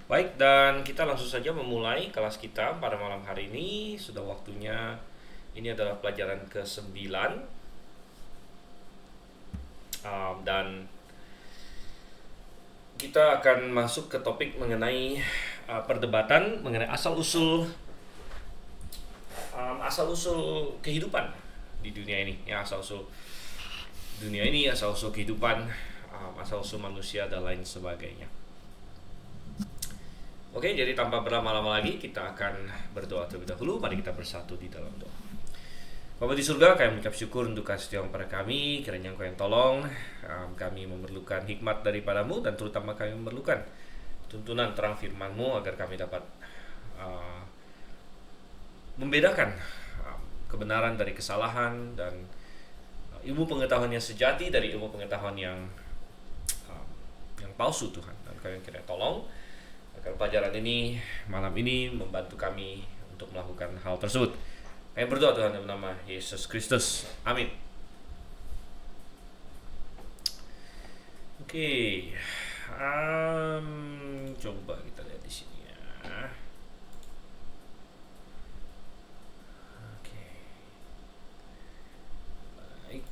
Baik, dan kita langsung saja memulai kelas kita pada malam hari ini. Sudah waktunya, ini adalah pelajaran ke-9. Dan kita akan masuk ke topik mengenai perdebatan mengenai asal-usul kehidupan di dunia ini. Ya, asal-usul dunia ini, asal-usul kehidupan, asal-usul manusia dan lain sebagainya. Oke, jadi tanpa berlama-lama lagi kita akan berdoa terlebih dahulu. Mari kita bersatu di dalam doa. Bapa di surga, kami mengucap syukur untuk kasih setiamu pada kami. Kiranya Engkau yang tolong. Kami memerlukan hikmat daripadamu, dan terutama kami memerlukan tuntunan terang firman-Mu agar kami dapat membedakan kebenaran dari kesalahan, dan ilmu pengetahuan yang sejati dari ilmu pengetahuan yang palsu, Tuhan. Dan kami kiranya tolong agar pelajaran ini malam ini membantu kami untuk melakukan hal tersebut. Kami berdoa Tuhan dalam nama Yesus Kristus. Amin. Oke. Coba kita lihat di sini ya. Oke. Baik.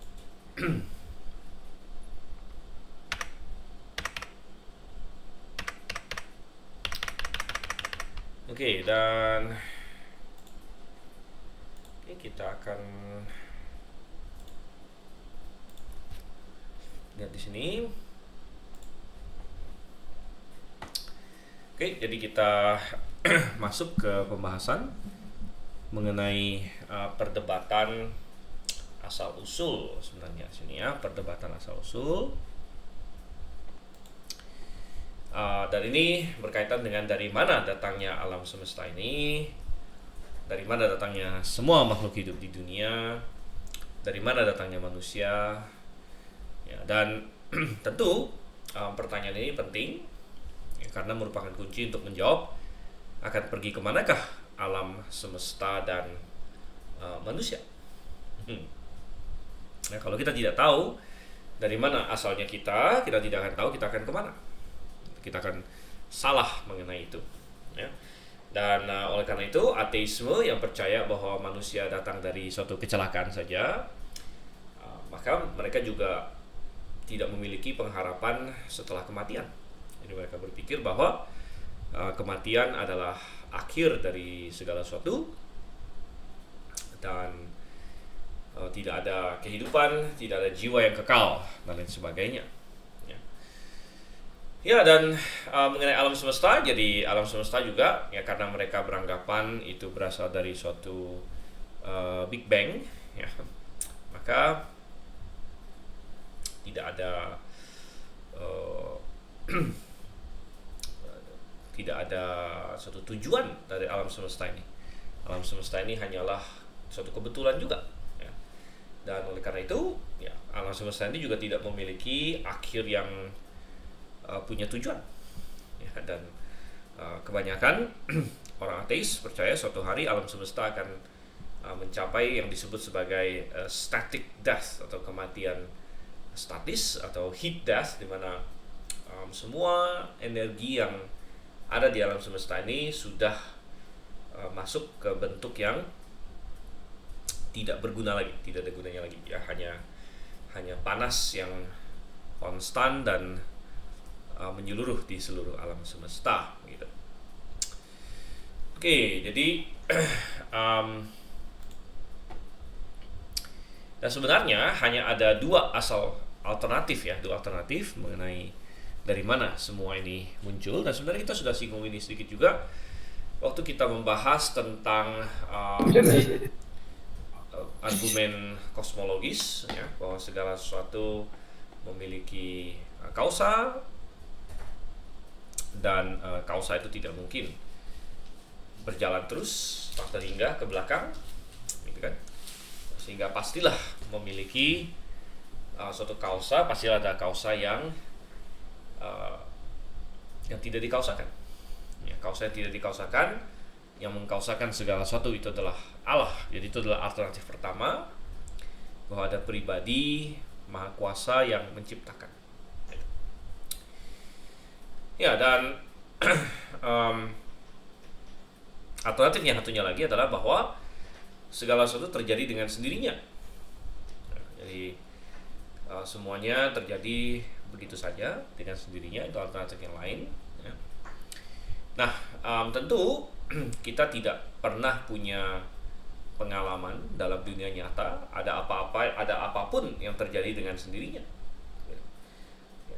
Oke, dan kita akan lihat di sini. Oke, jadi kita masuk ke pembahasan mengenai perdebatan asal usul sebenarnya sini ya, perdebatan asal usul. Dan ini berkaitan dengan dari mana datangnya alam semesta ini, dari mana datangnya semua makhluk hidup di dunia, dari mana datangnya manusia, ya, dan tentu pertanyaan ini penting ya, karena merupakan kunci untuk menjawab akan pergi kemanakah alam semesta dan manusia. Nah, kalau kita tidak tahu dari mana asalnya kita tidak akan tahu kita akan kemana. Kita akan salah mengenai itu ya. Dan oleh karena itu ateisme yang percaya bahwa manusia datang dari suatu kecelakaan saja, maka mereka juga tidak memiliki pengharapan setelah kematian. Jadi mereka berpikir bahwa kematian adalah akhir dari segala sesuatu, dan tidak ada kehidupan, tidak ada jiwa yang kekal dan lain sebagainya. Ya, dan mengenai alam semesta, jadi alam semesta juga ya karena mereka beranggapan itu berasal dari suatu Big Bang ya, maka tidak ada tidak ada suatu tujuan dari alam semesta ini. Alam semesta ini hanyalah suatu kebetulan juga ya. Dan oleh karena itu ya, alam semesta ini juga tidak memiliki akhir yang punya tujuan ya, dan kebanyakan orang ateis percaya suatu hari alam semesta akan mencapai yang disebut sebagai static death atau kematian statis atau heat death, di mana semua energi yang ada di alam semesta ini sudah masuk ke bentuk yang tidak berguna lagi, tidak ada gunanya lagi ya, hanya panas yang konstan dan menyeluruh di seluruh alam semesta gitu. Oke, jadi dan sebenarnya hanya ada dua alternatif mengenai dari mana semua ini muncul. Dan sebenarnya kita sudah singgung ini sedikit juga waktu kita membahas tentang argumen kosmologis ya, bahwa segala sesuatu memiliki kausa, dan kausa itu tidak mungkin berjalan terus tak terhingga ke belakang gitu kan, sehingga pastilah memiliki suatu kausa, pastilah ada kausa yang tidak dikausakan ya. Kausa yang tidak dikausakan, yang mengkausakan segala sesuatu itu adalah Allah. Jadi itu adalah alternatif pertama, bahwa ada pribadi maha kuasa yang menciptakan. Ya, dan alternatif yang satunya lagi adalah bahwa segala sesuatu terjadi dengan sendirinya. Jadi semuanya terjadi begitu saja dengan sendirinya, itu alternatif yang lain. Ya. Nah, tentu kita tidak pernah punya pengalaman dalam dunia nyata ada apapun yang terjadi dengan sendirinya. Ya,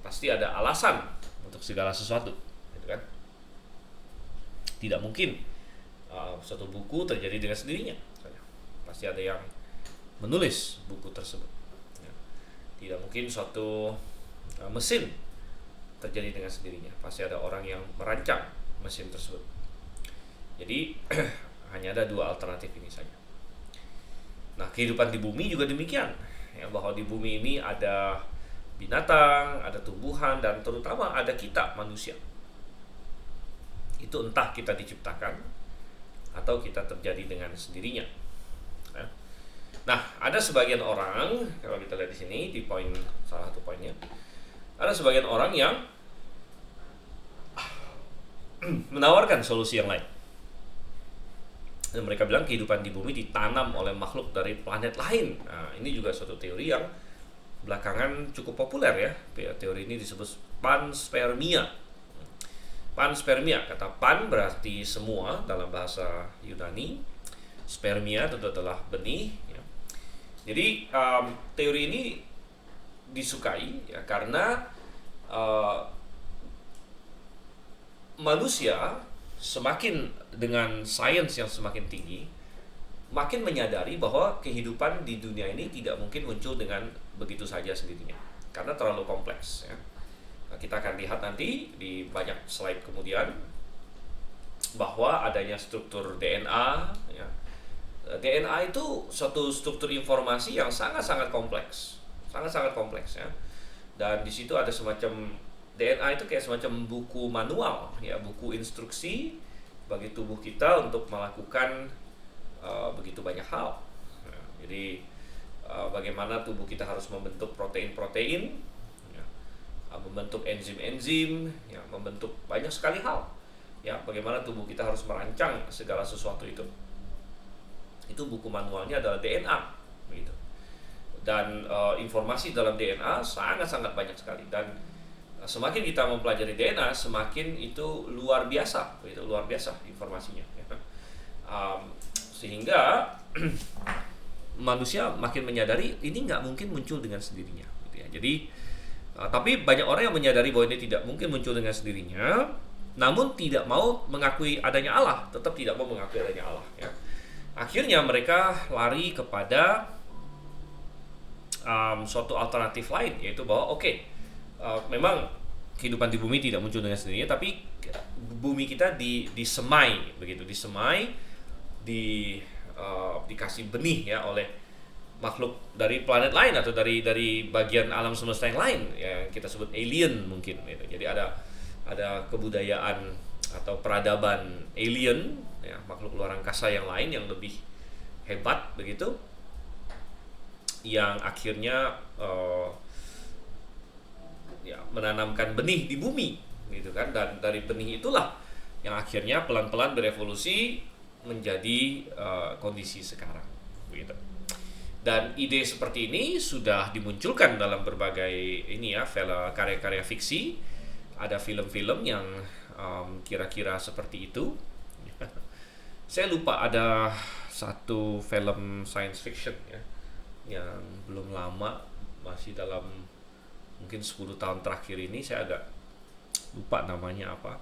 pasti ada alasan untuk segala sesuatu, gitu kan? Tidak mungkin suatu buku terjadi dengan sendirinya. Pasti ada yang menulis buku tersebut. Ya. Tidak mungkin suatu mesin terjadi dengan sendirinya. Pasti ada orang yang merancang mesin tersebut. Jadi hanya ada dua alternatif ini saja. Nah, kehidupan di bumi juga demikian. Ya, bahwa di bumi ini ada binatang, ada tumbuhan, dan terutama ada kita manusia. Itu entah kita diciptakan atau kita terjadi dengan sendirinya. Ya. Nah, ada sebagian orang, kalau kita lihat di sini di salah satu poinnya, ada sebagian orang yang menawarkan solusi yang lain. Dan mereka bilang kehidupan di bumi ditanam oleh makhluk dari planet lain. Nah, ini juga suatu teori yang belakangan cukup populer ya. Teori ini disebut panspermia. Panspermia, kata pan berarti semua dalam bahasa Yunani. Spermia tentu adalah benih. Ya. Jadi teori ini disukai ya, karena manusia semakin dengan sains yang semakin tinggi, makin menyadari bahwa kehidupan di dunia ini tidak mungkin muncul dengan begitu saja sendirinya, karena terlalu kompleks. Ya. Nah, kita akan lihat nanti di banyak slide kemudian bahwa adanya struktur DNA. Ya. DNA itu suatu struktur informasi yang sangat-sangat kompleks, sangat-sangat kompleks ya. Dan di situ ada semacam DNA itu kayak semacam buku manual, ya, buku instruksi bagi tubuh kita untuk melakukan begitu banyak hal. Nah, jadi bagaimana tubuh kita harus membentuk protein-protein, ya, membentuk enzim-enzim, ya, membentuk banyak sekali hal. Ya, bagaimana tubuh kita harus merancang segala sesuatu itu. Itu buku manualnya adalah DNA, begitu. Dan informasi dalam DNA sangat-sangat banyak sekali, dan semakin kita mempelajari DNA, semakin itu luar biasa, itu luar biasa informasinya. Sehingga manusia makin menyadari ini nggak mungkin muncul dengan sendirinya. Gitu ya. Jadi, tapi banyak orang yang menyadari bahwa ini tidak mungkin muncul dengan sendirinya, namun tidak mau mengakui adanya Allah, tetap tidak mau mengakui adanya Allah. Ya. Akhirnya mereka lari kepada suatu alternatif lain, yaitu bahwa memang kehidupan di bumi tidak muncul dengan sendirinya, tapi bumi kita disemai, begitu, disemai, dikasih benih ya oleh makhluk dari planet lain atau dari bagian alam semesta yang lain, yang kita sebut alien mungkin. Gitu. Jadi ada kebudayaan atau peradaban alien, ya, makhluk luar angkasa yang lain yang lebih hebat, begitu, yang akhirnya menanamkan benih di bumi, gitu kan, dan dari benih itulah yang akhirnya pelan-pelan berevolusi menjadi kondisi sekarang, begitu. Dan ide seperti ini sudah dimunculkan dalam berbagai karya-karya fiksi. Ada film-film yang kira-kira seperti itu. Saya lupa, ada satu film science fiction ya, yang belum lama, masih dalam mungkin 10 tahun terakhir ini, saya agak lupa namanya apa,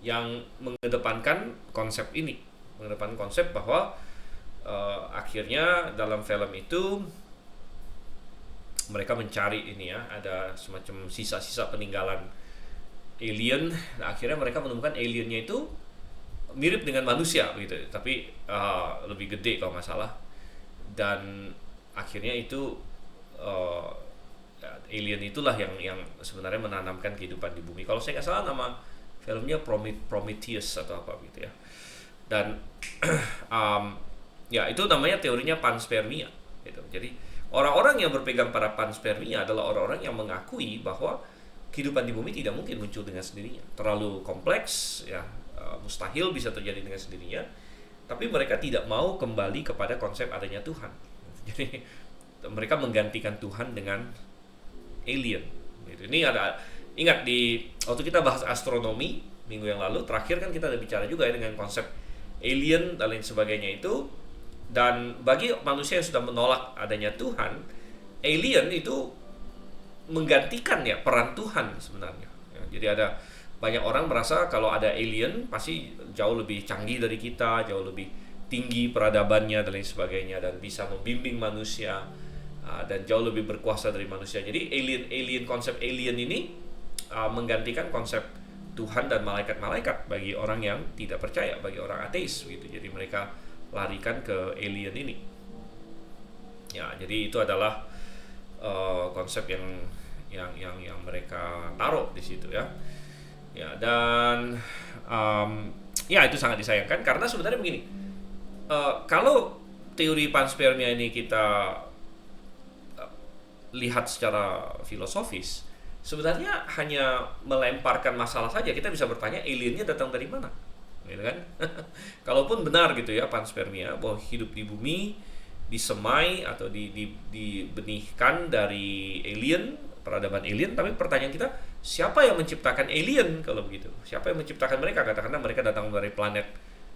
yang mengedepankan konsep ini, mengedepankan konsep bahwa akhirnya dalam film itu mereka mencari ada semacam sisa-sisa peninggalan alien. Nah, akhirnya mereka menemukan aliennya itu mirip dengan manusia gitu, tapi lebih gede kalau nggak salah. Dan akhirnya itu alien itulah yang sebenarnya menanamkan kehidupan di bumi. Kalau saya nggak salah nama filmnya Prometheus atau apa gitu ya. Dan ya itu namanya teorinya panspermia gitu. Jadi orang-orang yang berpegang pada panspermia adalah orang-orang yang mengakui bahwa kehidupan di bumi tidak mungkin muncul dengan sendirinya, terlalu kompleks ya, mustahil bisa terjadi dengan sendirinya. Tapi mereka tidak mau kembali kepada konsep adanya Tuhan. Jadi mereka menggantikan Tuhan dengan alien. Ini ada, ingat waktu kita bahas astronomi minggu yang lalu terakhir kan kita ada bicara juga ya dengan konsep alien dan lain sebagainya itu. Dan bagi manusia yang sudah menolak adanya Tuhan, alien itu menggantikan ya peran Tuhan sebenarnya. Ya, jadi ada banyak orang merasa kalau ada alien pasti jauh lebih canggih dari kita, jauh lebih tinggi peradabannya dan lain sebagainya, dan bisa membimbing manusia dan jauh lebih berkuasa dari manusia. Jadi konsep alien ini menggantikan konsep Tuhan dan malaikat-malaikat bagi orang yang tidak percaya, bagi orang ateis gitu. Jadi mereka larikan ke alien ini. Ya, jadi itu adalah konsep yang mereka taruh di situ ya. Ya, dan ya itu sangat disayangkan karena sebenarnya begini, kalau teori panspermia ini kita lihat secara filosofis, sebenarnya hanya melemparkan masalah saja. Kita bisa bertanya aliennya datang dari mana, gitu kan? Kalaupun benar gitu ya panspermia, bahwa hidup di bumi disemai atau dibenihkan dari alien, peradaban alien, tapi pertanyaan kita, siapa yang menciptakan alien kalau begitu? Siapa yang menciptakan mereka? Katakanlah mereka datang dari planet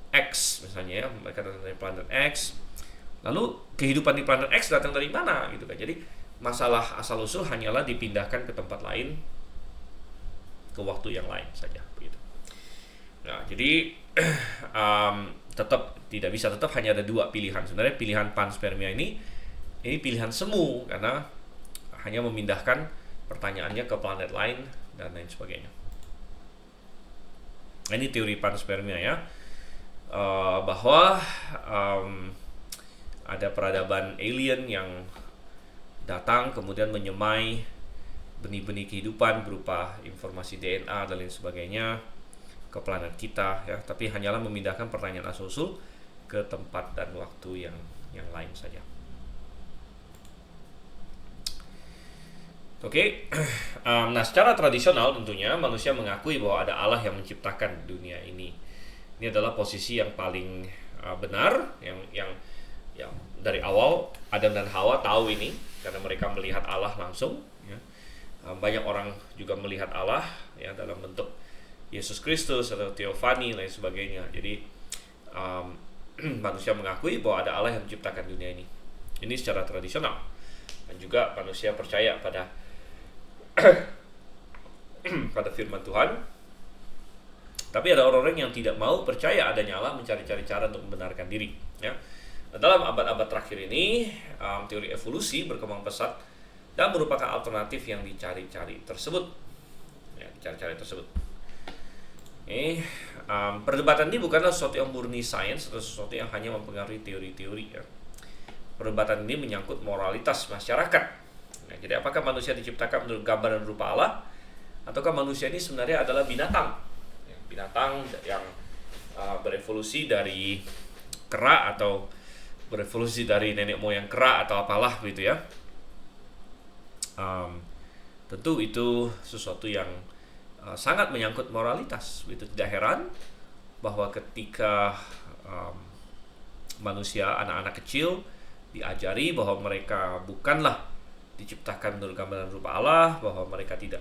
X misalnya ya, mereka datang dari planet X. Lalu kehidupan di planet X datang dari mana gitu kan? Jadi masalah asal-usul hanyalah dipindahkan ke tempat lain, ke waktu yang lain saja begitu. Nah, jadi tetap hanya ada dua pilihan. Sebenarnya pilihan panspermia ini pilihan semu karena hanya memindahkan pertanyaannya ke planet lain dan lain sebagainya. Ini teori panspermia ya, bahwa ada peradaban alien yang datang kemudian menyemai benih-benih kehidupan berupa informasi DNA dan lain sebagainya ke planet kita ya, tapi hanyalah memindahkan pertanyaan asal-usul ke tempat dan waktu yang lain saja. Oke. Nah, secara tradisional tentunya manusia mengakui bahwa ada Allah yang menciptakan dunia ini. Ini adalah posisi yang paling benar, yang dari awal Adam dan Hawa tahu ini karena mereka melihat Allah langsung ya. Banyak orang juga melihat Allah ya dalam bentuk Yesus Kristus atau teofani lain sebagainya. Jadi manusia mengakui bahwa ada Allah yang menciptakan dunia ini. Ini secara tradisional. Dan juga manusia percaya pada pada firman Tuhan. Tapi ada orang-orang yang tidak mau percaya adanya Allah, mencari-cari cara untuk membenarkan diri ya. Dalam abad-abad terakhir ini teori evolusi berkembang pesat dan merupakan alternatif yang dicari-cari tersebut ya, perdebatan ini bukanlah sesuatu yang murni sains atau sesuatu yang hanya mempengaruhi teori-teori ya. Perdebatan ini menyangkut moralitas masyarakat. Nah, jadi apakah manusia diciptakan menurut gambar dan rupa Allah, ataukah manusia ini sebenarnya adalah binatang ya, binatang yang berevolusi dari kera atau berevolusi dari nenek moyang kera atau apalah gitu ya. Tentu itu sesuatu yang sangat menyangkut moralitas. Itu tidak heran bahwa ketika manusia, anak-anak kecil diajari bahwa mereka bukanlah diciptakan menurut gambar dan rupa Allah, bahwa mereka tidak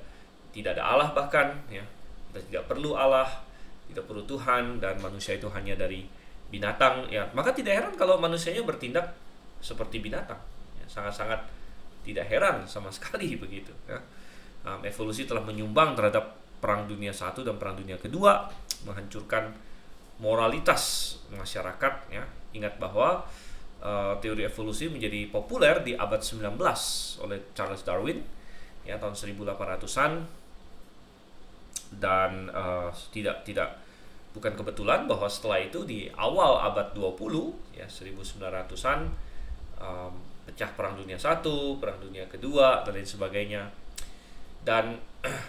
ada Allah bahkan ya, kita tidak perlu Allah, tidak perlu Tuhan, dan manusia itu hanya dari binatang ya, maka tidak heran kalau manusianya bertindak seperti binatang ya, sangat-sangat tidak heran sama sekali begitu ya. Evolusi telah menyumbang terhadap Perang Dunia I dan Perang Dunia Kedua, menghancurkan moralitas masyarakat ya. Ingat bahwa teori evolusi menjadi populer di abad 19 oleh Charles Darwin ya, tahun 1800-an, dan bukan kebetulan bahwa setelah itu di awal abad 20 ya, 1900-an pecah Perang Dunia I, Perang Dunia Kedua dan lain sebagainya. Dan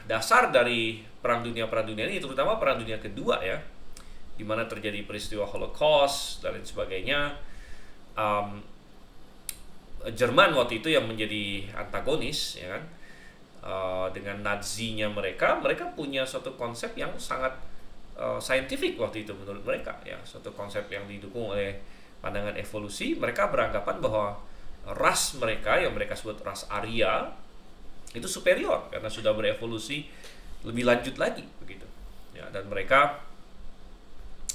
dasar dari perang dunia ini, terutama Perang Dunia Kedua ya, di mana terjadi peristiwa Holocaust dan lain sebagainya. Jerman waktu itu yang menjadi antagonis ya kan, dengan Nazinya mereka punya suatu konsep yang sangat scientific waktu itu menurut mereka, ya, suatu konsep yang didukung oleh pandangan evolusi. Mereka beranggapan bahwa ras mereka yang mereka sebut ras Arya itu superior karena sudah berevolusi lebih lanjut lagi begitu, ya, dan mereka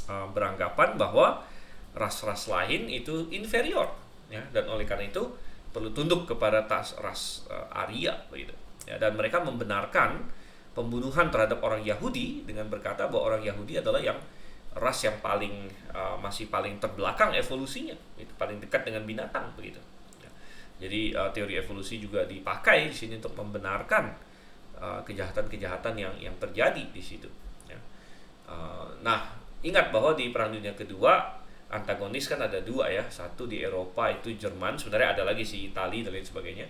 beranggapan bahwa ras-ras lain itu inferior, ya, dan oleh karena itu perlu tunduk kepada ras Arya begitu, ya, dan mereka membenarkan pembunuhan terhadap orang Yahudi dengan berkata bahwa orang Yahudi adalah yang ras yang paling masih paling terbelakang evolusinya, itu paling dekat dengan binatang begitu, ya. Jadi teori evolusi juga dipakai di sini untuk membenarkan kejahatan-kejahatan yang terjadi di situ, ya. Nah, ingat bahwa di Perang Dunia Kedua antagonis kan ada dua, ya, satu di Eropa itu Jerman, sebenarnya ada lagi si Italia dan lain sebagainya.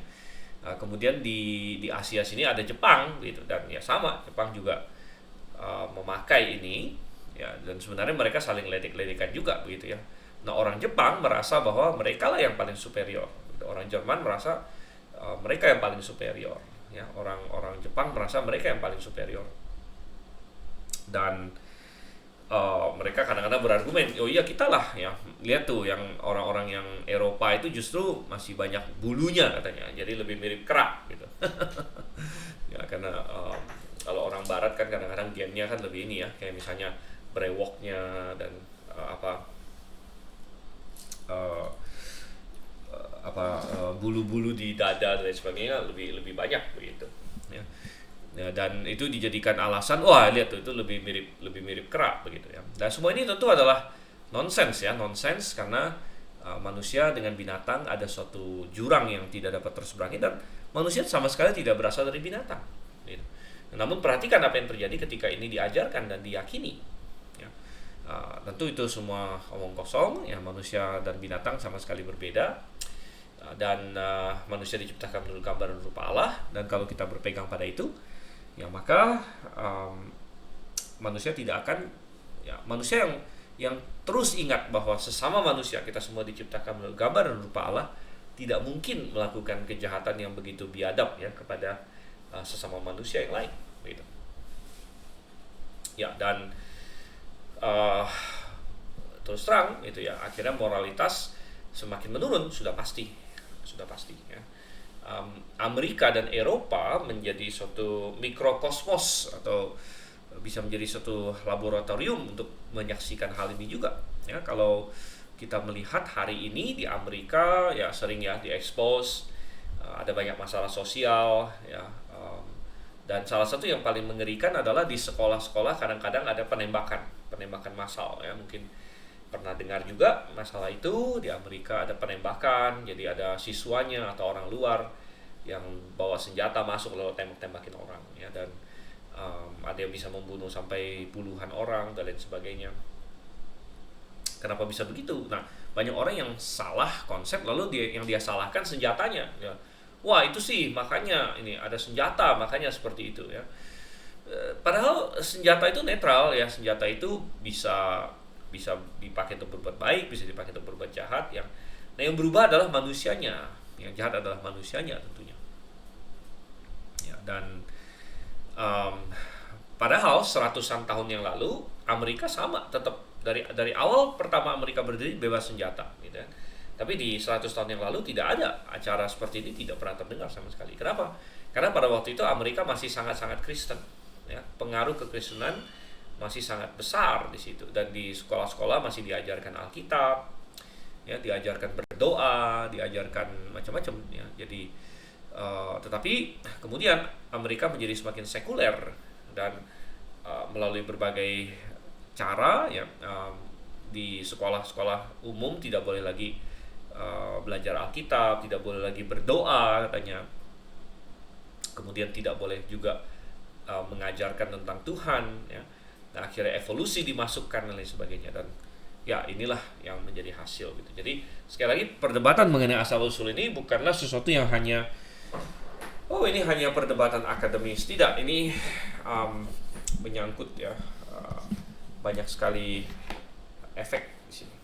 Kemudian di Asia sini ada Jepang gitu, dan ya sama, Jepang juga memakai ini, ya, dan sebenarnya mereka saling ledek-ledekan juga begitu, ya. Nah, orang Jepang merasa bahwa mereka lah yang paling superior, orang Jerman merasa mereka yang paling superior, ya, orang Jepang merasa mereka yang paling superior, dan mereka kadang-kadang berargumen, oh iya kita lah, ya, lihat tuh yang orang-orang yang Eropa itu justru masih banyak bulunya katanya, jadi lebih mirip kera gitu. Ya, karena kalau orang Barat kan kadang-kadang gennya kan lebih ini, ya, kayak misalnya brewoknya dan bulu-bulu di dada dan lain sebagainya lebih banyak begitu, ya. Ya, dan itu dijadikan alasan, wah lihat tuh itu lebih mirip kera begitu, ya. Dan semua ini tentu adalah nonsens, ya, nonsens karena manusia dengan binatang ada suatu jurang yang tidak dapat terseberangi, dan manusia sama sekali tidak berasal dari binatang gitu. Namun perhatikan apa yang terjadi ketika ini diajarkan dan diyakini, ya. Tentu itu semua omong kosong, ya, manusia dan binatang sama sekali berbeda, dan manusia diciptakan menurut gambar dan rupa Allah, dan kalau kita berpegang pada itu, ya, maka manusia tidak akan, ya, manusia yang terus ingat bahwa sesama manusia kita semua diciptakan menurut gambar dan rupa Allah, tidak mungkin melakukan kejahatan yang begitu biadab, ya, kepada sesama manusia yang lain gitu. Ya, dan terus terang itu, ya, akhirnya moralitas semakin menurun, sudah pasti, ya. Amerika dan Eropa menjadi suatu mikrokosmos atau bisa menjadi suatu laboratorium untuk menyaksikan hal ini juga, ya. Kalau kita melihat hari ini di Amerika, ya, sering, ya, diekspos, ada banyak masalah sosial, ya, dan salah satu yang paling mengerikan adalah di sekolah-sekolah kadang-kadang ada penembakan massal, ya. Mungkin pernah dengar juga masalah itu di Amerika, ada penembakan, jadi ada siswanya atau orang luar yang bawa senjata masuk lalu tembak-tembakin orang, ya, dan ada yang bisa membunuh sampai puluhan orang dan lain sebagainya. Kenapa bisa begitu? Nah, banyak orang yang salah konsep, lalu yang dia salahkan senjatanya, ya. Wah, itu sih makanya ini ada senjata, makanya seperti itu, ya. Padahal senjata itu netral, ya, senjata itu bisa dipakai untuk berbuat baik, bisa dipakai untuk berbuat jahat, yang berubah adalah manusianya, yang jahat adalah manusianya tentunya, ya. Dan padahal seratusan tahun yang lalu Amerika sama, tetap dari awal pertama Amerika berdiri bebas senjata gitu, ya. Tapi di 100 tahun yang lalu tidak ada acara seperti ini, tidak pernah terdengar sama sekali. Kenapa? Karena pada waktu itu Amerika masih sangat-sangat Kristen, ya. Pengaruh kekristenan masih sangat besar di situ, dan di sekolah-sekolah masih diajarkan Alkitab, ya, diajarkan berdoa, diajarkan macam-macam, ya. Jadi tetapi kemudian Amerika menjadi semakin sekuler, dan melalui berbagai cara, ya, di sekolah-sekolah umum tidak boleh lagi belajar Alkitab, tidak boleh lagi berdoa katanya, kemudian tidak boleh juga mengajarkan tentang Tuhan, ya. Nah, akhirnya evolusi dimasukkan dan lain sebagainya, dan ya inilah yang menjadi hasil gitu. Jadi sekali lagi perdebatan mengenai asal usul ini bukanlah sesuatu yang hanya ini hanya perdebatan akademis, tidak, ini menyangkut, ya, banyak sekali efek di sini.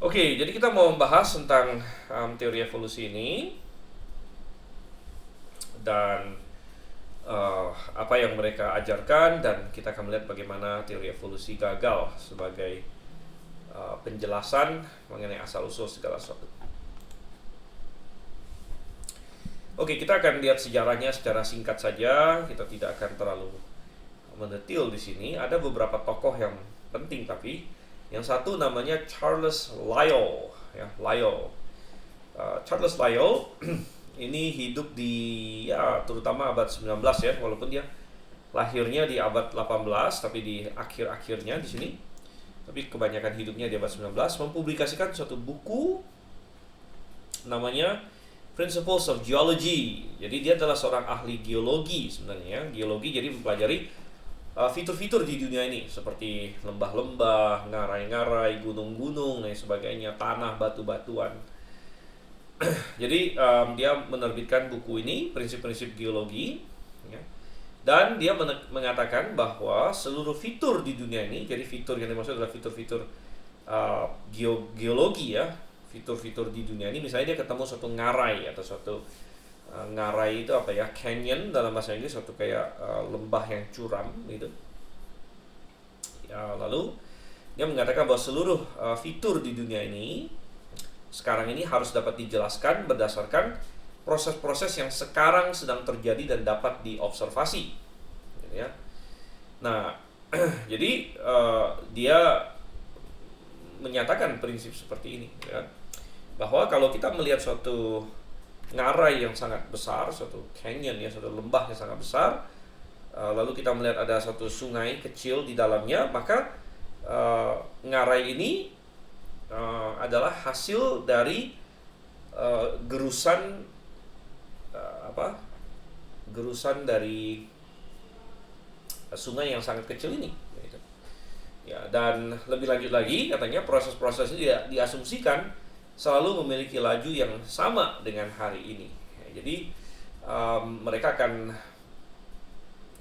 Oke, jadi kita mau membahas tentang teori evolusi ini. dan apa yang mereka ajarkan, dan kita akan melihat bagaimana teori evolusi gagal sebagai penjelasan mengenai asal-usul segala sesuatu. Oke, kita akan lihat sejarahnya secara singkat saja. Kita tidak akan terlalu mendetil di sini. Ada beberapa tokoh yang penting, tapi yang satu namanya Charles Lyell, ya, Lyell. Charles Lyell ini hidup di terutama abad 19 ya, walaupun dia lahirnya di abad 18 tapi di akhir-akhirnya di sini. Tapi kebanyakan hidupnya di abad 19, mempublikasikan suatu buku namanya Principles of Geology. Jadi dia adalah seorang ahli geologi sebenarnya. Geologi jadi mempelajari fitur-fitur di dunia ini seperti lembah-lembah, ngarai-ngarai, gunung-gunung dan sebagainya, tanah, batu-batuan. Jadi dia menerbitkan buku ini, Prinsip-prinsip Geologi, ya. Dan dia mengatakan bahwa seluruh fitur di dunia ini, jadi fitur yang dimaksud adalah fitur-fitur geologi ya, fitur-fitur di dunia ini. Misalnya dia ketemu suatu ngarai atau suatu ngarai itu apa ya, canyon dalam bahasa Inggris, suatu kayak lembah yang curam gitu ya. Lalu dia mengatakan bahwa seluruh fitur di dunia ini sekarang ini harus dapat dijelaskan berdasarkan proses-proses yang sekarang sedang terjadi dan dapat diobservasi, gitu ya. Nah, jadi dia menyatakan prinsip seperti ini, ya, bahwa kalau kita melihat suatu ngarai yang sangat besar, suatu canyon ya, suatu lembah yang sangat besar, lalu kita melihat ada suatu sungai kecil di dalamnya, maka ngarai ini adalah hasil dari gerusan gerusan dari sungai yang sangat kecil ini, gitu. Ya, dan lebih lanjut lagi katanya proses-proses ini diasumsikan selalu memiliki laju yang sama dengan hari ini. Ya, jadi mereka akan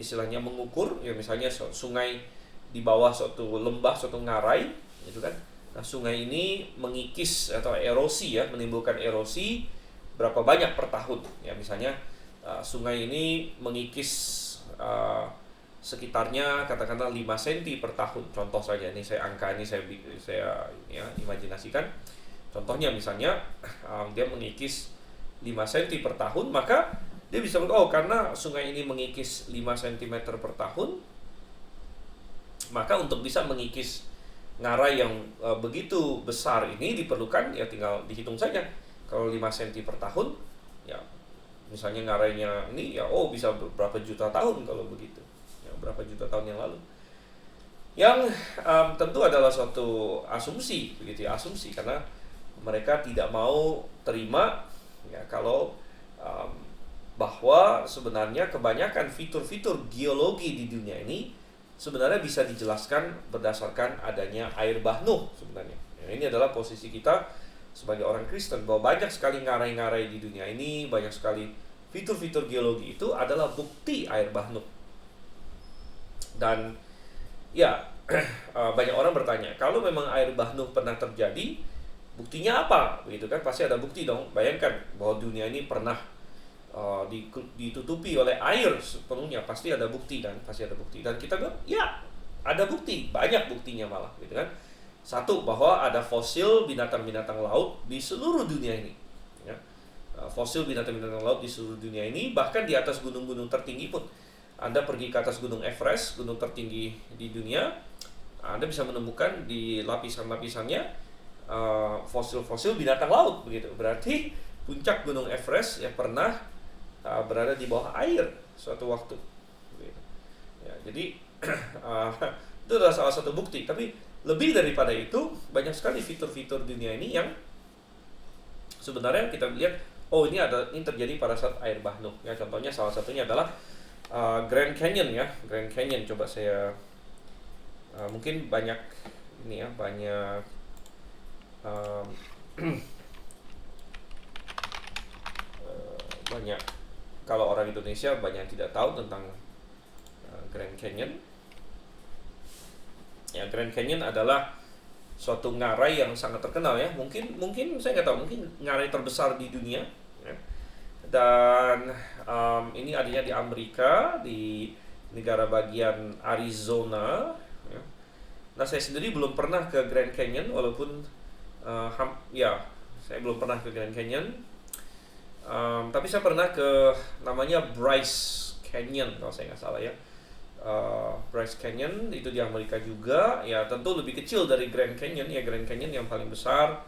istilahnya mengukur, ya misalnya sungai di bawah suatu lembah, suatu ngarai, gitu kan. Nah, sungai ini mengikis atau erosi ya, menimbulkan erosi berapa banyak per tahun. Ya, misalnya sungai ini mengikis sekitarnya katakanlah 5 cm per tahun. Contoh saja, ini saya angka ini saya ya, imajinasikan. Contohnya misalnya dia mengikis 5 cm per tahun, maka dia bisa karena sungai ini mengikis 5 cm per tahun, maka untuk bisa mengikis ngarai yang begitu besar ini diperlukan, ya tinggal dihitung saja. Kalau 5 cm per tahun, ya misalnya ngarainya ini ya bisa berapa juta tahun kalau begitu. Ya, berapa juta tahun yang lalu. Yang tentu adalah suatu asumsi, begitu ya, asumsi, karena mereka tidak mau terima ya kalau bahwa sebenarnya kebanyakan fitur-fitur geologi di dunia ini sebenarnya bisa dijelaskan berdasarkan adanya air bah Nuh sebenarnya. Ya, ini adalah posisi kita sebagai orang Kristen, bahwa banyak sekali ngarai-ngarai di dunia ini, banyak sekali fitur-fitur geologi itu adalah bukti air bah Nuh. Dan ya banyak orang bertanya, kalau memang air bah Nuh pernah terjadi, buktinya apa? Begitu kan, pasti ada bukti dong. Bayangkan bahwa dunia ini pernah ditutupi oleh air sepenuhnya, pasti ada bukti kan, pasti ada bukti. Dan kita bilang, ya ada bukti, banyak buktinya malah, gitu kan. Satu, bahwa ada fosil binatang-binatang laut di seluruh dunia ini, ya. Fosil binatang-binatang laut di seluruh dunia ini, bahkan di atas gunung-gunung tertinggi pun. Anda pergi ke atas gunung Everest, gunung tertinggi di dunia, Anda bisa menemukan di lapisan-lapisannya fosil-fosil binatang laut, begitu. Berarti puncak gunung Everest ya pernah berada di bawah air suatu waktu, begitu. Ya, jadi itu adalah salah satu bukti. Tapi lebih daripada itu, banyak sekali fitur-fitur dunia ini yang sebenarnya kita lihat, ini terjadi pada saat air bah Nuh. Ya, contohnya salah satunya adalah Grand Canyon ya, Grand Canyon. Coba saya mungkin banyak ini ya, banyak banyak kalau orang Indonesia banyak yang tidak tahu tentang Grand Canyon. Ya, Grand Canyon adalah suatu ngarai yang sangat terkenal ya. Mungkin saya nggak tahu, mungkin ngarai terbesar di dunia. Ya. Dan ini adanya di Amerika, di negara bagian Arizona. Ya. Nah, saya sendiri belum pernah ke Grand Canyon, walaupun saya belum pernah ke Grand Canyon. Tapi saya pernah ke namanya Bryce Canyon kalau saya nggak salah ya. Bryce Canyon itu di Amerika juga, ya tentu lebih kecil dari Grand Canyon ya. Grand Canyon yang paling besar.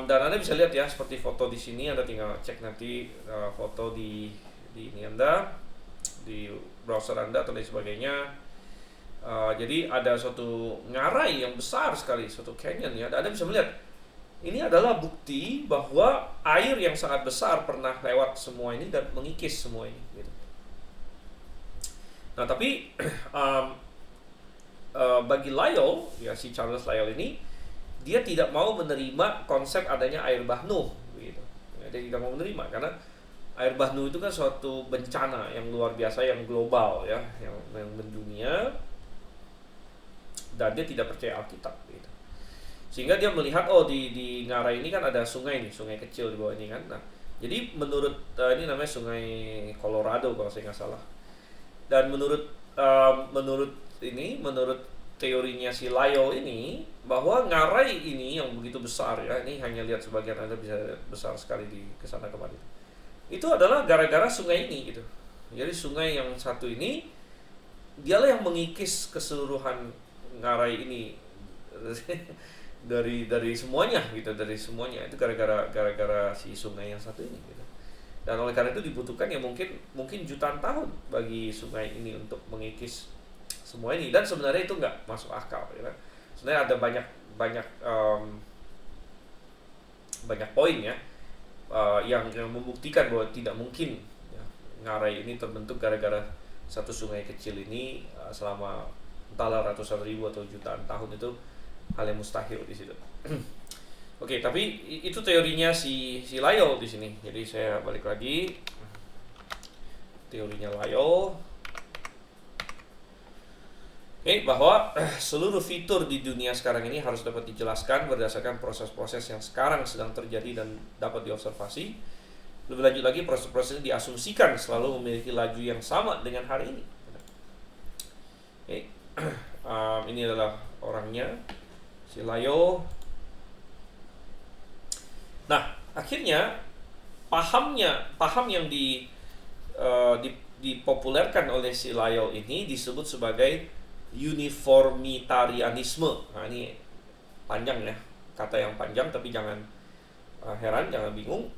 Dan Anda bisa lihat ya, seperti foto di sini. Anda tinggal cek nanti foto di ini Anda, di browser Anda atau lain sebagainya. Jadi ada suatu ngarai yang besar sekali, suatu canyon ya. Anda bisa melihat ini adalah bukti bahwa air yang sangat besar pernah lewat semua ini dan mengikis semua ini gitu. Nah, tapi bagi Lyell, ya si Charles Lyell ini, dia tidak mau menerima konsep adanya air bah Nuh gitu. Ya, dia tidak mau menerima karena air bah Nuh itu kan suatu bencana yang luar biasa, yang global ya, yang mendunia, dan dia tidak percaya Alkitab gitu. Sehingga dia melihat di Ngarai ini kan ada sungai nih, sungai kecil di bawah ini kan. Nah, jadi menurut ini namanya Sungai Colorado kalau saya nggak salah. Dan menurut teorinya si Lyell ini, bahwa Ngarai ini yang begitu besar ya, ini hanya lihat sebagian, Anda bisa besar sekali di kesana kemari. Itu adalah gara-gara sungai ini gitu. Jadi sungai yang satu ini dialah yang mengikis keseluruhan Ngarai ini dari semuanya gitu, dari semuanya. Itu gara-gara si sungai yang satu ini gitu. Dan oleh karena itu dibutuhkan ya mungkin jutaan tahun bagi sungai ini untuk mengikis semua ini. Dan sebenarnya itu nggak masuk akal ya. Sebenarnya ada banyak poin ya yang membuktikan bahwa tidak mungkin ya, Ngarai ini terbentuk gara-gara satu sungai kecil ini selama entahlah ratusan ribu atau jutaan tahun. Itu hal yang mustahil di situ. Oke, tapi itu teorinya si Lyell di sini. Jadi saya balik lagi teorinya Lyell. Bahwa seluruh fitur di dunia sekarang ini harus dapat dijelaskan berdasarkan proses-proses yang sekarang sedang terjadi dan dapat diobservasi. Lebih lanjut lagi, proses-proses ini diasumsikan selalu memiliki laju yang sama dengan hari ini. Ini adalah orangnya, si Lyell. Nah, akhirnya paham yang dipopulerkan oleh si Lyell ini disebut sebagai uniformitarianisme. Nah, ini panjang ya, kata yang panjang, tapi jangan heran, jangan bingung.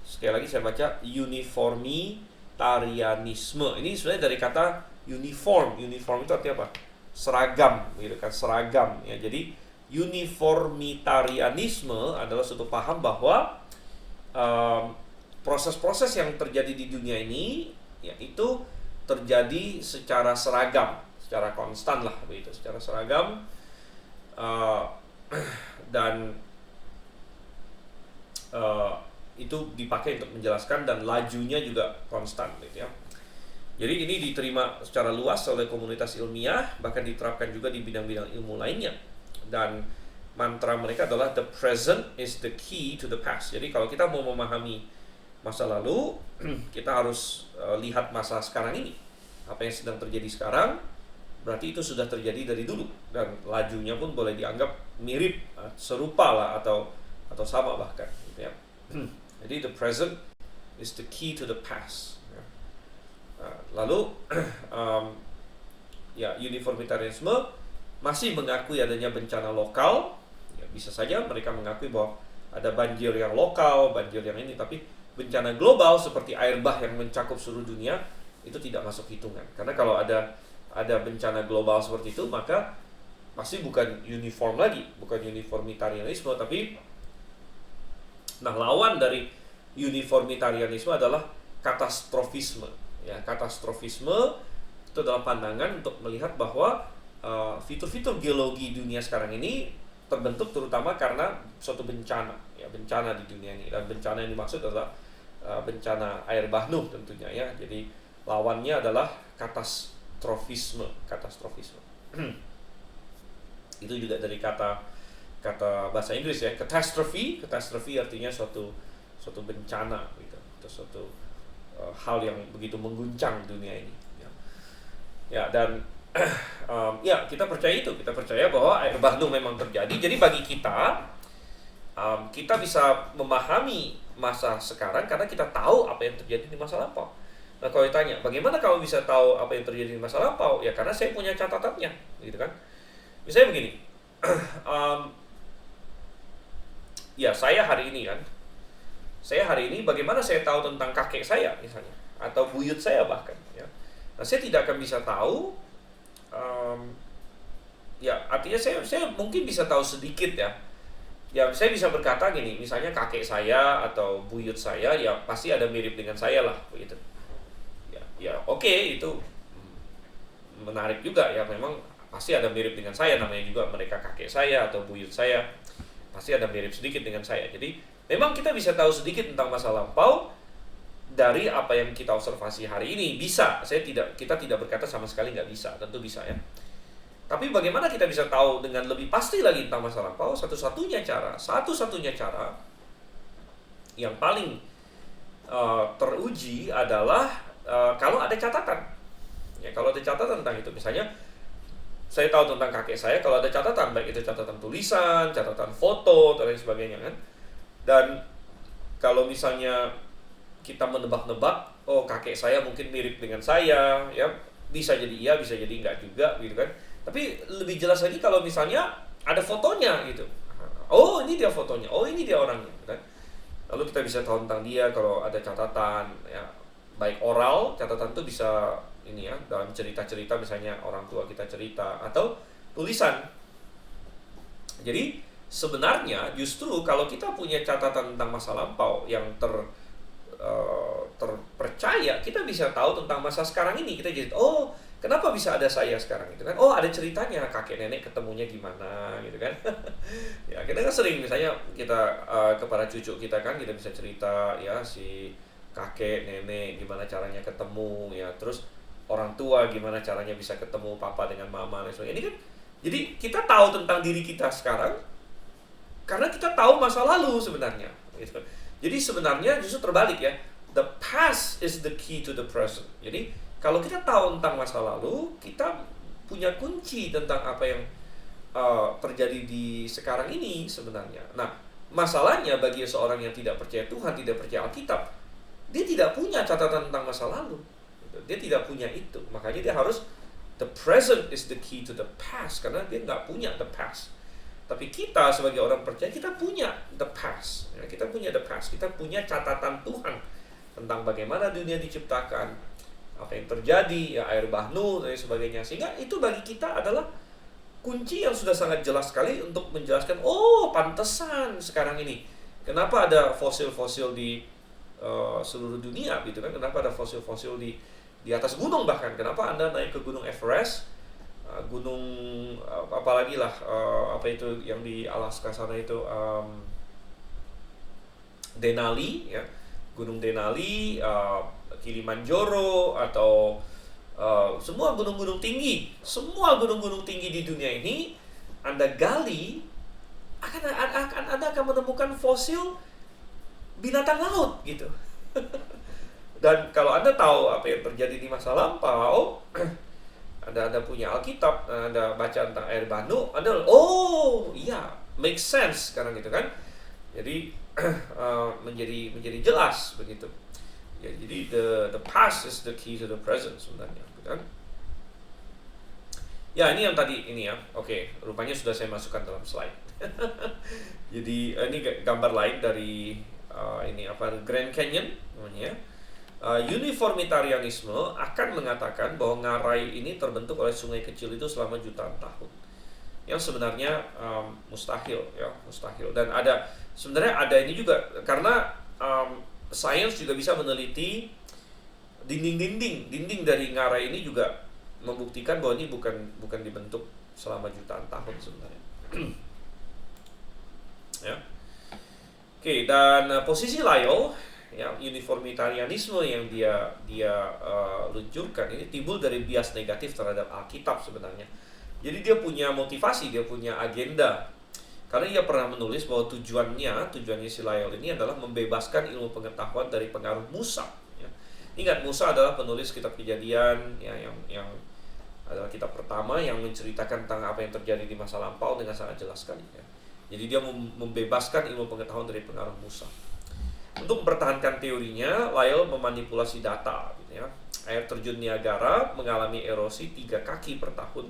Sekali lagi saya baca, uniformitarianisme. Ini sebenarnya dari kata uniform. Uniform itu artinya apa? Seragam, gitu kan, seragam ya. Jadi uniformitarianisme adalah suatu paham bahwa proses-proses yang terjadi di dunia ini ya, itu terjadi secara seragam, secara konstan lah begitu, secara seragam, dan itu dipakai untuk menjelaskan, dan lajunya juga konstan gitu ya. Jadi ini diterima secara luas oleh komunitas ilmiah, bahkan diterapkan juga di bidang-bidang ilmu lainnya. Dan mantra mereka adalah the present is the key to the past. Jadi kalau kita mau memahami masa lalu, kita harus lihat masa sekarang ini. Apa yang sedang terjadi sekarang berarti itu sudah terjadi dari dulu, dan lajunya pun boleh dianggap mirip, serupa lah, atau sama bahkan gitu ya. Jadi the present is the key to the past. Lalu ya, uniformitarianisme masih mengakui adanya bencana lokal ya. Bisa saja mereka mengakui bahwa ada banjir yang lokal, banjir yang ini, tapi bencana global seperti air bah yang mencakup seluruh dunia itu tidak masuk hitungan. Karena kalau ada bencana global seperti itu, maka pasti bukan uniform lagi, bukan uniformitarianisme, tapi lawan dari uniformitarianisme adalah katastrofisme. Ya, katastrofisme itu adalah pandangan untuk melihat bahwa fitur-fitur geologi dunia sekarang ini terbentuk terutama karena suatu bencana, ya, bencana di dunia ini. Dan bencana yang dimaksud adalah bencana air bah Nuh tentunya ya. Jadi lawannya adalah katastrofisme. Itu juga dari kata bahasa Inggris ya, catastrophe artinya suatu suatu bencana gitu, atau suatu hal yang begitu mengguncang dunia ini. Ya, dan ya kita percaya itu, kita percaya bahwa air bah memang terjadi. Jadi bagi kita, kita bisa memahami masa sekarang karena kita tahu apa yang terjadi di masa lampau. Nah, kalau ditanya, bagaimana kamu bisa tahu apa yang terjadi di masa lampau? Ya karena saya punya catatannya, gitu kan? Misalnya begini, ya saya hari ini bagaimana saya tahu tentang kakek saya misalnya, atau buyut saya bahkan, ya. Nah, saya tidak akan bisa tahu. Ya artinya saya mungkin bisa tahu sedikit ya. Ya saya bisa berkata gini, misalnya kakek saya atau buyut saya ya pasti ada mirip dengan saya lah begitu. Ya oke, itu menarik juga ya, memang pasti ada mirip dengan saya, namanya juga mereka kakek saya atau buyut saya, pasti ada mirip sedikit dengan saya. Jadi memang kita bisa tahu sedikit tentang masa lampau dari apa yang kita observasi hari ini. Bisa, kita tidak berkata sama sekali nggak bisa, tentu bisa ya. Tapi bagaimana kita bisa tahu dengan lebih pasti lagi tentang masa lampau? Satu-satunya cara yang paling teruji adalah kalau ada catatan. Ya, kalau ada catatan tentang itu, misalnya saya tahu tentang kakek saya kalau ada catatan, baik itu catatan tulisan, catatan foto, dan lain sebagainya kan. Dan kalau misalnya kita menebak-nebak, oh kakek saya mungkin mirip dengan saya, ya bisa jadi iya, bisa jadi enggak juga, gitu kan. Tapi lebih jelas lagi kalau misalnya ada fotonya gitu. Oh ini dia fotonya, oh ini dia orangnya, kan. Lalu kita bisa tahu tentang dia kalau ada catatan, ya baik oral, catatan itu bisa ini ya dalam cerita-cerita, misalnya orang tua kita cerita, atau tulisan. Jadi sebenarnya justru kalau kita punya catatan tentang masa lampau yang terpercaya, kita bisa tahu tentang masa sekarang ini. Kita jadi, oh kenapa bisa ada saya sekarang itu kan? Oh ada ceritanya, kakek nenek ketemunya gimana gitu kan? Ya kita kan sering misalnya kita kepada cucu kita kan, kita bisa cerita ya si kakek nenek gimana caranya ketemu ya, terus orang tua gimana caranya bisa ketemu papa dengan mama dan sebagainya. Ini kan jadi kita tahu tentang diri kita sekarang karena kita tahu masa lalu sebenarnya gitu. Jadi sebenarnya justru terbalik ya, the past is the key to the present. Jadi kalau kita tahu tentang masa lalu, kita punya kunci tentang apa yang terjadi di sekarang ini sebenarnya. Nah, masalahnya bagi seorang yang tidak percaya Tuhan, tidak percaya Alkitab, dia tidak punya catatan tentang masa lalu. Dia tidak punya itu. Makanya dia harus, the present is the key to the past, karena dia nggak punya the past. Tapi kita sebagai orang percaya, kita punya the past. Ya, kita punya the past. Kita punya catatan Tuhan tentang bagaimana dunia diciptakan, apa yang terjadi, ya air bah Nuh dan sebagainya. Sehingga itu bagi kita adalah kunci yang sudah sangat jelas sekali untuk menjelaskan, oh pantesan sekarang ini kenapa ada fosil-fosil di seluruh dunia gitu kan. Kenapa ada fosil-fosil di atas gunung, bahkan kenapa Anda naik ke gunung Everest, gunung apalagi lah, apa itu yang di Alaska sana itu, Denali ya, gunung Denali, Kilimanjaro, atau semua gunung-gunung tinggi di dunia ini Anda gali, Anda akan menemukan fosil binatang laut gitu. Dan kalau Anda tahu apa yang terjadi di masa lampau, Anda punya Alkitab, Anda baca tentang air bah Nuh, Anda oh iya, make sense sekarang gitu kan. Jadi menjadi jelas begitu. Ya, jadi the past is the key to the present sebenarnya, kan? Ya, ini yang tadi ini ya. Oke, rupanya sudah saya masukkan dalam slide. Jadi ini gambar lain dari ini apa, Grand Canyon namanya. Uniformitarianisme akan mengatakan bahwa ngarai ini terbentuk oleh sungai kecil itu selama jutaan tahun. Yang sebenarnya mustahil ya, mustahil. Dan sebenarnya ada ini juga karena sains juga bisa meneliti dinding dari ngarai ini, juga membuktikan bahwa ini bukan dibentuk selama jutaan tahun sebenarnya. Ya. Oke, dan posisi Lyell ya, uniformitarianisme yang dia luncurkan ini timbul dari bias negatif terhadap Alkitab sebenarnya. Jadi dia punya motivasi, dia punya agenda. Karena ia pernah menulis bahwa tujuannya si Lyell ini adalah membebaskan ilmu pengetahuan dari pengaruh Musa. Ya. Ingat, Musa adalah penulis kitab Kejadian, ya, yang adalah kitab pertama yang menceritakan tentang apa yang terjadi di masa lampau dengan sangat jelas sekali. Ya. Jadi dia membebaskan ilmu pengetahuan dari pengaruh Musa. Untuk mempertahankan teorinya, Lyell memanipulasi data. Gitu ya. Air terjun Niagara mengalami erosi 3 kaki per tahun,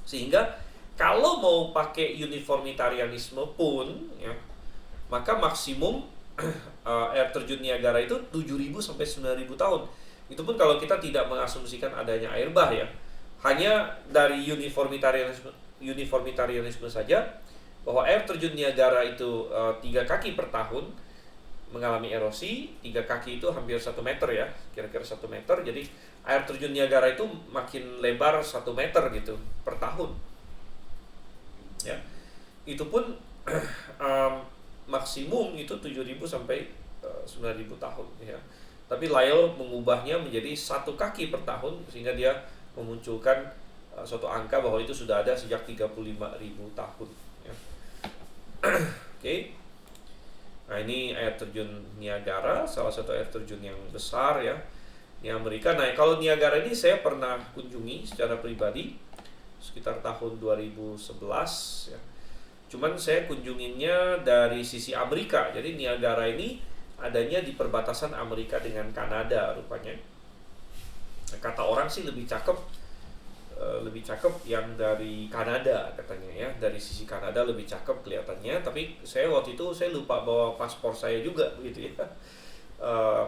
sehingga kalau mau pakai uniformitarianisme pun, ya, maka maksimum air terjun Niagara itu 7.000 sampai 9.000 tahun. Itu pun kalau kita tidak mengasumsikan adanya air bah, ya. Hanya dari uniformitarianisme saja, bahwa air terjun Niagara itu 3 kaki per tahun mengalami erosi. 3 kaki itu hampir 1 meter, ya, kira-kira 1 meter. Jadi air terjun Niagara itu makin lebar 1 meter gitu per tahun. Ya, itu pun maksimum itu 7.000 sampai 9.000 tahun, ya. Tapi Lyell mengubahnya menjadi 1 kaki per tahun, sehingga dia memunculkan suatu angka bahwa itu sudah ada sejak 35.000 tahun, ya. Oke. Nah, ini air terjun Niagara, salah satu air terjun yang besar, ya, di Amerika. Nah, kalau Niagara ini saya pernah kunjungi secara pribadi sekitar tahun 2011, ya. Cuman saya kunjunginnya dari sisi Amerika. Jadi Niagara ini adanya di perbatasan Amerika dengan Kanada rupanya. Kata orang sih lebih cakep yang dari Kanada katanya, ya. Dari sisi Kanada lebih cakep kelihatannya. Tapi saya waktu itu saya lupa bawa paspor saya juga begitu, ya.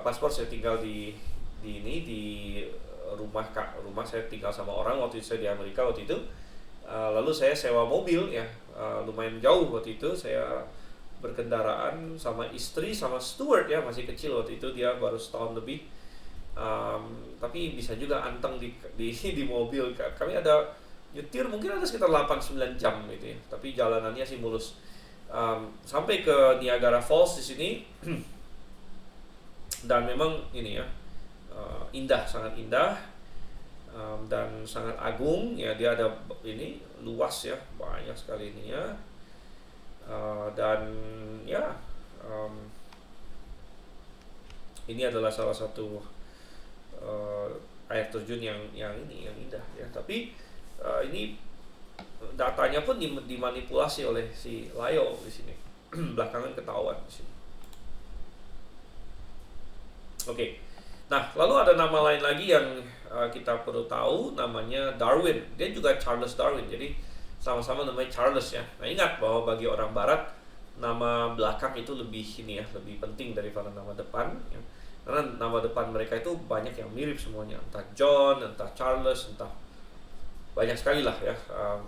Paspor saya tinggal di rumah saya tinggal sama orang waktu itu, saya di Amerika waktu itu. Lalu saya sewa mobil, ya, lumayan jauh waktu itu. Saya berkendaraan sama istri sama steward, ya, masih kecil waktu itu, dia baru setahun lebih. Tapi bisa juga anteng di mobil. Kami ada nyetir mungkin ada sekitar 8-9 jam gitu, ya. Tapi jalanannya sih mulus. Sampai ke Niagara Falls di sini. Dan memang ini, ya, indah, sangat indah, dan sangat agung, ya. Dia ada ini luas, ya, banyak sekali ini, ya. Dan ya, ini adalah salah satu air terjun yang indah, ya. Tapi ini datanya pun dimanipulasi oleh si Lyell di sini. Belakangan ketahuan di sini. Oke. Nah, lalu ada nama lain lagi yang kita perlu tahu, namanya Darwin. Dia juga Charles Darwin. Jadi sama-sama namanya Charles, ya. Nah, ingat bahwa bagi orang Barat nama belakang itu lebih lebih penting daripada nama depan, ya. Karena nama depan mereka itu banyak yang mirip semuanya, entah John, entah Charles, entah banyak sekali lah, ya.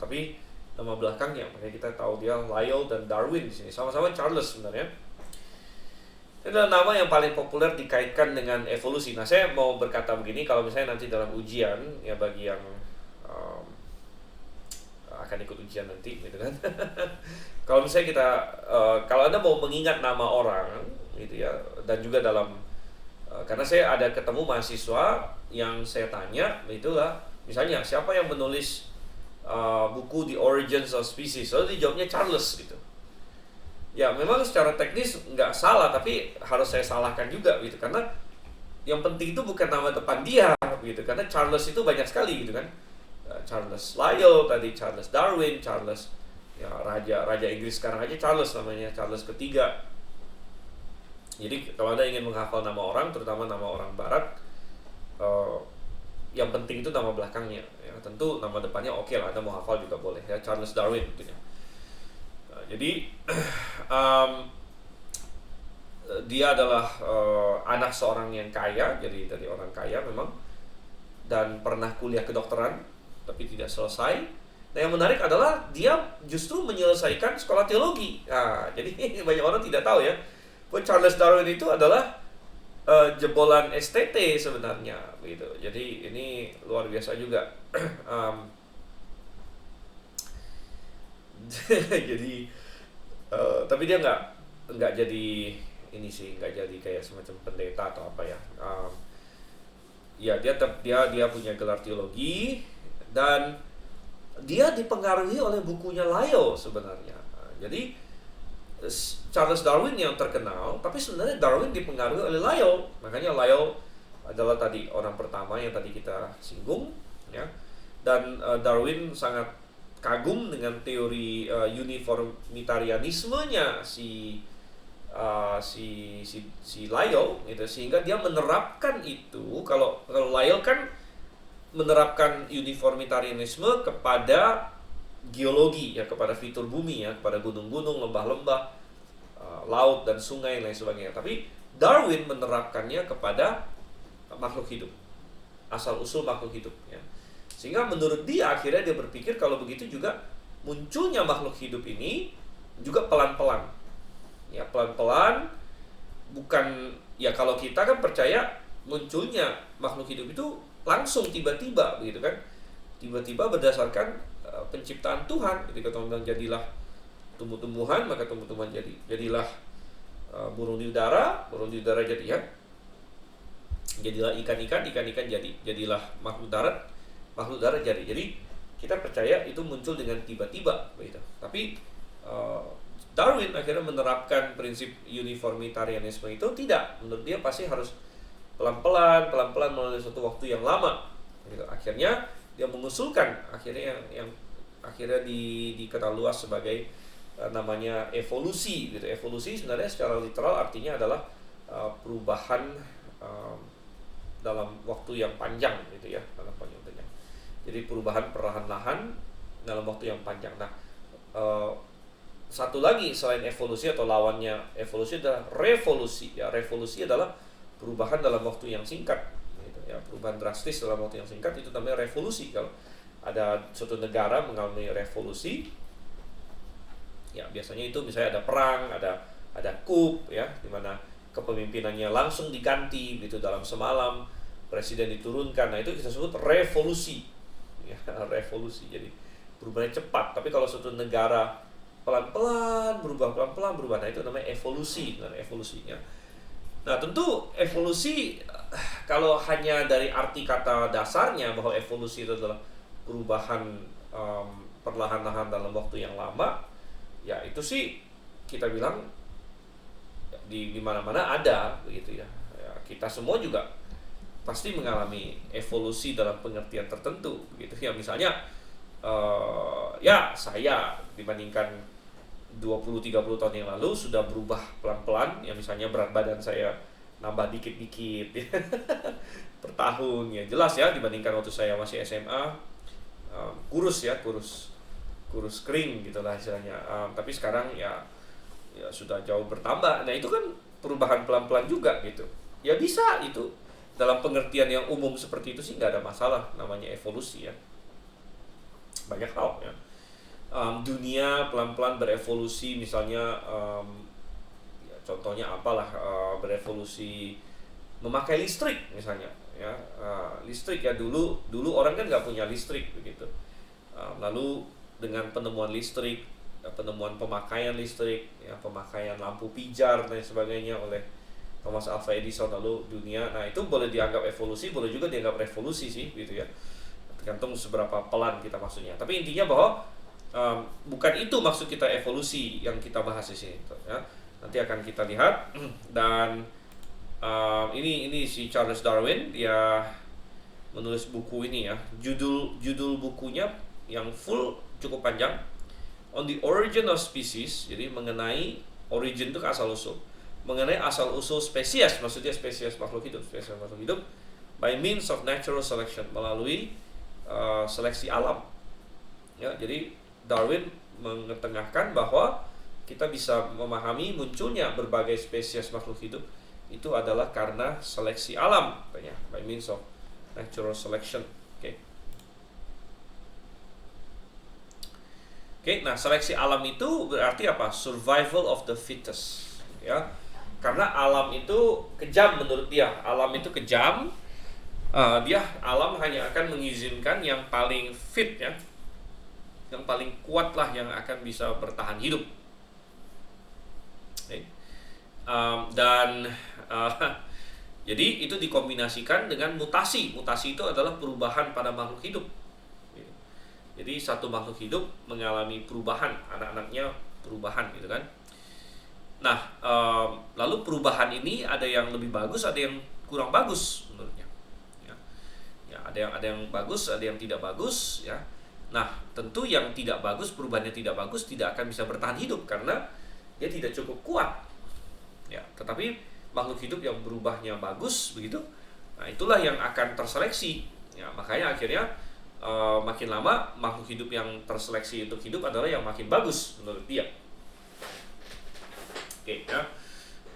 Tapi nama belakangnya, makanya kita tahu dia Lyell dan Darwin di sini. Sama-sama Charles sebenarnya. Ini adalah nama yang paling populer dikaitkan dengan evolusi. Nah, saya mau berkata begini, kalau misalnya nanti dalam ujian, ya, bagi yang akan ikut ujian nanti, gitu kan. Kalau misalnya kalau Anda mau mengingat nama orang, gitu, ya, dan juga dalam karena saya ada ketemu mahasiswa yang saya tanya, itulah, misalnya siapa yang menulis buku The Origins of Species, lalu dijawabnya Charles, gitu. Ya, memang secara teknis nggak salah, tapi harus saya salahkan juga, gitu, karena yang penting itu bukan nama depan dia, gitu, karena Charles itu banyak sekali, gitu kan. Charles Lyell tadi, Charles Darwin, Charles, ya, raja Inggris sekarang aja Charles namanya, Charles ketiga. Jadi kalau Anda ingin menghafal nama orang, terutama nama orang Barat, yang penting itu nama belakangnya, ya. Tentu nama depannya oke lah, Anda mau hafal juga boleh, ya, Charles Darwin, gitu, ya. Jadi dia adalah anak seorang yang kaya, jadi dari orang kaya memang, dan pernah kuliah kedokteran tapi tidak selesai. Nah, yang menarik adalah dia justru menyelesaikan sekolah teologi. Nah, jadi banyak orang tidak tahu, ya, bahwa Charles Darwin itu adalah jebolan STT sebenarnya, gitu. Jadi ini luar biasa juga. Jadi tapi dia nggak jadi ini sih, nggak jadi kayak semacam pendeta atau apa, ya. Ya, dia punya gelar teologi, dan dia dipengaruhi oleh bukunya Lyell sebenarnya. Jadi Charles Darwin yang terkenal, tapi sebenarnya Darwin dipengaruhi oleh Lyell. Makanya Lyell adalah tadi orang pertama yang tadi kita singgung, ya. Dan Darwin sangat kagum dengan teori uniformitarianismenya si Lyell, gitu, sehingga dia menerapkan itu. Kalau Lyell kan menerapkan uniformitarianisme kepada geologi, ya, kepada fitur bumi, ya, kepada gunung-gunung, lembah-lembah, laut dan sungai dan lain sebagainya. Tapi Darwin menerapkannya kepada makhluk hidup, asal usul makhluk hidup, ya. Sehingga menurut dia akhirnya dia berpikir kalau begitu juga munculnya makhluk hidup ini juga pelan-pelan, ya, pelan-pelan. Bukan, ya, kalau kita kan percaya munculnya makhluk hidup itu langsung tiba-tiba, begitu kan, tiba-tiba berdasarkan penciptaan Tuhan. Ketika Tuhan bilang jadilah tumbuh-tumbuhan, maka tumbuh-tumbuhan jadi. Jadilah burung di udara jadi, ya. Jadilah ikan-ikan jadi. Jadilah makhluk darat jadi. Jadi kita percaya itu muncul dengan tiba-tiba, begitu. Tapi Darwin akhirnya menerapkan prinsip uniformitarianisme itu tidak. Menurut dia pasti harus pelan-pelan melalui suatu waktu yang lama, gitu. Akhirnya dia mengusulkan yang akhirnya dikenal luas sebagai namanya evolusi, gitu. Evolusi sebenarnya secara literal artinya adalah perubahan dalam waktu yang panjang, gitu, ya, dalam panjang. Jadi perubahan perlahan-lahan dalam waktu yang panjang. Nah, satu lagi selain evolusi atau lawannya evolusi adalah revolusi. Ya, revolusi adalah perubahan dalam waktu yang singkat, gitu, ya, perubahan drastis dalam waktu yang singkat, itu namanya revolusi. Kalau ada suatu negara mengalami revolusi, ya, biasanya itu misalnya ada perang, ada coup, ya, di mana kepemimpinannya langsung diganti, gitu, dalam semalam, presiden diturunkan. Nah, itu kita sebut revolusi, ya, revolusi. Jadi perubahannya cepat. Tapi kalau suatu negara pelan-pelan berubah, nah, itu namanya evolusi. Ya. Nah, tentu evolusi, kalau hanya dari arti kata dasarnya bahwa evolusi itu adalah perubahan perlahan-lahan dalam waktu yang lama, ya, itu sih kita bilang di mana-mana ada, begitu, ya. Ya, kita semua juga pasti mengalami evolusi dalam pengertian tertentu, begitu, ya. Misalnya ya, saya dibandingkan 20-30 tahun yang lalu sudah berubah pelan-pelan, ya. Misalnya berat badan saya nambah dikit-dikit, ya, per tahun, ya, jelas, ya, dibandingkan waktu saya masih SMA, kurus kering, gitulah istilahnya. Tapi sekarang ya sudah jauh bertambah. Nah, itu kan perubahan pelan-pelan juga, gitu. Ya, bisa itu dalam pengertian yang umum seperti itu sih nggak ada masalah, namanya evolusi, ya. Banyak hal, ya. Dunia pelan-pelan berevolusi, misalnya ya, contohnya apalah, berevolusi memakai listrik misalnya, ya. Listrik, ya, dulu orang kan nggak punya listrik, begitu. Lalu dengan penemuan listrik, penemuan pemakaian listrik, ya, pemakaian lampu pijar dan sebagainya oleh Thomas Alva Edison, lalu dunia. Nah, itu boleh dianggap evolusi, boleh juga dianggap revolusi sih, gitu, ya. Tergantung seberapa pelan kita maksudnya. Tapi intinya bahwa bukan itu maksud kita evolusi yang kita bahas di sini, ya. Nanti akan kita lihat. Dan ini si Charles Darwin, dia menulis buku ini, ya. Judul bukunya yang full cukup panjang, On the Origin of Species. Jadi mengenai origin itu asal-usul, mengenai asal-usul spesies, maksudnya spesies makhluk hidup by means of natural selection, melalui seleksi alam, ya. Jadi Darwin mengetengahkan bahwa kita bisa memahami munculnya berbagai spesies makhluk hidup itu adalah karena seleksi alam, katanya, by means of natural selection. Oke, nah, seleksi alam itu berarti apa? Survival of the fittest, ya. Karena alam itu kejam menurut dia. Alam itu kejam. Alam hanya akan mengizinkan yang paling fit, ya, yang paling kuat lah yang akan bisa bertahan hidup. Okay. Jadi itu dikombinasikan dengan mutasi. Mutasi itu adalah perubahan pada makhluk hidup. Jadi satu makhluk hidup mengalami perubahan, anak-anaknya perubahan gitu kan. Nah, lalu perubahan ini ada yang lebih bagus, ada yang kurang bagus menurutnya. Ya, ada yang bagus, ada yang tidak bagus, ya. Nah, tentu yang tidak bagus, perubahannya tidak bagus, tidak akan bisa bertahan hidup karena dia tidak cukup kuat. Ya, tetapi makhluk hidup yang berubahnya bagus begitu, nah itulah yang akan terseleksi. Ya, makanya akhirnya makin lama makhluk hidup yang terseleksi untuk hidup adalah yang makin bagus menurut dia. Oke, ya.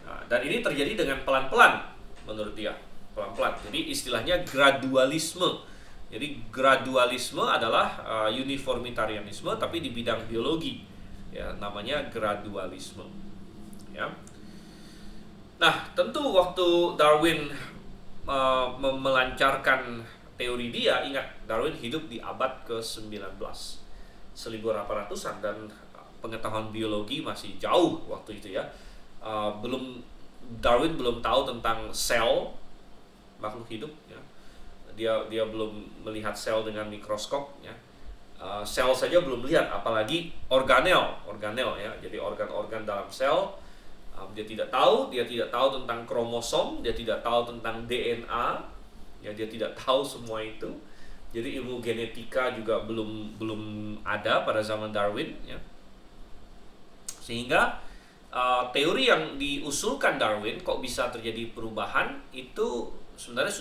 Nah, dan ini terjadi dengan pelan-pelan menurut dia, pelan-pelan. Jadi istilahnya gradualisme. Jadi gradualisme adalah uniformitarianisme tapi di bidang biologi. Ya, namanya gradualisme. Ya. Nah, tentu waktu Darwin melancarkan teori dia, ingat Darwin hidup di abad ke-19, 1800-an, dan pengetahuan biologi masih jauh waktu itu ya. Darwin belum tahu tentang sel makhluk hidup ya. Dia belum melihat sel dengan mikroskop ya. Sel saja belum lihat, apalagi organel ya. Jadi organ-organ dalam sel dia tidak tahu tentang kromosom, dia tidak tahu tentang DNA ya, dia tidak tahu semua itu. Jadi ilmu genetika juga belum ada pada zaman Darwin ya. Sehingga teori yang diusulkan Darwin kok bisa terjadi perubahan itu sebenarnya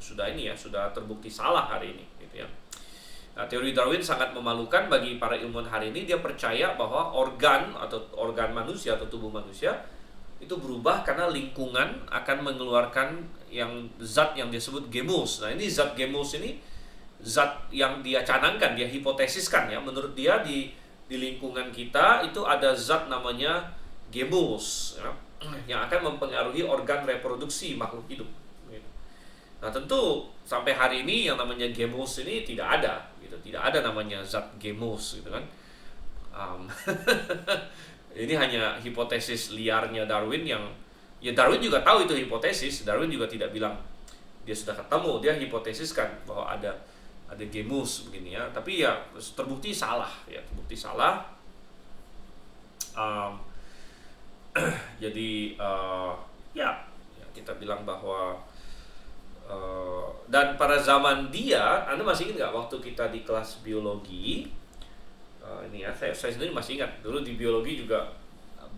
sudah terbukti salah hari ini gitu ya. Nah, teori Darwin sangat memalukan bagi para ilmuwan hari ini. Dia percaya bahwa organ manusia atau tubuh manusia itu berubah karena lingkungan akan mengeluarkan zat yang disebut gemus. Nah, ini zat gemus ini zat yang dia canangkan, dia hipotesiskan ya. Menurut dia di lingkungan kita itu ada zat namanya gemus ya, yang akan mempengaruhi organ reproduksi makhluk hidup. Nah, tentu sampai hari ini yang namanya gemus ini tidak ada, gitu. Tidak ada namanya zat gemus, gitu kan. Ini hanya hipotesis liarnya Darwin yang ya Darwin juga tahu itu hipotesis. Darwin juga tidak bilang dia sudah ketemu, dia hipotesiskan bahwa ada gemus begini ya. Tapi ya terbukti salah ya, terbukti salah. Jadi ya kita bilang bahwa dan pada zaman dia, Anda masih ingat nggak waktu kita di kelas biologi? Ini ya, saya sendiri masih ingat dulu di biologi juga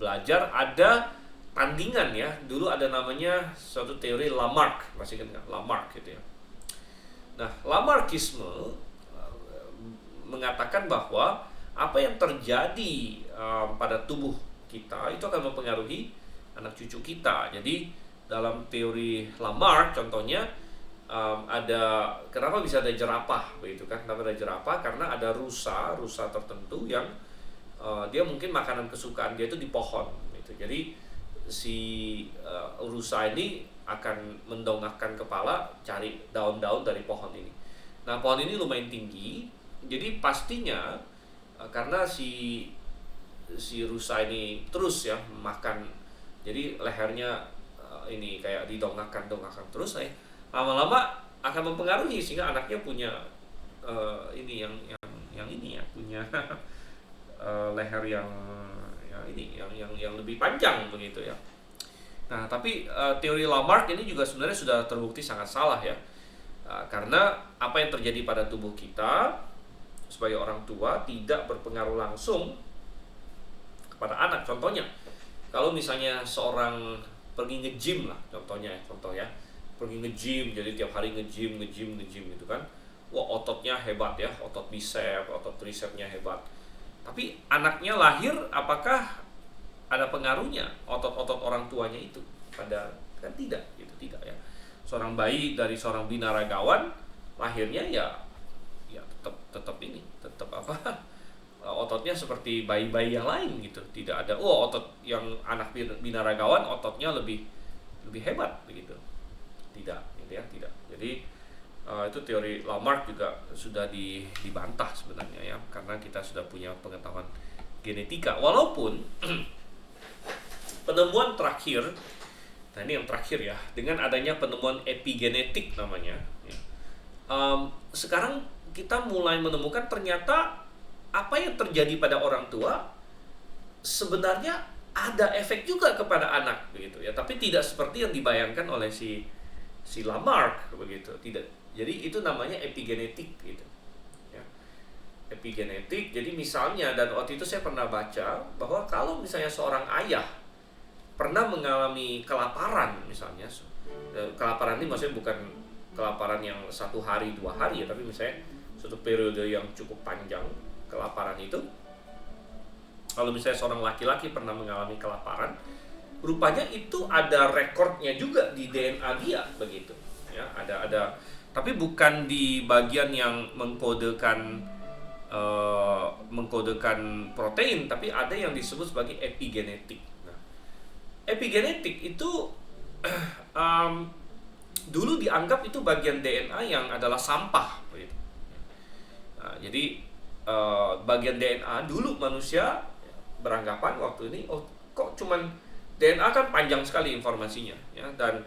belajar ada tandingan ya. Dulu ada namanya suatu teori Lamarck, masih ingat nggak? Lamarck gitu ya. Nah, Lamarckisme mengatakan bahwa apa yang terjadi pada tubuh kita itu akan mempengaruhi anak cucu kita. Jadi dalam teori Lamarck contohnya kenapa bisa ada jerapah begitu kan? Kenapa ada jerapah? Karena ada rusa tertentu yang dia mungkin makanan kesukaan dia itu di pohon gitu. Jadi si rusa ini akan mendongakkan kepala cari daun-daun dari pohon ini. Nah, pohon ini lumayan tinggi, jadi pastinya karena si rusa ini terus ya makan, jadi lehernya ini kayak didongakkan terus, lama-lama akan mempengaruhi sehingga anaknya punya ini yang ini ya, punya leher yang lebih panjang begitu ya. Nah, tapi teori Lamarck ini juga sebenarnya sudah terbukti sangat salah ya. Karena apa yang terjadi pada tubuh kita sebagai orang tua tidak berpengaruh langsung kepada anak. Contohnya, kalau misalnya seorang pergi nge-gym lah, contoh ya, pergi nge-gym, jadi tiap hari nge-gym gitu kan. Wah, ototnya hebat ya, otot bicep, otot tricepsnya hebat. Tapi anaknya lahir, apakah ada pengaruhnya otot-otot orang tuanya itu? Kan tidak, gitu, tidak ya. Seorang bayi dari seorang binaragawan lahirnya ya tetap ototnya seperti bayi-bayi yang lain gitu. Tidak ada otot yang anak binaragawan ototnya lebih hebat begitu. Tidak, gitu ya, tidak. Jadi itu teori Lamarck juga sudah dibantah sebenarnya ya, karena kita sudah punya pengetahuan genetika. Walaupun penemuan terakhir, nah ini yang terakhir ya, dengan adanya penemuan epigenetik namanya ya, sekarang kita mulai menemukan ternyata apa yang terjadi pada orang tua sebenarnya ada efek juga kepada anak begitu ya, tapi tidak seperti yang dibayangkan oleh si Lamarck begitu, tidak. Jadi itu namanya epigenetik gitu ya. Epigenetik. Jadi misalnya, dan waktu itu saya pernah baca bahwa kalau misalnya seorang ayah pernah mengalami kelaparan misalnya, kelaparan ini maksudnya bukan kelaparan yang 1 hari 2 hari ya, tapi misalnya suatu periode yang cukup panjang kelaparan itu. Kalau misalnya seorang laki-laki pernah mengalami kelaparan, rupanya itu ada rekornya juga di DNA dia begitu ya, ada tapi bukan di bagian yang mengkodekan protein, tapi ada yang disebut sebagai epigenetik. Nah, epigenetik itu dulu dianggap itu bagian DNA yang adalah sampah begitu. Nah, jadi bagian DNA dulu manusia beranggapan waktu ini, oh kok cuman DNA kan panjang sekali informasinya ya, dan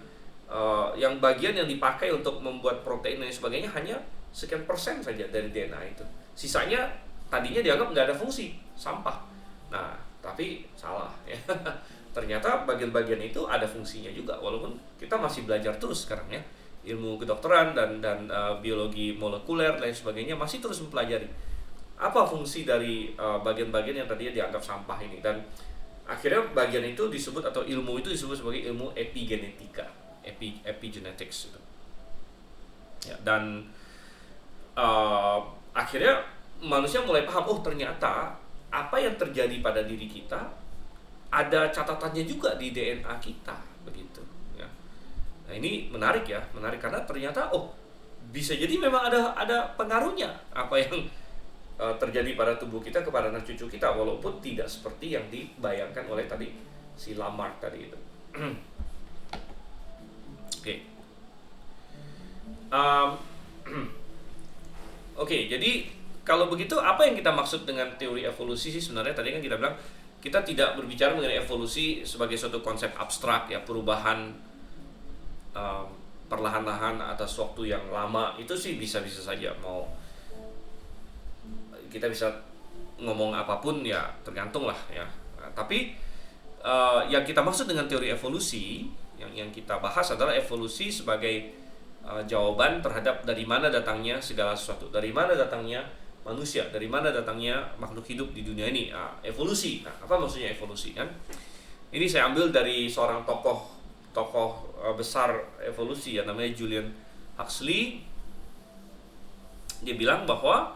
yang bagian yang dipakai untuk membuat protein dan sebagainya hanya sekian persen saja dari DNA itu. Sisanya tadinya dianggap nggak ada fungsi, sampah. Nah, tapi salah ya. Ternyata bagian-bagian itu ada fungsinya juga, walaupun kita masih belajar terus sekarang ya. Ilmu kedokteran dan biologi molekuler dan sebagainya masih terus mempelajari apa fungsi dari bagian-bagian yang tadinya dianggap sampah ini. Dan akhirnya bagian itu disebut, atau ilmu itu disebut sebagai ilmu epigenetika, epigenetics itu. Ya, dan akhirnya manusia mulai paham, oh ternyata apa yang terjadi pada diri kita ada catatannya juga di DNA kita begitu. Ya. Nah ini menarik ya, menarik karena ternyata oh bisa jadi memang ada pengaruhnya apa yang terjadi pada tubuh kita kepada anak cucu kita, walaupun tidak seperti yang dibayangkan oleh tadi si Lamarck tadi itu. Oke. Oke, jadi kalau begitu apa yang kita maksud dengan teori evolusi sih sebenarnya? Tadi kan kita bilang kita tidak berbicara mengenai evolusi sebagai suatu konsep abstrak ya, perubahan perlahan-lahan atas waktu yang lama. Itu sih bisa-bisa saja, mau kita bisa ngomong apapun ya, tergantung lah ya. Nah, tapi yang kita maksud dengan teori evolusi yang kita bahas adalah evolusi sebagai jawaban terhadap dari mana datangnya segala sesuatu, dari mana datangnya manusia, dari mana datangnya makhluk hidup di dunia ini. Evolusi. Nah, apa maksudnya evolusi kan? Ini saya ambil dari seorang tokoh besar evolusi ya, namanya Julian Huxley. Dia bilang bahwa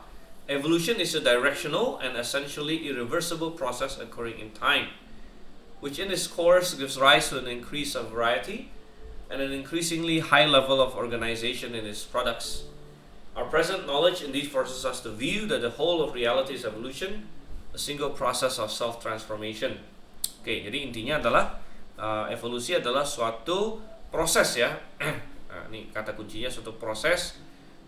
evolution is a directional and essentially irreversible process occurring in time, which in its course gives rise to an increase of variety and an increasingly high level of organization in its products. Our present knowledge indeed forces us to view that the whole of reality is evolution, a single process of self-transformation. Oke, jadi intinya adalah evolusi adalah suatu proses ya. Nah, ini kata kuncinya, suatu proses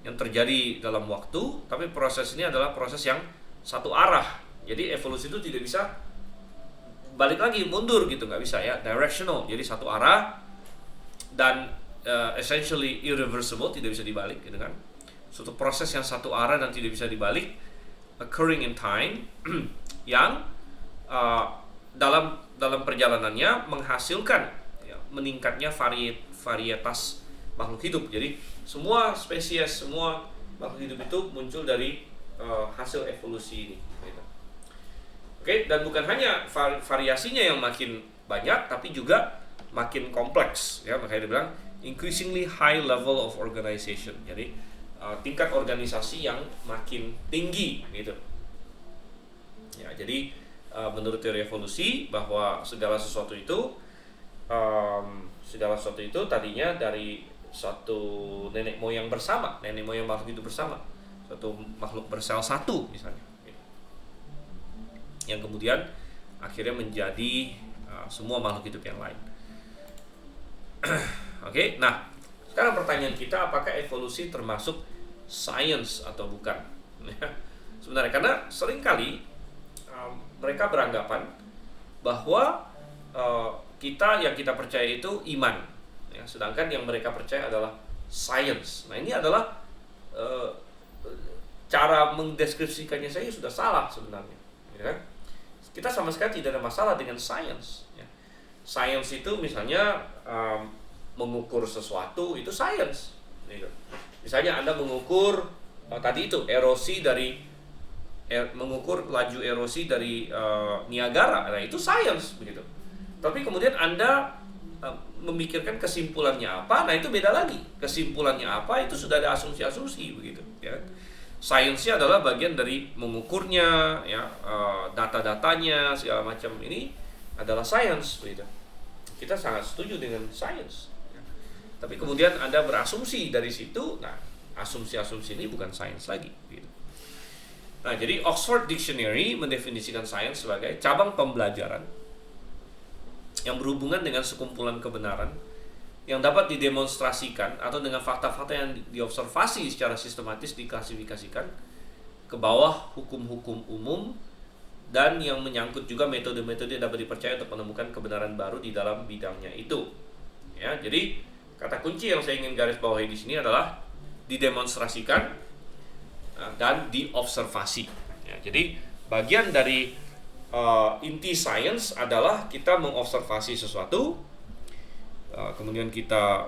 yang terjadi dalam waktu, tapi proses ini adalah proses yang satu arah. Jadi evolusi itu tidak bisa balik lagi mundur gitu, nggak bisa ya, directional, jadi satu arah dan essentially irreversible, tidak bisa dibalik gitu kan. Suatu proses yang satu arah dan tidak bisa dibalik, occurring in time, yang dalam perjalanannya menghasilkan ya, meningkatnya varietas makhluk hidup. Jadi semua spesies, semua makhluk hidup itu muncul dari hasil evolusi ini gitu. Oke, dan bukan hanya variasinya yang makin banyak, tapi juga makin kompleks ya, makanya dia bilang increasingly high level of organization. Jadi tingkat organisasi yang makin tinggi gitu. Ya, jadi menurut teori evolusi bahwa segala sesuatu itu tadinya dari suatu nenek moyang bersama, nenek moyang makhluk hidup bersama, suatu makhluk bersel satu misalnya, yang kemudian akhirnya menjadi semua makhluk hidup yang lain. Oke, nah sekarang pertanyaan kita, apakah evolusi termasuk sains atau bukan? Sebenarnya karena seringkali mereka beranggapan bahwa yang kita percaya itu iman ya, sedangkan yang mereka percaya adalah science. Nah ini adalah cara mendeskripsikannya saya sudah salah sebenarnya, ya kan? Kita sama sekali tidak ada masalah dengan sains. Ya. Sains itu misalnya mengukur sesuatu itu sains. Gitu. Misalnya Anda mengukur tadi itu erosi dari mengukur laju erosi dari Niagara, nah itu sains begitu. Tapi kemudian Anda memikirkan kesimpulannya apa, nah itu beda lagi. Kesimpulannya apa itu sudah ada asumsi-asumsi begitu, ya. Sainsnya adalah bagian dari mengukurnya, ya, data-datanya segala macam ini adalah sains begitu. Kita sangat setuju dengan sains. Ya. Tapi kemudian Anda berasumsi dari situ, nah asumsi-asumsi ini bukan sains lagi. Gitu. Nah, jadi Oxford Dictionary mendefinisikan sains sebagai cabang pembelajaran yang berhubungan dengan sekumpulan kebenaran yang dapat didemonstrasikan atau dengan fakta-fakta yang diobservasi secara sistematis diklasifikasikan ke bawah hukum-hukum umum dan yang menyangkut juga metode-metode yang dapat dipercaya untuk menemukan kebenaran baru di dalam bidangnya itu. Ya, jadi kata kunci yang saya ingin garis bawahi di sini adalah didemonstrasikan dan diobservasi. Ya, jadi bagian dari inti sains adalah kita mengobservasi sesuatu, kemudian kita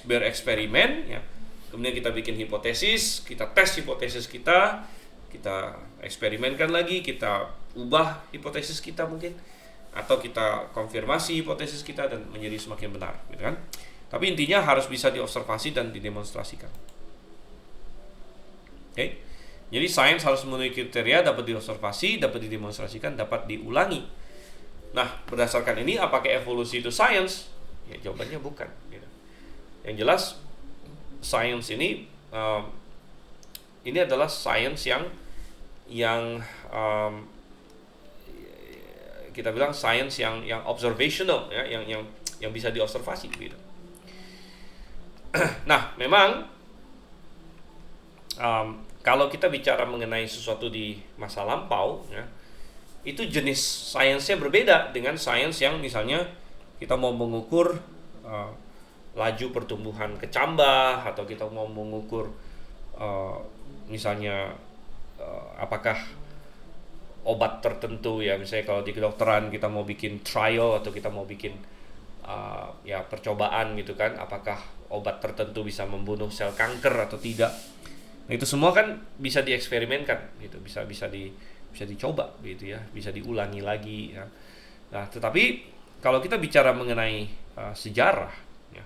bereksperimen, ya. Kemudian kita bikin hipotesis, kita tes hipotesis kita eksperimenkan lagi, kita ubah hipotesis kita mungkin, atau kita konfirmasi hipotesis kita dan menjadi semakin benar, gitu kan? Tapi intinya harus bisa diobservasi dan didemonstrasikan. Oke? Jadi sains harus memenuhi kriteria, dapat diobservasi, dapat didemonstrasikan, dapat diulangi. Nah, berdasarkan ini apakah evolusi itu sains? Ya, jawabannya bukan. Gitu. Yang jelas sains ini adalah sains yang kita bilang sains yang observational, ya, yang bisa diobservasi. Gitu. Nah, memang kalau kita bicara mengenai sesuatu di masa lampau, ya, itu jenis sainsnya berbeda dengan sains yang misalnya kita mau mengukur laju pertumbuhan kecambah, atau kita mau mengukur misalnya apakah obat tertentu, ya misalnya kalau di kedokteran kita mau bikin trial atau kita mau bikin ya percobaan gitu kan, apakah obat tertentu bisa membunuh sel kanker atau tidak. Nah, itu semua kan bisa dieksperimenkan gitu, bisa dicoba gitu ya, bisa diulangi lagi ya. Nah, tetapi kalau kita bicara mengenai sejarah, ya,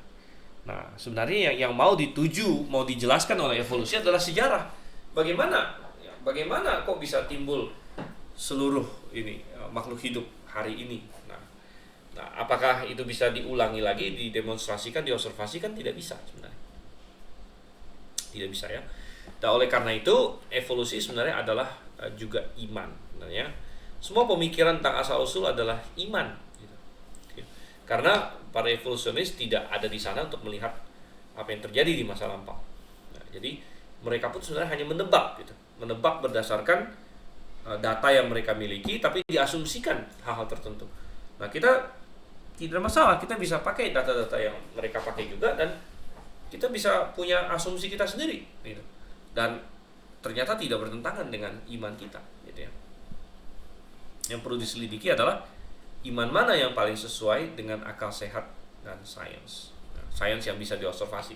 nah sebenarnya yang mau dijelaskan oleh evolusi adalah sejarah. Bagaimana kok bisa timbul seluruh ini makhluk hidup hari ini? Nah, apakah itu bisa diulangi lagi, didemonstrasikan, diobservasikan? Tidak bisa sebenarnya. Tidak bisa, ya. Nah, oleh karena itu evolusi sebenarnya adalah juga iman. Sebenarnya semua pemikiran tentang asal-usul adalah iman. Karena para evolusionis tidak ada di sana untuk melihat apa yang terjadi di masa lampau. Nah, jadi mereka pun sebenarnya hanya menebak berdasarkan data yang mereka miliki, tapi diasumsikan hal-hal tertentu. Nah, kita tidak masalah, kita bisa pakai data-data yang mereka pakai juga, dan kita bisa punya asumsi kita sendiri, gitu. Dan ternyata tidak bertentangan dengan iman kita, gitu ya. Yang perlu diselidiki adalah iman mana yang paling sesuai dengan akal sehat dan sains. Nah, sains yang bisa diobservasi.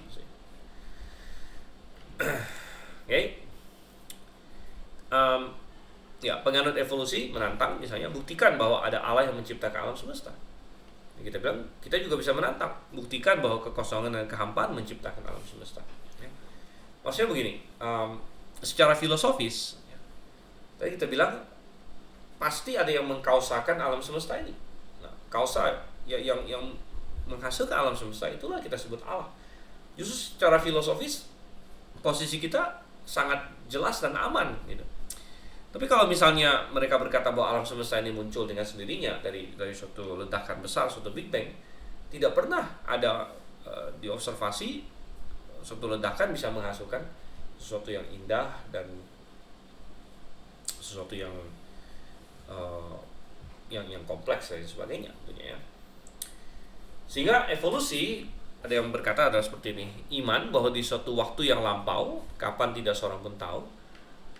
Oke. Ya, penganut evolusi menantang misalnya buktikan bahwa ada Allah yang menciptakan alam semesta. Kita bilang kita juga bisa menantang, buktikan bahwa kekosongan dan kehampaan menciptakan alam semesta. Ya. Maksudnya begini, secara filosofis, ya, tadi kita bilang pasti ada yang mengkausakan alam semesta ini. Nah, kausa yang menghasilkan alam semesta itulah kita sebut Allah. Justru secara filosofis posisi kita sangat jelas dan aman, gitu. Tapi kalau misalnya mereka berkata bahwa alam semesta ini muncul dengan sendirinya dari suatu ledakan besar, suatu Big Bang, tidak pernah ada diobservasi suatu ledakan bisa menghasilkan sesuatu yang indah dan sesuatu yang kompleks dan sebagainya, tentunya, ya. Sehingga evolusi, ada yang berkata adalah seperti ini: iman bahwa di suatu waktu yang lampau, kapan tidak seorang pun tahu,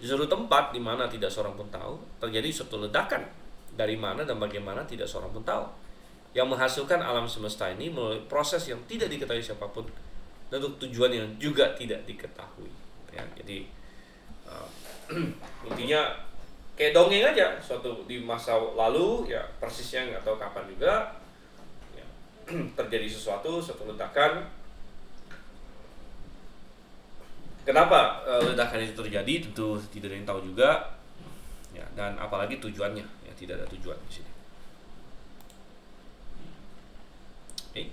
Di suatu tempat di mana tidak seorang pun tahu, terjadi suatu ledakan. Dari mana dan bagaimana tidak seorang pun tahu. Yang menghasilkan alam semesta ini melalui proses yang tidak diketahui siapapun dan untuk tujuan yang juga tidak diketahui. Ya, jadi intinya kayak dongeng aja, suatu di masa lalu ya persisnya nggak tahu kapan juga ya, terjadi suatu ledakan. Kenapa ledakan itu terjadi tentu tidak ada yang tahu juga ya, dan apalagi tujuannya ya, tidak ada tujuan di sini. Okay.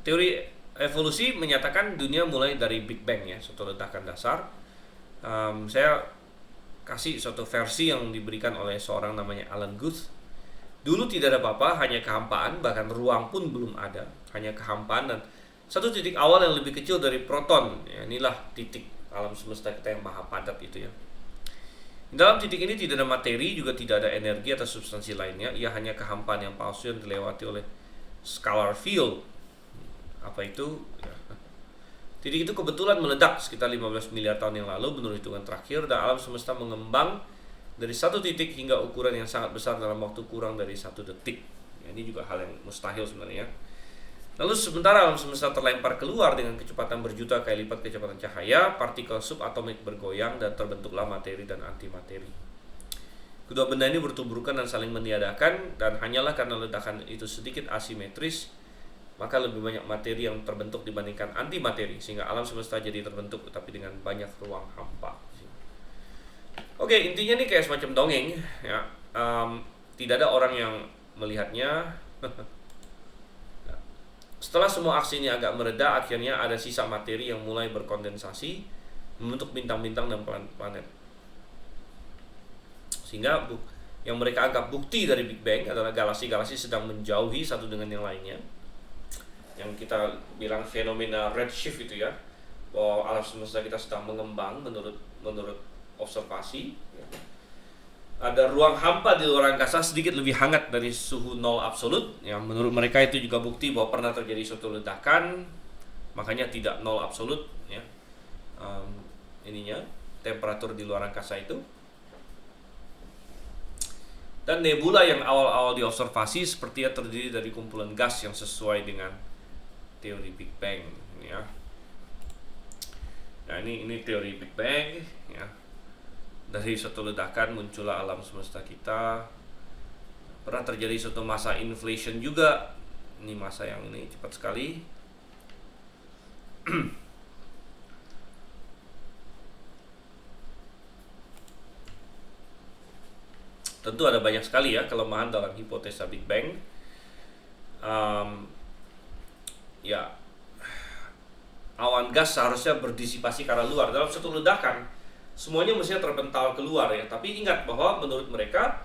Teori evolusi menyatakan dunia mulai dari Big Bang ya, suatu ledakan dasar. Saya kasih suatu versi yang diberikan oleh seorang namanya Alan Guth. Dulu tidak ada apa-apa, hanya kehampaan, bahkan ruang pun belum ada, hanya kehampaan dan satu titik awal yang lebih kecil dari proton. Ya, inilah titik alam semesta kita yang maha padat itu ya. Di dalam titik ini tidak ada materi, juga tidak ada energi atau substansi lainnya. Ia hanya kehampaan yang palsu yang dilewati oleh scalar field. Apa itu? Ya. Titik itu kebetulan meledak sekitar 15 miliar tahun yang lalu menurut hitungan terakhir, dan alam semesta mengembang dari satu titik hingga ukuran yang sangat besar dalam waktu kurang dari 1 detik. Ya, ini juga hal yang mustahil sebenarnya. Lalu sementara alam semesta terlempar keluar dengan kecepatan berjuta kali lipat kecepatan cahaya, partikel subatomik bergoyang dan terbentuklah materi dan antimateri. Kedua benda ini bertuburkan dan saling meniadakan, dan hanyalah karena ledakan itu sedikit asimetris, maka lebih banyak materi yang terbentuk dibandingkan antimateri, sehingga alam semesta jadi terbentuk tapi dengan banyak ruang hampa. Oke, intinya ini kayak semacam dongeng ya. Tidak ada orang yang melihatnya. Setelah semua aksi ini agak mereda, akhirnya ada sisa materi yang mulai berkondensasi membentuk bintang-bintang dan planet-planet. Sehingga yang mereka anggap bukti dari Big Bang adalah galaksi-galaksi sedang menjauhi satu dengan yang lainnya. Yang kita bilang fenomena redshift itu ya, bahwa alam semesta kita sedang mengembang menurut observasi. Ada ruang hampa di luar angkasa sedikit lebih hangat dari suhu nol absolut. Ya, menurut mereka itu juga bukti bahwa pernah terjadi suatu ledakan, makanya tidak nol absolut. Ya, temperatur di luar angkasa itu. Dan nebula yang awal-awal diobservasi sepertinya terdiri dari kumpulan gas yang sesuai dengan teori Big Bang. Ya, nah ini teori Big Bang. Ya. Dari suatu ledakan muncullah alam semesta kita. Pernah terjadi suatu masa inflation juga. Ini masa yang ini cepat sekali. Tentu ada banyak sekali ya kelemahan dalam hipotesa Big Bang. Ya, awan gas seharusnya berdisipasi ke arah luar dalam suatu ledakan. Semuanya mestinya terpental keluar ya, tapi ingat bahwa menurut mereka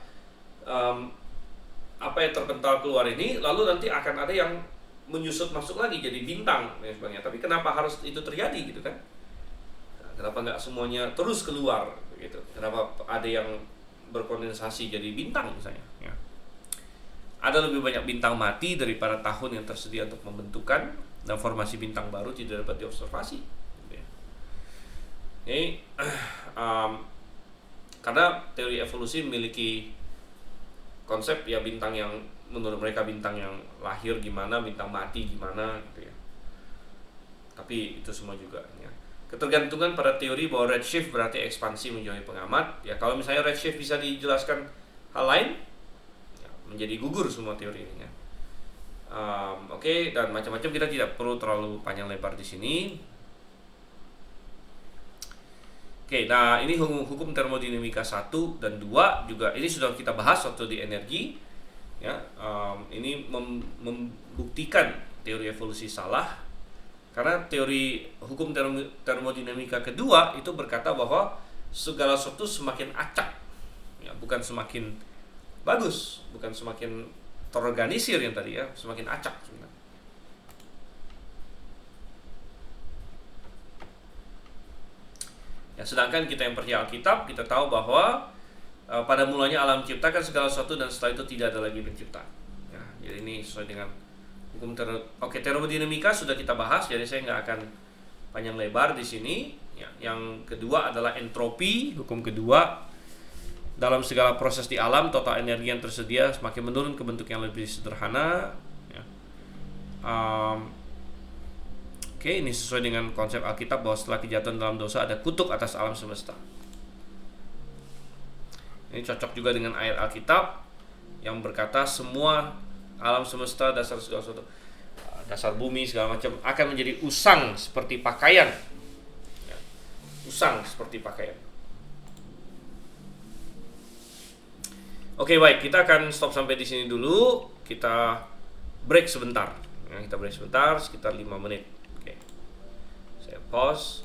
apa yang terpental keluar ini lalu nanti akan ada yang menyusut masuk lagi jadi bintang dan sebagainya. Tapi kenapa harus itu terjadi gitu kan? Kenapa nggak semuanya terus keluar gitu? Kenapa ada yang berkondensasi jadi bintang misalnya? Ya. Ada lebih banyak bintang mati daripada tahun yang tersedia untuk membentukkan, dan formasi bintang baru tidak dapat diobservasi. Ini karena teori evolusi memiliki konsep ya bintang yang menurut mereka bintang yang lahir gimana, bintang mati gimana gitu ya. Tapi itu semua juga ya. Ketergantungan pada teori bahwa redshift berarti ekspansi menjauhi pengamat. Ya kalau misalnya redshift bisa dijelaskan hal lain, ya, menjadi gugur semua teori ini ya. Oke, dan macam-macam kita tidak perlu terlalu panjang lebar di sini. Oke, nah ini hukum termodinamika 1 dan 2 juga ini sudah kita bahas waktu di energi ya. Ini membuktikan teori evolusi salah karena teori hukum termodinamika kedua itu berkata bahwa segala sesuatu semakin acak ya, bukan semakin bagus, bukan semakin terorganisir yang tadi ya, semakin acak sebenarnya. Ya, sedangkan kita yang percaya Alkitab, kita tahu bahwa pada mulanya alam menciptakan segala sesuatu dan setelah itu tidak ada lagi penciptaan. Ya, jadi ini sesuai dengan hukum termodinamika sudah kita bahas, jadi saya nggak akan panjang lebar di sini. Ya, Yang kedua adalah entropi, hukum kedua. Dalam segala proses di alam, total energi yang tersedia semakin menurun ke bentuk yang lebih sederhana. Ya. Oke, ini sesuai dengan konsep Alkitab bahwa setelah kejatuhan dalam dosa ada kutuk atas alam semesta. Ini cocok juga dengan ayat Alkitab yang berkata semua alam semesta, dasar segala sesuatu, dasar bumi segala macam akan menjadi usang seperti pakaian. Ya. Usang seperti pakaian. Oke, baik, kita akan stop sampai di sini dulu. Kita break sebentar. Ya, kita break sebentar sekitar 5 menit. Oke. Saya pause.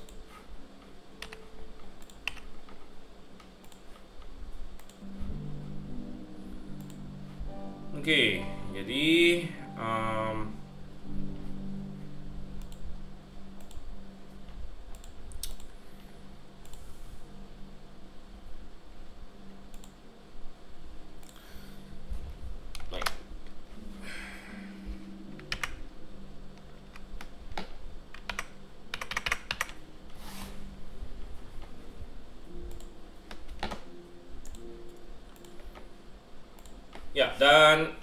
Oke, jadi baik. Ya, dan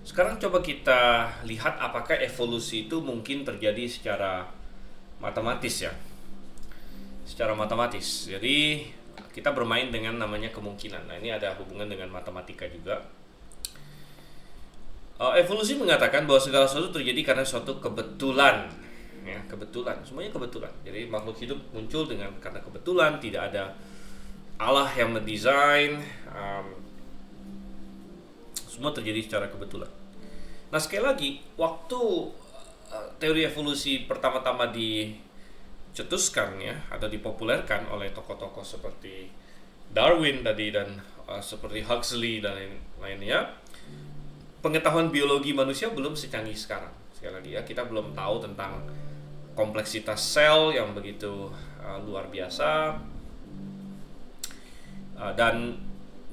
sekarang coba kita lihat apakah evolusi itu mungkin terjadi secara matematis ya. Secara matematis. Jadi kita bermain dengan namanya kemungkinan. Nah, ini ada hubungan dengan matematika juga. Evolusi mengatakan bahwa segala sesuatu terjadi karena suatu kebetulan. Ya, kebetulan. Semuanya kebetulan. Jadi makhluk hidup muncul karena kebetulan, tidak ada Allah yang mendesain. Semua terjadi secara kebetulan. Nah, sekali lagi, waktu teori evolusi pertama-tama dicetuskan ya, atau dipopulerkan oleh tokoh-tokoh seperti Darwin tadi dan seperti Huxley dan lainnya, pengetahuan biologi manusia belum secanggih sekarang. Sekali lagi ya, kita belum tahu tentang kompleksitas sel yang begitu luar biasa. Dan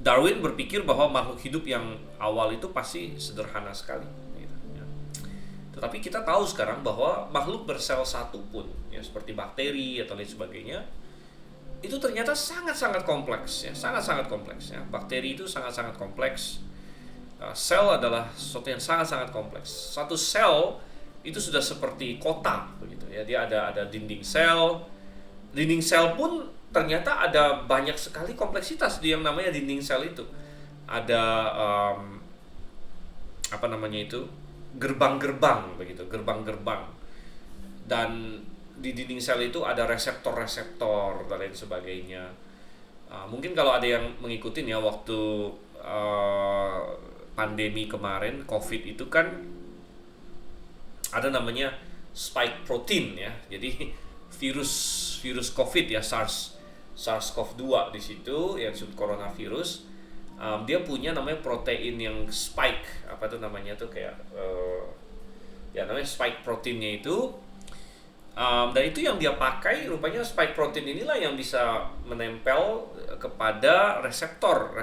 Darwin berpikir bahwa makhluk hidup yang awal itu pasti sederhana sekali. Gitu, ya. Tetapi kita tahu sekarang bahwa makhluk bersel satu pun, ya, seperti bakteri atau lain sebagainya, itu ternyata sangat-sangat kompleks. Ya, sangat-sangat kompleks. Ya. Bakteri itu sangat-sangat kompleks. Sel adalah sesuatu yang sangat-sangat kompleks. Satu sel itu sudah seperti kota, begitu. Ya, dia ada dinding sel. Dinding sel pun ternyata ada banyak sekali kompleksitas di yang namanya dinding sel itu. Ada gerbang-gerbang begitu, gerbang-gerbang. Dan di dinding sel itu ada reseptor-reseptor dan lain sebagainya. Mungkin kalau ada yang mengikuti ya waktu pandemi kemarin COVID itu kan ada namanya spike protein ya. Jadi virus COVID ya, SARS-CoV-2 di situ yang disebut coronavirus, dia punya namanya protein yang spike, apa tuh namanya tuh kayak ya namanya spike proteinnya itu, dan itu yang dia pakai rupanya spike protein inilah yang bisa menempel kepada reseptor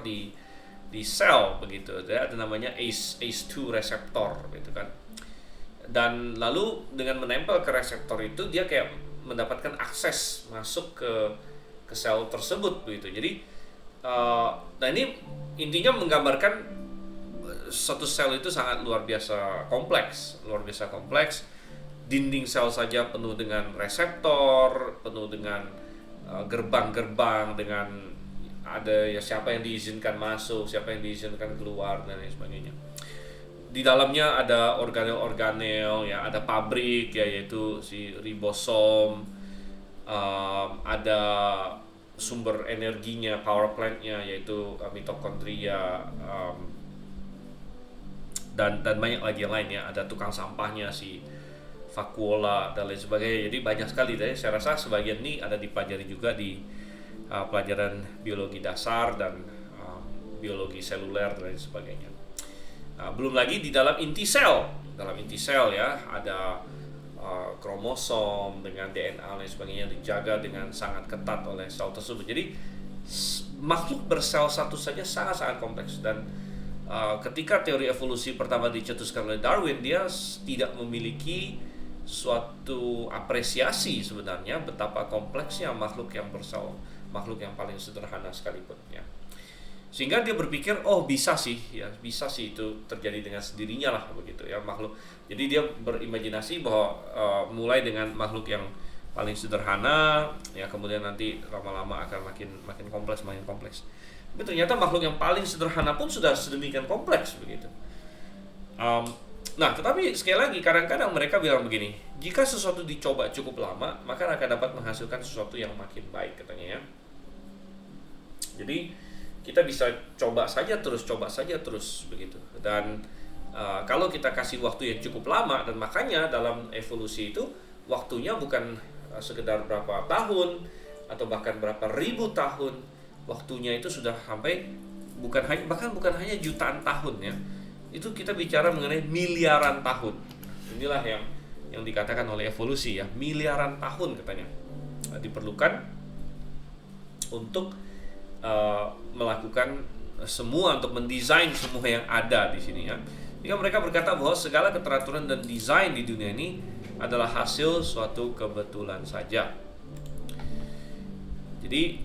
di sel begitu. Dia ada namanya ACE2 reseptor gitu kan. Dan lalu dengan menempel ke reseptor itu dia kayak mendapatkan akses masuk ke sel tersebut begitu. Jadi nah ini intinya menggambarkan satu sel itu sangat luar biasa kompleks. Dinding sel saja penuh dengan reseptor, penuh dengan gerbang-gerbang, dengan ada ya siapa yang diizinkan masuk, siapa yang diizinkan keluar dan lain sebagainya. Di dalamnya ada organel-organel ya, ada pabrik ya, yaitu si ribosom, ada sumber energinya, power plantnya yaitu mitokondria, dan banyak lagi yang lain ya, ada tukang sampahnya si vakuola dan lain sebagainya. Jadi banyak sekali deh. Saya rasa sebagian ini ada dipelajari juga di pelajaran biologi dasar dan biologi seluler dan lain sebagainya. Belum lagi di dalam inti sel ya ada kromosom dengan DNA dan sebagainya dijaga dengan sangat ketat oleh sel tersebut. Jadi makhluk bersel satu saja sangat-sangat kompleks. Dan ketika teori evolusi pertama dicetuskan oleh Darwin, dia tidak memiliki suatu apresiasi sebenarnya betapa kompleksnya makhluk yang paling sederhana sekalipun ya. Sehingga dia berpikir, oh bisa sih itu terjadi dengan sendirinya lah begitu ya makhluk. Jadi dia berimajinasi bahwa mulai dengan makhluk yang paling sederhana ya, kemudian nanti lama-lama akan makin kompleks. Tapi ternyata makhluk yang paling sederhana pun sudah sedemikian kompleks begitu. Nah, tetapi sekali lagi kadang-kadang mereka bilang begini, jika sesuatu dicoba cukup lama, maka akan dapat menghasilkan sesuatu yang makin baik katanya ya. Jadi kita bisa coba saja terus begitu. Dan kalau kita kasih waktu yang cukup lama, dan makanya dalam evolusi itu waktunya bukan sekedar berapa tahun atau bahkan berapa ribu tahun, waktunya itu sudah sampai bukan hanya jutaan tahun ya. Itu kita bicara mengenai miliaran tahun. Inilah yang dikatakan oleh evolusi ya, miliaran tahun katanya diperlukan untuk melakukan semua, untuk mendesain semua yang ada di sini ya. Jika mereka berkata bahwa segala keteraturan dan desain di dunia ini adalah hasil suatu kebetulan saja. Jadi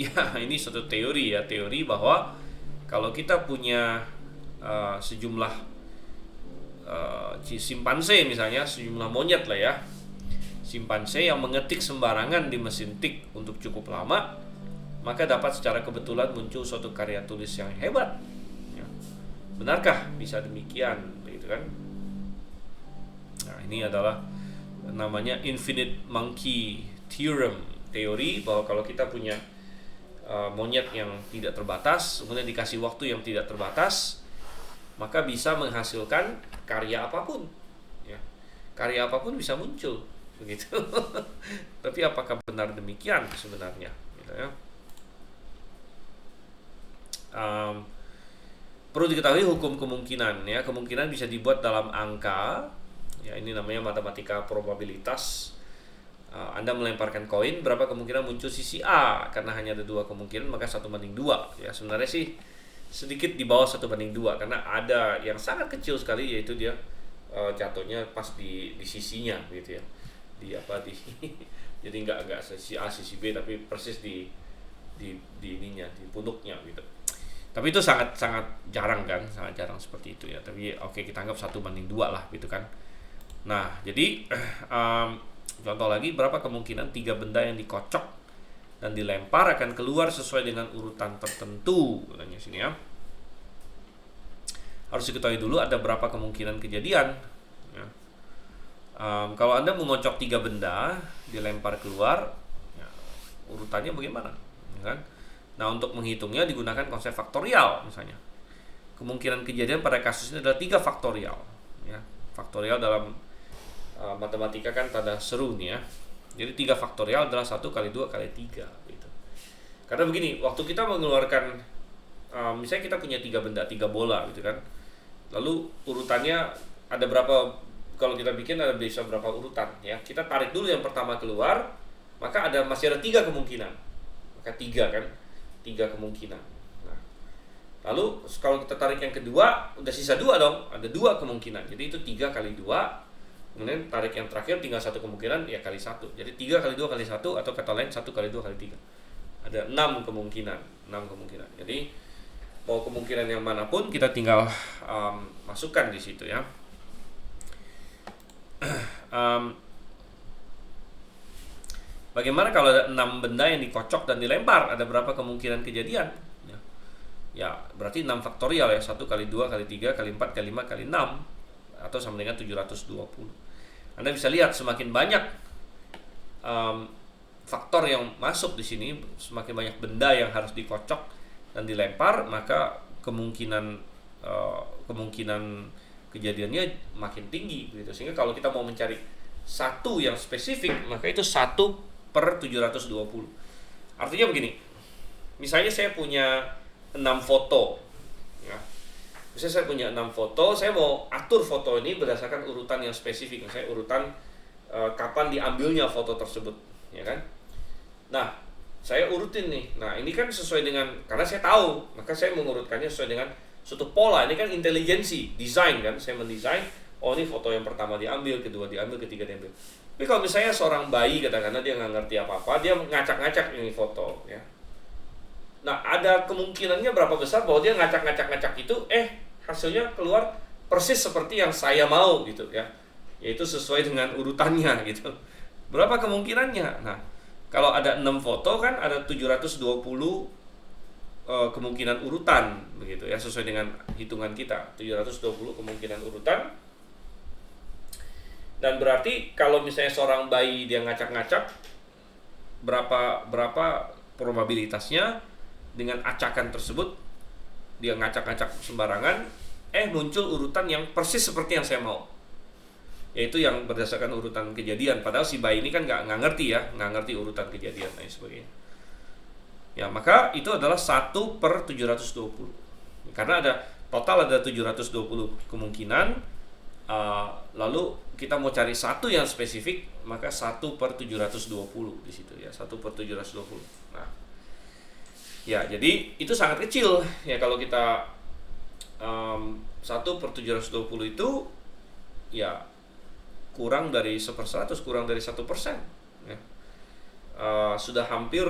ya ini suatu teori bahwa kalau kita punya sejumlah simpanse misalnya, sejumlah monyet lah ya, simpanse yang mengetik sembarangan di mesin tik untuk cukup lama, maka dapat secara kebetulan muncul suatu karya tulis yang hebat ya. Benarkah bisa demikian gitu kan? Nah, ini adalah namanya infinite monkey theorem, teori bahwa kalau kita punya monyet yang tidak terbatas, kemudian dikasih waktu yang tidak terbatas, maka bisa menghasilkan karya apapun ya. Karya apapun bisa muncul begitu. Tapi apakah benar demikian sebenarnya gitu ya? Perlu diketahui hukum kemungkinan ya. Kemungkinan bisa dibuat dalam angka ya, ini namanya matematika probabilitas. Anda melemparkan koin, berapa kemungkinan muncul sisi A? Karena hanya ada 2 kemungkinan, maka 1/2 ya. Sebenarnya sih sedikit di bawah 1/2, karena ada yang sangat kecil sekali, yaitu dia jatuhnya pas di sisinya gitu ya. Jadi enggak sisi A sisi B, tapi persis di ininya, di punuknya gitu. Tapi itu sangat jarang kan, sangat jarang seperti itu ya. Tapi oke, kita anggap 1/2 lah gitu kan. Nah, jadi contoh lagi, berapa kemungkinan 3 benda yang dikocok dan dilempar akan keluar sesuai dengan urutan tertentu, katanya sini ya. Harus diketahui dulu ada berapa kemungkinan kejadian ya. Kalau Anda mengocok 3 benda dilempar keluar ya, urutannya bagaimana ya kan? Nah, untuk menghitungnya digunakan konsep faktorial misalnya. Kemungkinan kejadian pada kasus ini adalah 3 faktorial ya. Faktorial dalam matematika kan tanda seru nih ya. Jadi 3 faktorial adalah 1 kali 2 kali 3 gitu. Karena begini, waktu kita mengeluarkan misalnya kita punya 3 benda, 3 bola gitu kan. Lalu urutannya ada berapa, kalau kita bikin ada bisa berapa urutan ya. Kita tarik dulu yang pertama keluar, maka masih ada 3 kemungkinan. Maka 3 kan, 3 kemungkinan. Nah, lalu kalau kita tarik yang kedua, udah sisa 2 dong, ada 2 kemungkinan. Jadi itu 3 kali 2. Kemudian tarik yang terakhir tinggal 1 kemungkinan ya kali 1. Jadi 3 kali 2 kali 1, atau kata lain 1 kali 2 kali 3. Ada 6 kemungkinan. Jadi mau kemungkinan yang manapun kita tinggal masukkan di situ ya. Bagaimana kalau ada 6 benda yang dikocok dan dilempar? Ada berapa kemungkinan kejadian? Ya berarti 6 faktorial ya. 1 kali 2 kali 3 kali 4 kali 5 kali 6, atau sama dengan 720. Anda bisa lihat semakin banyak faktor yang masuk di sini, semakin banyak benda yang harus dikocok dan dilempar, maka kemungkinan kejadiannya makin tinggi gitu. Sehingga kalau kita mau mencari satu yang spesifik, maka itu 1/720. Artinya begini, misalnya saya punya 6 foto ya. Misalnya saya punya 6 foto, saya mau atur foto ini berdasarkan urutan yang spesifik. Misalnya urutan kapan diambilnya foto tersebut, ya kan? Nah, saya urutin nih. Nah, ini kan sesuai dengan, karena saya tahu, maka saya mengurutkannya sesuai dengan suatu pola. Ini kan intelijensi, desain kan? Saya mendesain Oh, ini foto yang pertama diambil, kedua diambil, ketiga diambil. Tapi kalau misalnya seorang bayi katakanlah dia nggak ngerti apa-apa, dia ngacak-ngacak ini foto, ya. Nah, ada kemungkinannya berapa besar bahwa dia ngacak-ngacak itu, hasilnya keluar persis seperti yang saya mau gitu ya, yaitu sesuai dengan urutannya gitu. Berapa kemungkinannya? Nah, kalau ada 6 foto kan ada 720 kemungkinan urutan begitu ya, sesuai dengan hitungan kita 720 kemungkinan urutan. Dan berarti kalau misalnya seorang bayi dia ngacak-ngacak, berapa probabilitasnya dengan acakan tersebut, dia ngacak-ngacak sembarangan, muncul urutan yang persis seperti yang saya mau, yaitu yang berdasarkan urutan kejadian. Padahal si bayi ini kan nggak ngerti ya, nggak ngerti urutan kejadian dan sebagainya. Ya, maka itu adalah 1/720. Karena total ada 720 kemungkinan, lalu kita mau cari satu yang spesifik, maka 1/720 di situ ya, 1/720. Nah, ya jadi itu sangat kecil ya kalau kita 1/720 itu ya kurang dari 1/100, kurang dari 1%, ya. Sudah hampir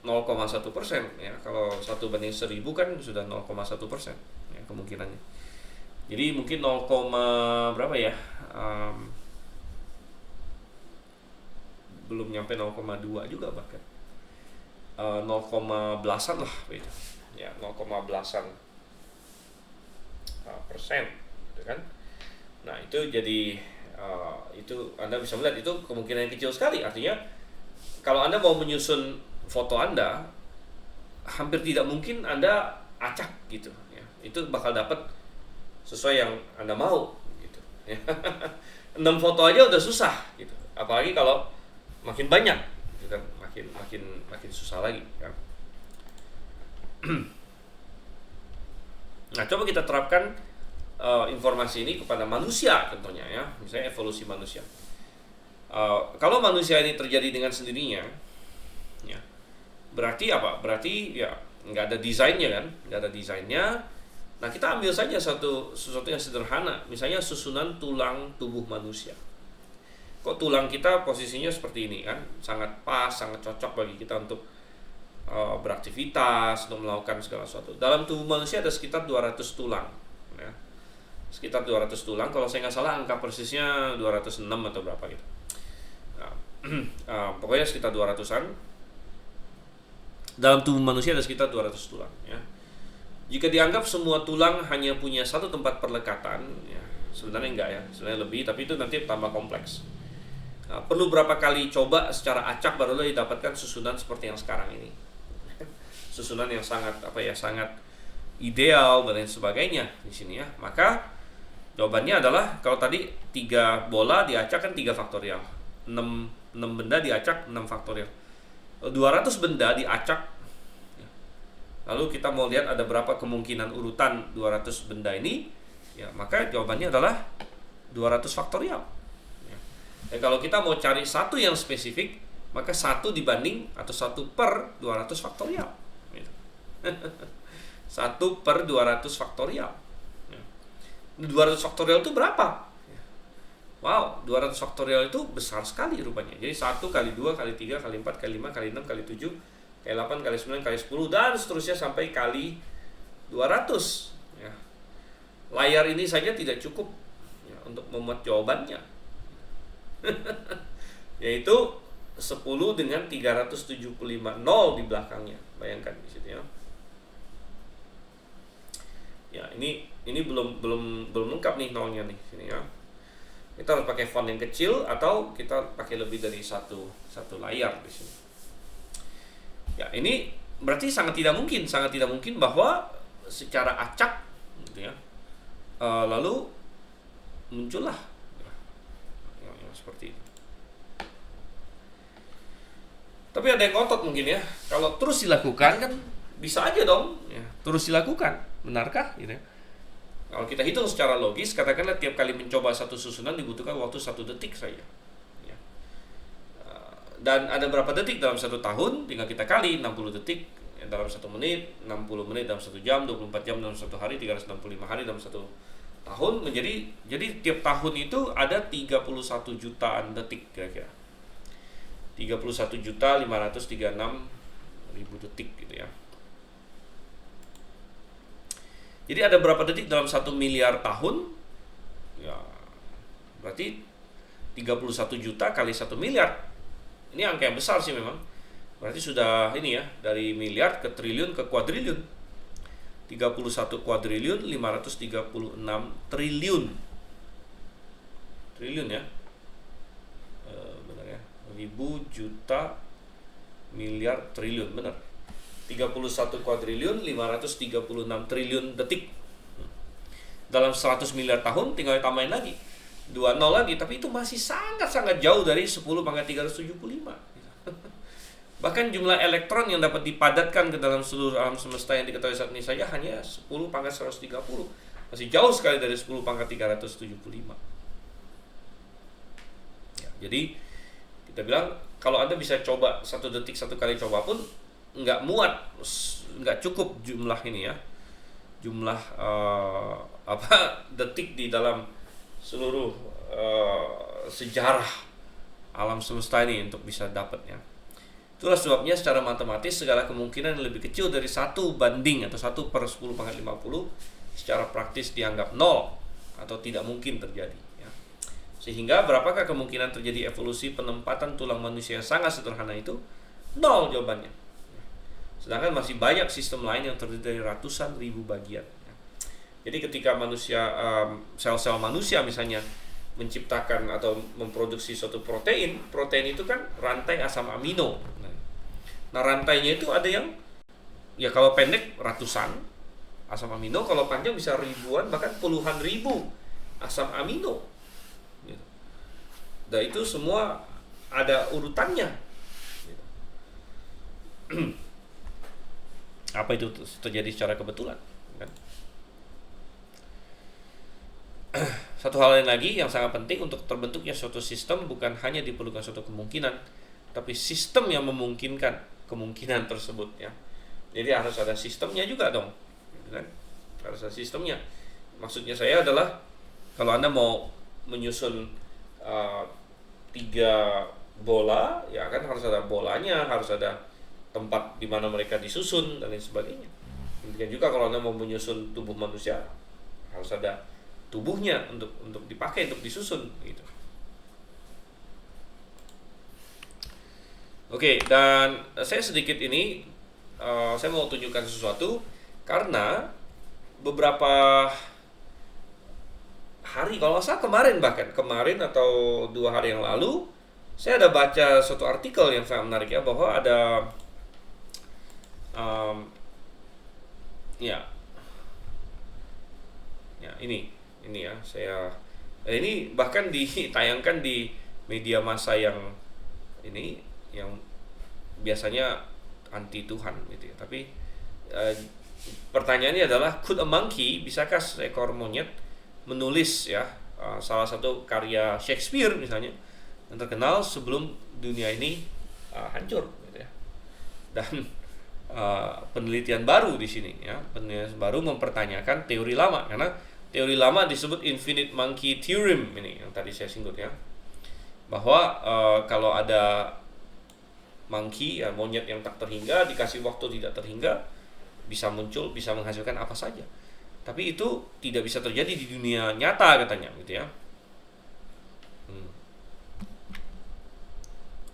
0,1% ya. Kalau 1/1000 kan sudah 0,1% ya kemungkinannya. Jadi mungkin 0, berapa ya, belum nyampe 0,2 juga bahkan, 0, belasan lah gitu ya, 0, belasan persen gitu kan. Nah itu jadi itu Anda bisa melihat itu kemungkinan yang kecil sekali. Artinya kalau Anda mau menyusun foto Anda, hampir tidak mungkin Anda acak gitu ya. Itu bakal dapat sesuai yang Anda mau gitu ya. 6 foto aja udah susah gitu, apalagi kalau makin banyak gitu kan, makin susah lagi kan. Nah, coba kita terapkan informasi ini kepada manusia tentunya ya, misalnya evolusi manusia. Kalau manusia ini terjadi dengan sendirinya, ya, berarti apa? Berarti ya nggak ada desainnya kan, nggak ada desainnya. Nah, kita ambil saja sesuatu yang sederhana, misalnya susunan tulang tubuh manusia. Kok tulang kita posisinya seperti ini kan, sangat pas, sangat cocok bagi kita untuk beraktivitas, untuk melakukan segala sesuatu. Dalam tubuh manusia ada sekitar 200 tulang ya. Sekitar 200 tulang, kalau saya nggak salah angka persisnya 206 atau berapa gitu. Nah, pokoknya sekitar 200-an. Dalam tubuh manusia ada sekitar 200 tulang ya. Jika dianggap semua tulang hanya punya satu tempat perlekatan ya, sebenarnya enggak ya, sebenarnya lebih, tapi itu nanti tambah kompleks. Nah, perlu berapa kali coba secara acak baru didapatkan susunan seperti yang sekarang ini. Susunan yang sangat sangat ideal dan lain sebagainya di sini ya. Maka jawabannya adalah, kalau tadi 3 bola diacak kan 3 faktorial. 6 benda diacak 6 faktorial. 200 benda diacak. Lalu kita mau lihat ada berapa kemungkinan urutan 200 benda ini, ya, maka jawabannya adalah 200 faktorial. Ya. Dan kalau kita mau cari satu yang spesifik, maka 1 dibanding atau 1/200 faktorial. Gitu. 1/200 faktorial. Ya. 200 faktorial itu berapa? Wow, 200 faktorial itu besar sekali rupanya. Jadi 1 kali 2 kali 3 kali 4 kali 5 kali 6 kali 7 kali 8 kali 9 kali 10 dan seterusnya sampai kali 200 ya. Layar ini saja tidak cukup ya, untuk memuat jawabannya. Yaitu 10 dengan 375 nol di belakangnya. Bayangkan di situ ya. Ya, ini belum lengkap nih nolnya nih sini ya. Kita harus pakai font yang kecil atau kita pakai lebih dari satu layar di sini. Ya, ini berarti sangat tidak mungkin bahwa secara acak gitu ya, lalu muncullah yang seperti itu. Tapi ada yang ngotot mungkin ya, kalau terus dilakukan kan bisa aja dong ya, terus dilakukan, benarkah gitu ya? Kalau kita hitung secara logis, katakanlah tiap kali mencoba satu susunan dibutuhkan waktu 1 detik saja. Ya. Dan ada berapa detik dalam 1 tahun? Tinggal kita kali 60 detik dalam 1 menit, 60 menit dalam 1 jam, 24 jam dalam 1 hari, 365 hari dalam 1 tahun jadi tiap tahun itu ada 31 jutaan detik kira-kira. 31.536.000 detik gitu ya. Jadi ada berapa detik dalam 1 miliar tahun? Ya, berarti 31 juta kali 1 miliar. Ini angka yang besar sih memang. Berarti sudah ini ya, dari miliar ke triliun ke kuadriliun. 31 kuadriliun 536 triliun. Triliun ya. Benar ya. Ribu, juta, miliar, triliun, benar. 31 kuadriliun 536 triliun detik. Dalam 100 miliar tahun tinggal tambahin lagi 20 lagi, tapi itu masih sangat-sangat jauh dari 10 pangkat 375. Bahkan jumlah elektron yang dapat dipadatkan ke dalam seluruh alam semesta yang diketahui saat ini saja hanya 10 pangkat 130. Masih jauh sekali dari 10 pangkat 375. Ya, jadi kita bilang kalau Anda bisa coba 1 detik 1 kali coba pun nggak muat, nggak cukup jumlah ini ya, jumlah detik di dalam seluruh sejarah alam semesta ini untuk bisa dapatnya. Itulah sebabnya secara matematis segala kemungkinan yang lebih kecil dari 1 banding atau 1 per 10 pangkat 50 secara praktis dianggap 0 atau tidak mungkin terjadi ya. Sehingga berapakah kemungkinan terjadi evolusi penempatan tulang manusia yang sangat sederhana itu? 0 jawabannya. Sedangkan masih banyak sistem lain yang terdiri dari ratusan ribu bagian. Jadi ketika manusia, sel-sel manusia misalnya menciptakan atau memproduksi suatu protein itu kan rantai asam amino. Nah rantainya itu ada yang ya kalau pendek ratusan asam amino, kalau panjang bisa ribuan bahkan puluhan ribu asam amino. Dan itu semua ada urutannya. Apa itu terjadi secara kebetulan kan? Satu hal yang lagi yang sangat penting untuk terbentuknya suatu sistem bukan hanya diperlukan suatu kemungkinan, tapi sistem yang memungkinkan kemungkinan tersebut ya. Jadi harus ada sistemnya juga dong kan? Harus ada sistemnya. Maksudnya saya adalah kalau Anda mau menyusun 3 bola ya kan harus ada bolanya, harus ada tempat di mana mereka disusun dan lain sebagainya. Demikian juga kalau Anda mau menyusun tubuh manusia harus ada tubuhnya untuk dipakai untuk disusun gitu. Oke, dan saya sedikit ini saya mau tunjukkan sesuatu karena beberapa hari kalau nggak salah kemarin atau 2 hari yang lalu saya ada baca suatu artikel yang sangat menarik ya, bahwa ada ini ya saya ini bahkan ditayangkan di media massa yang ini yang biasanya anti Tuhan gitu ya. Tapi pertanyaannya adalah, could a monkey, bisakah seekor monyet menulis ya salah satu karya Shakespeare misalnya yang terkenal sebelum dunia ini hancur gitu ya. Dan penelitian baru di sini ya, penelitian baru mempertanyakan teori lama, karena teori lama disebut infinite monkey theorem ini yang tadi saya singgung ya, bahwa kalau ada monkey ya, monyet yang tak terhingga dikasih waktu tidak terhingga bisa muncul, bisa menghasilkan apa saja. Tapi itu tidak bisa terjadi di dunia nyata katanya gitu ya.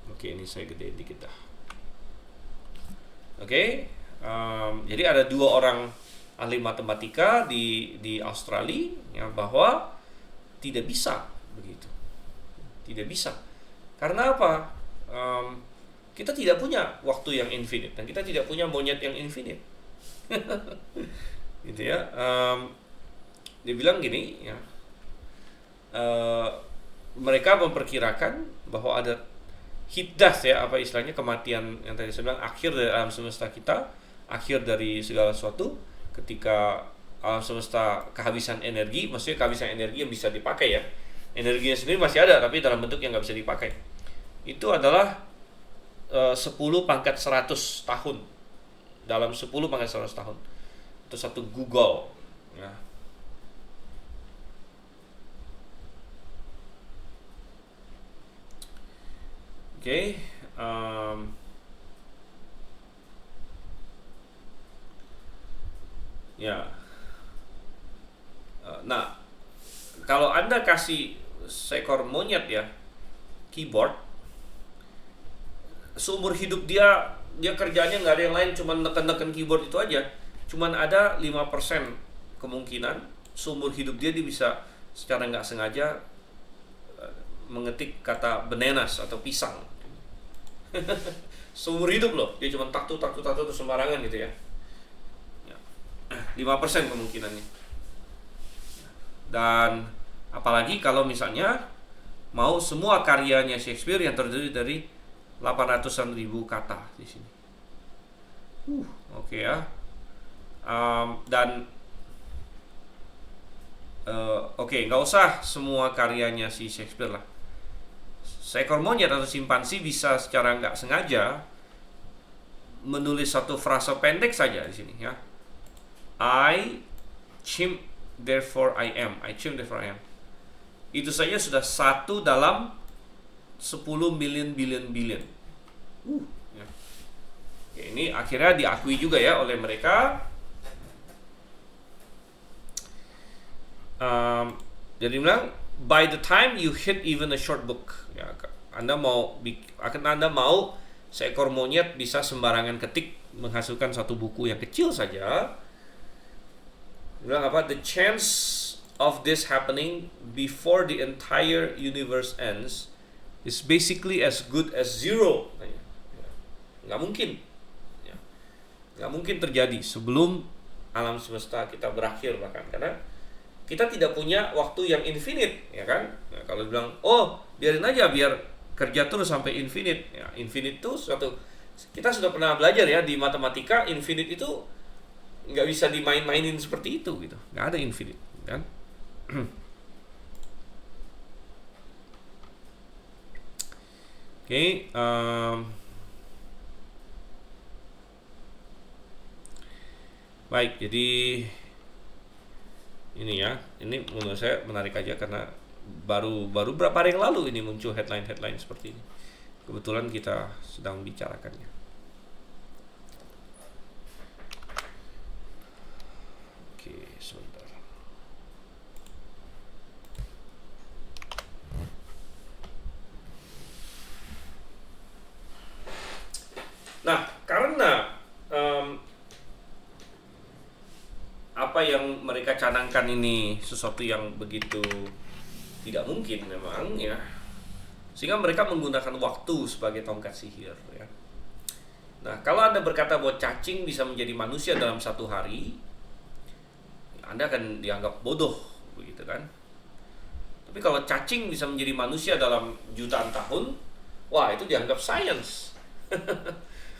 Oke, ini saya gedein dikit dah. Oke, jadi ada 2 orang ahli matematika di Australia ya, bahwa tidak bisa begitu, tidak bisa. Karena apa? Kita tidak punya waktu yang infinite dan kita tidak punya monyet yang infinite. Gitu ya. Dia bilang gini ya, mereka memperkirakan bahwa ada hit death ya, apa istilahnya, kematian yang tadi saya bilang, akhir dari alam semesta kita, akhir dari segala sesuatu ketika alam semesta kehabisan energi. Maksudnya kehabisan energi yang bisa dipakai ya, energinya sendiri masih ada tapi dalam bentuk yang nggak bisa dipakai. Itu adalah 10 pangkat 100 tahun, dalam 10 pangkat 100 tahun itu 1 Google ya. Oke, ya. Nah, kalau Anda kasih seekor monyet ya keyboard, seumur hidup dia kerjanya nggak ada yang lain, cuman neken-neken keyboard itu aja. Cuman ada 5% kemungkinan seumur hidup dia bisa secara nggak sengaja mengetik kata bananas atau pisang. Seumur hidup loh, dia cuma taktu sembarangan gitu ya. 5% kemungkinannya. Dan apalagi kalau misalnya mau semua karyanya Shakespeare yang terdiri dari 800-an ribu kata di sini. Oke ya. Dan nggak usah semua karyanya si Shakespeare lah. Seekor monyet atau simpansi bisa secara nggak sengaja menulis satu frase pendek saja di sini ya. I chimp, therefore I am. I chimp, therefore I am. Itu saja sudah 1 dalam 10 billion. Ya. Oke, ini akhirnya diakui juga ya oleh mereka. Jadi bilang, by the time you hit even a short book, ya, Anda mau seekor monyet bisa sembarangan ketik menghasilkan satu buku yang kecil saja. Bilang apa? The chance of this happening before the entire universe ends is basically as good as zero. Nggak mungkin. Nggak mungkin terjadi sebelum alam semesta kita berakhir bahkan, karena kita tidak punya waktu yang infinite, ya kan? Nah, kalau bilang, biarin aja biar kerja terus sampai infinite. Ya, infinite itu suatu, kita sudah pernah belajar ya di matematika, infinite itu nggak bisa dimain-mainin seperti itu gitu. Nggak ada infinite, kan? Oke, baik, jadi ini ya, ini menurut saya menarik aja karena baru berapa hari yang lalu ini muncul headline seperti ini. Kebetulan kita sedang bicarakannya. Oke, sebentar. Nah, karena apa yang mereka canangkan ini sesuatu yang begitu tidak mungkin memang ya, sehingga mereka menggunakan waktu sebagai tongkat sihir ya. Nah, kalau Anda berkata bahwa cacing bisa menjadi manusia dalam 1 hari, Anda akan dianggap bodoh begitu kan. Tapi kalau cacing bisa menjadi manusia dalam jutaan tahun, wah, itu dianggap science.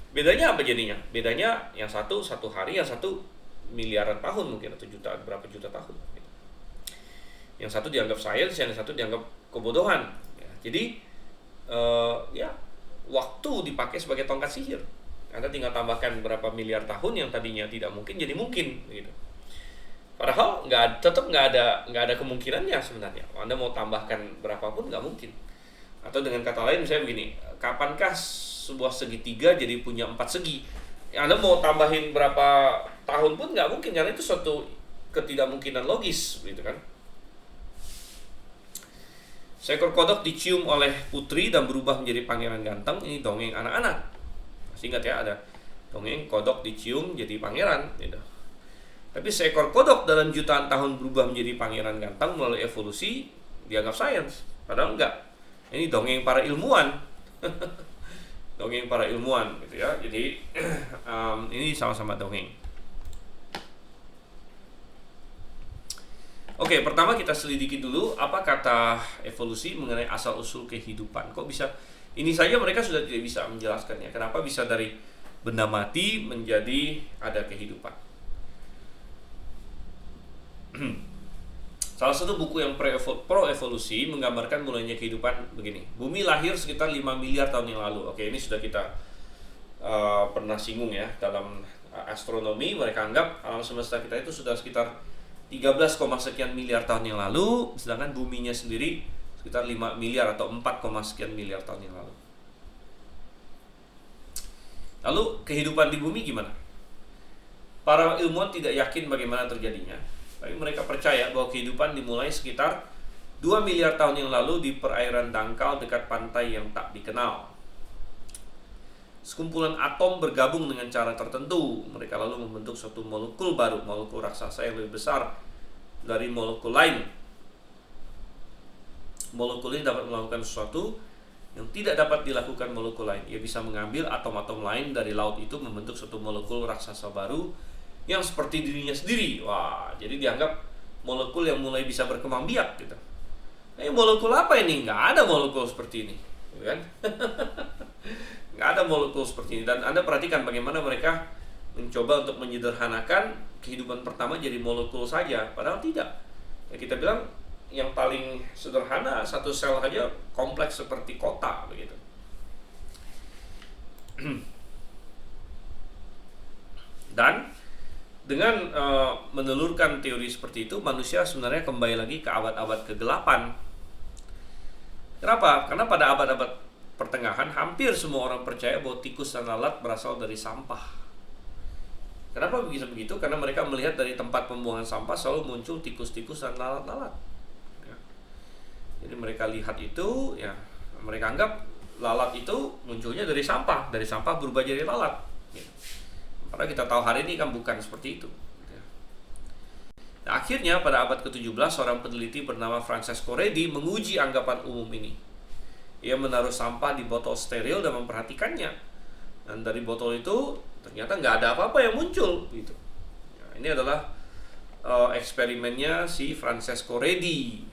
Bedanya apa jadinya? Bedanya yang satu hari, yang satu miliaran tahun mungkin, atau berapa juta tahun. Yang satu dianggap sains, yang satu dianggap kebodohan. Ya, jadi waktu dipakai sebagai tongkat sihir. Anda tinggal tambahkan berapa miliar tahun yang tadinya tidak mungkin jadi mungkin, gitu. Padahal tetap nggak ada kemungkinannya sebenarnya. Anda mau tambahkan berapapun nggak mungkin. Atau dengan kata lain misalnya begini, kapankah sebuah segitiga jadi punya 4 segi? Anda mau tambahin berapa tahun pun nggak mungkin, karena itu suatu ketidakmungkinan logis, gitu kan. Seekor kodok dicium oleh putri dan berubah menjadi pangeran ganteng. Ini dongeng anak-anak. Masih ingat ya, ada dongeng kodok dicium jadi pangeran, gitu. Tapi seekor kodok dalam jutaan tahun berubah menjadi pangeran ganteng melalui evolusi dianggap sains. Padahal enggak. Ini dongeng para ilmuwan. Dongeng para ilmuwan gitu ya. Jadi ini sama-sama dongeng. Oke, pertama kita selidiki dulu apa kata evolusi mengenai asal-usul kehidupan. Kok bisa? Ini saja mereka sudah tidak bisa menjelaskannya. Kenapa bisa dari benda mati menjadi ada kehidupan? Salah satu buku yang pro-evolusi menggambarkan mulainya kehidupan begini. Bumi lahir sekitar 5 miliar tahun yang lalu. Oke, ini sudah kita pernah singgung ya. Dalam astronomi mereka anggap alam semesta kita itu sudah sekitar 13, sekian miliar tahun yang lalu, sedangkan buminya sendiri sekitar 5 miliar atau 4, sekian miliar tahun yang lalu. Lalu kehidupan di bumi gimana? Para ilmuwan tidak yakin bagaimana terjadinya, tapi mereka percaya bahwa kehidupan dimulai sekitar 2 miliar tahun yang lalu di perairan dangkal dekat pantai yang tak dikenal. Sekumpulan atom bergabung dengan cara tertentu. Mereka lalu membentuk suatu molekul baru, molekul raksasa yang lebih besar dari molekul lain. Molekul ini dapat melakukan sesuatu yang tidak dapat dilakukan molekul lain. Ia bisa mengambil atom-atom lain dari laut itu membentuk suatu molekul raksasa baru yang seperti dirinya sendiri. Wah, jadi dianggap molekul yang mulai bisa berkembang biak gitu. Molekul apa ini? Nggak ada molekul seperti ini, kan? Nggak ada molekul seperti ini. Dan Anda perhatikan bagaimana mereka mencoba untuk menyederhanakan kehidupan pertama jadi molekul saja, padahal tidak. Ya, kita bilang yang paling sederhana, satu sel saja kompleks seperti kota begitu. Dan dengan menelurkan teori seperti itu, manusia sebenarnya kembali lagi ke abad-abad ke-8. Kenapa? Karena pada abad-abad pertengahan hampir semua orang percaya bahwa tikus dan lalat berasal dari sampah. Kenapa bisa begitu? Karena mereka melihat dari tempat pembuangan sampah selalu muncul tikus-tikus dan lalat-lalat. Ya. Jadi mereka lihat itu, ya mereka anggap lalat itu munculnya dari sampah berubah jadi lalat. Ya. Padahal kita tahu hari ini kan bukan seperti itu. Nah, akhirnya pada abad ke-17 seorang peneliti bernama Francesco Redi menguji anggapan umum ini. Ia menaruh sampah di botol steril dan memperhatikannya. Dan dari botol itu ternyata nggak ada apa-apa yang muncul gitu. Nah, ini adalah eksperimennya si Francesco Redi.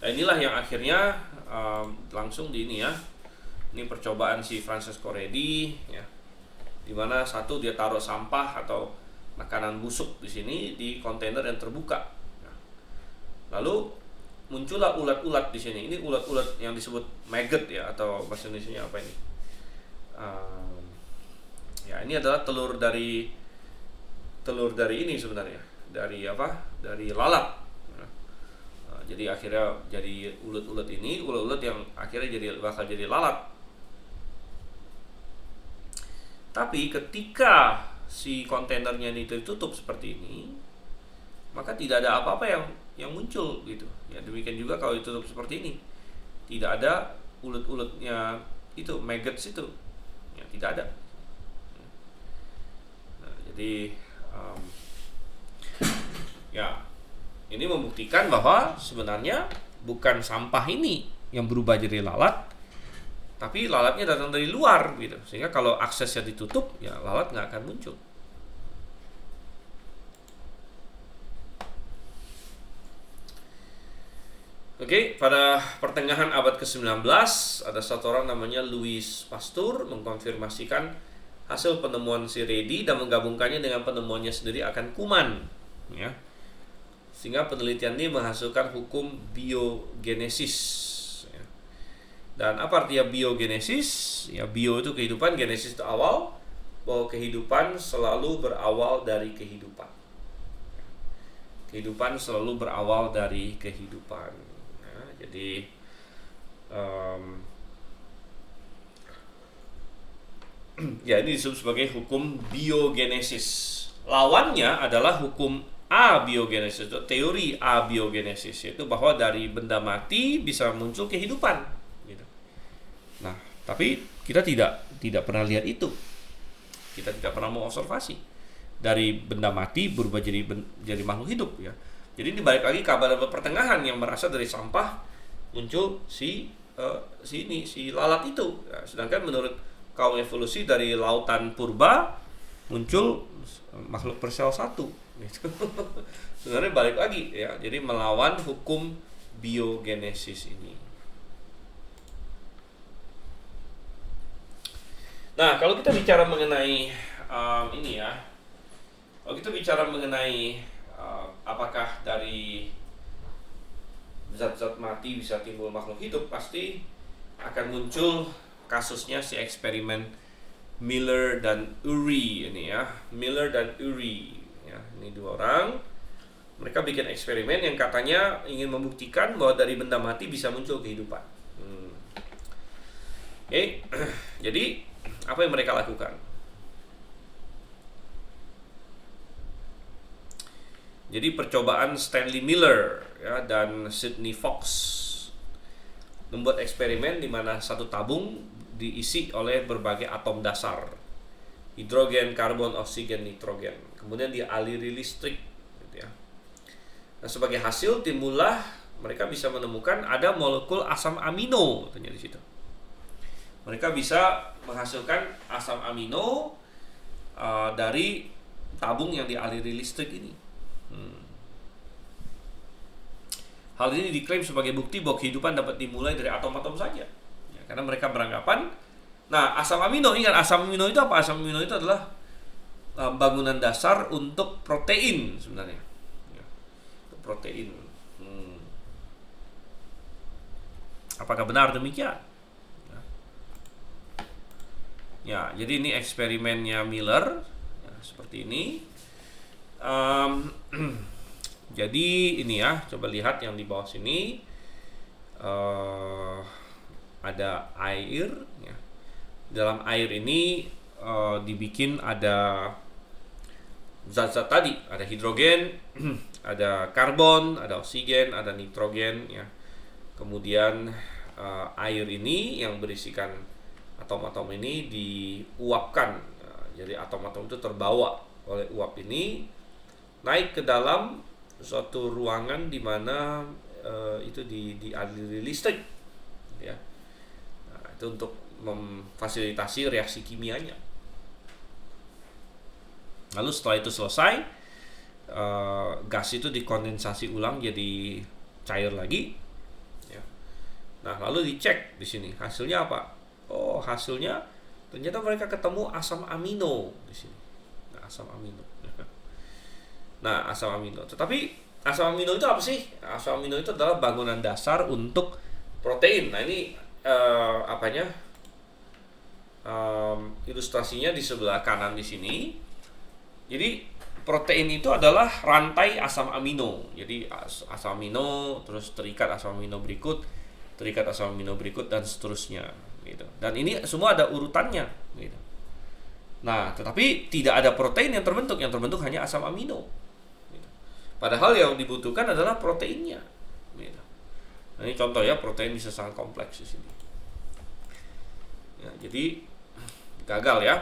Nah, inilah yang akhirnya langsung di ini ya. Ini percobaan si Francesco Redi ya. Dimana satu dia taruh sampah atau makanan busuk di sini di kontainer yang terbuka. Nah, lalu muncullah ulat-ulat di sini. Ini ulat-ulat yang disebut maggot ya, atau bahasa Indonesianya apa ini? Ya ini adalah telur dari ini sebenarnya. Dari apa? Dari lalat. Nah, jadi akhirnya jadi ulat-ulat ini, ulat-ulat yang akhirnya bakal jadi lalat. Tapi ketika si kontainernya ini tertutup seperti ini, maka tidak ada apa-apa yang muncul gitu. Ya demikian juga kalau ditutup seperti ini, tidak ada ulat-ulatnya itu, maggots itu, ya tidak ada. Nah, jadi ya ini membuktikan bahwa sebenarnya bukan sampah ini yang berubah jadi lalat, tapi lalatnya datang dari luar gitu. Sehingga kalau aksesnya ditutup, ya lalat nggak akan muncul. Oke, pada pertengahan abad ke-19 ada satu orang namanya Louis Pasteur mengkonfirmasikan hasil penemuan si Redi dan menggabungkannya dengan penemuannya sendiri akan kuman, ya. Sehingga penelitian ini menghasilkan hukum biogenesis. Dan apa artinya biogenesis? Ya, bio itu kehidupan, genesis itu awal, bahwa kehidupan selalu berawal dari kehidupan. Kehidupan selalu berawal dari kehidupan. Nah, jadi ya ini disebut sebagai hukum biogenesis. Lawannya adalah hukum abiogenesis, atau teori abiogenesis, yaitu bahwa dari benda mati bisa muncul kehidupan. Nah, tapi kita tidak pernah lihat itu. Kita tidak pernah mengobservasi dari benda mati berubah jadi makhluk hidup ya. Jadi ini balik lagi ke abad pertengahan yang merasa dari sampah muncul si lalat itu. Ya, sedangkan menurut kaum evolusi dari lautan purba muncul makhluk bersel satu. Gitu. Sebenarnya balik lagi ya. Jadi melawan hukum biogenesis ini. Nah, kalau kita bicara mengenai ini ya, kalau kita bicara mengenai apakah dari zat-zat mati bisa timbul makhluk hidup, pasti akan muncul kasusnya si eksperimen Miller dan Urey ini ya. Miller dan Urey ya, ini dua orang. Mereka bikin eksperimen yang katanya ingin membuktikan bahwa dari benda mati bisa muncul kehidupan. Oke. Jadi apa yang mereka lakukan? Jadi percobaan Stanley Miller ya, dan Sidney Fox membuat eksperimen di mana satu tabung diisi oleh berbagai atom dasar, hidrogen, karbon, oksigen, nitrogen. Kemudian dialiri listrik, gitu ya. Nah, sebagai hasil timbullah mereka bisa menemukan ada molekul asam amino, katanya di situ. Mereka bisa menghasilkan asam amino dari tabung yang dialiri listrik ini. Hal ini diklaim sebagai bukti bahwa kehidupan dapat dimulai dari atom-atom saja. Ya, karena mereka beranggapan, nah asam amino, ingat asam amino itu apa? Asam amino itu adalah bangunan dasar untuk protein sebenarnya. Ya, untuk protein. Apakah benar demikian? Ya, jadi ini eksperimennya Miller, ya, seperti ini. Jadi ini ya, coba lihat yang di bawah sini, ada air ya. Dalam air ini dibikin ada zat-zat tadi, ada hidrogen, ada karbon, ada oksigen, ada nitrogen ya. Kemudian air ini yang berisikan atom-atom ini diuapkan. Jadi atom-atom itu terbawa oleh uap ini naik ke dalam suatu ruangan di mana itu dialiri listrik ya. Nah, itu untuk memfasilitasi reaksi kimianya. Lalu setelah itu selesai, gas itu dikondensasi ulang jadi cair lagi ya. Nah, lalu dicek di sini hasilnya apa? Oh, hasilnya ternyata mereka ketemu asam amino di sini. Nah, asam amino. Nah, asam amino. Tetapi asam amino itu apa sih? Asam amino itu adalah bangunan dasar untuk protein. Nah, ini ilustrasinya di sebelah kanan di sini. Jadi protein itu adalah rantai asam amino. Jadi asam amino terus terikat asam amino berikut, terikat asam amino berikut dan seterusnya gitu. Dan ini semua ada urutannya gitu. Nah, tetapi tidak ada protein yang terbentuk hanya asam amino. Gitu. Padahal yang dibutuhkan adalah proteinnya. Gitu. Nah, ini contoh ya, protein bisa sangat kompleks di sini. Ya, jadi gagal ya.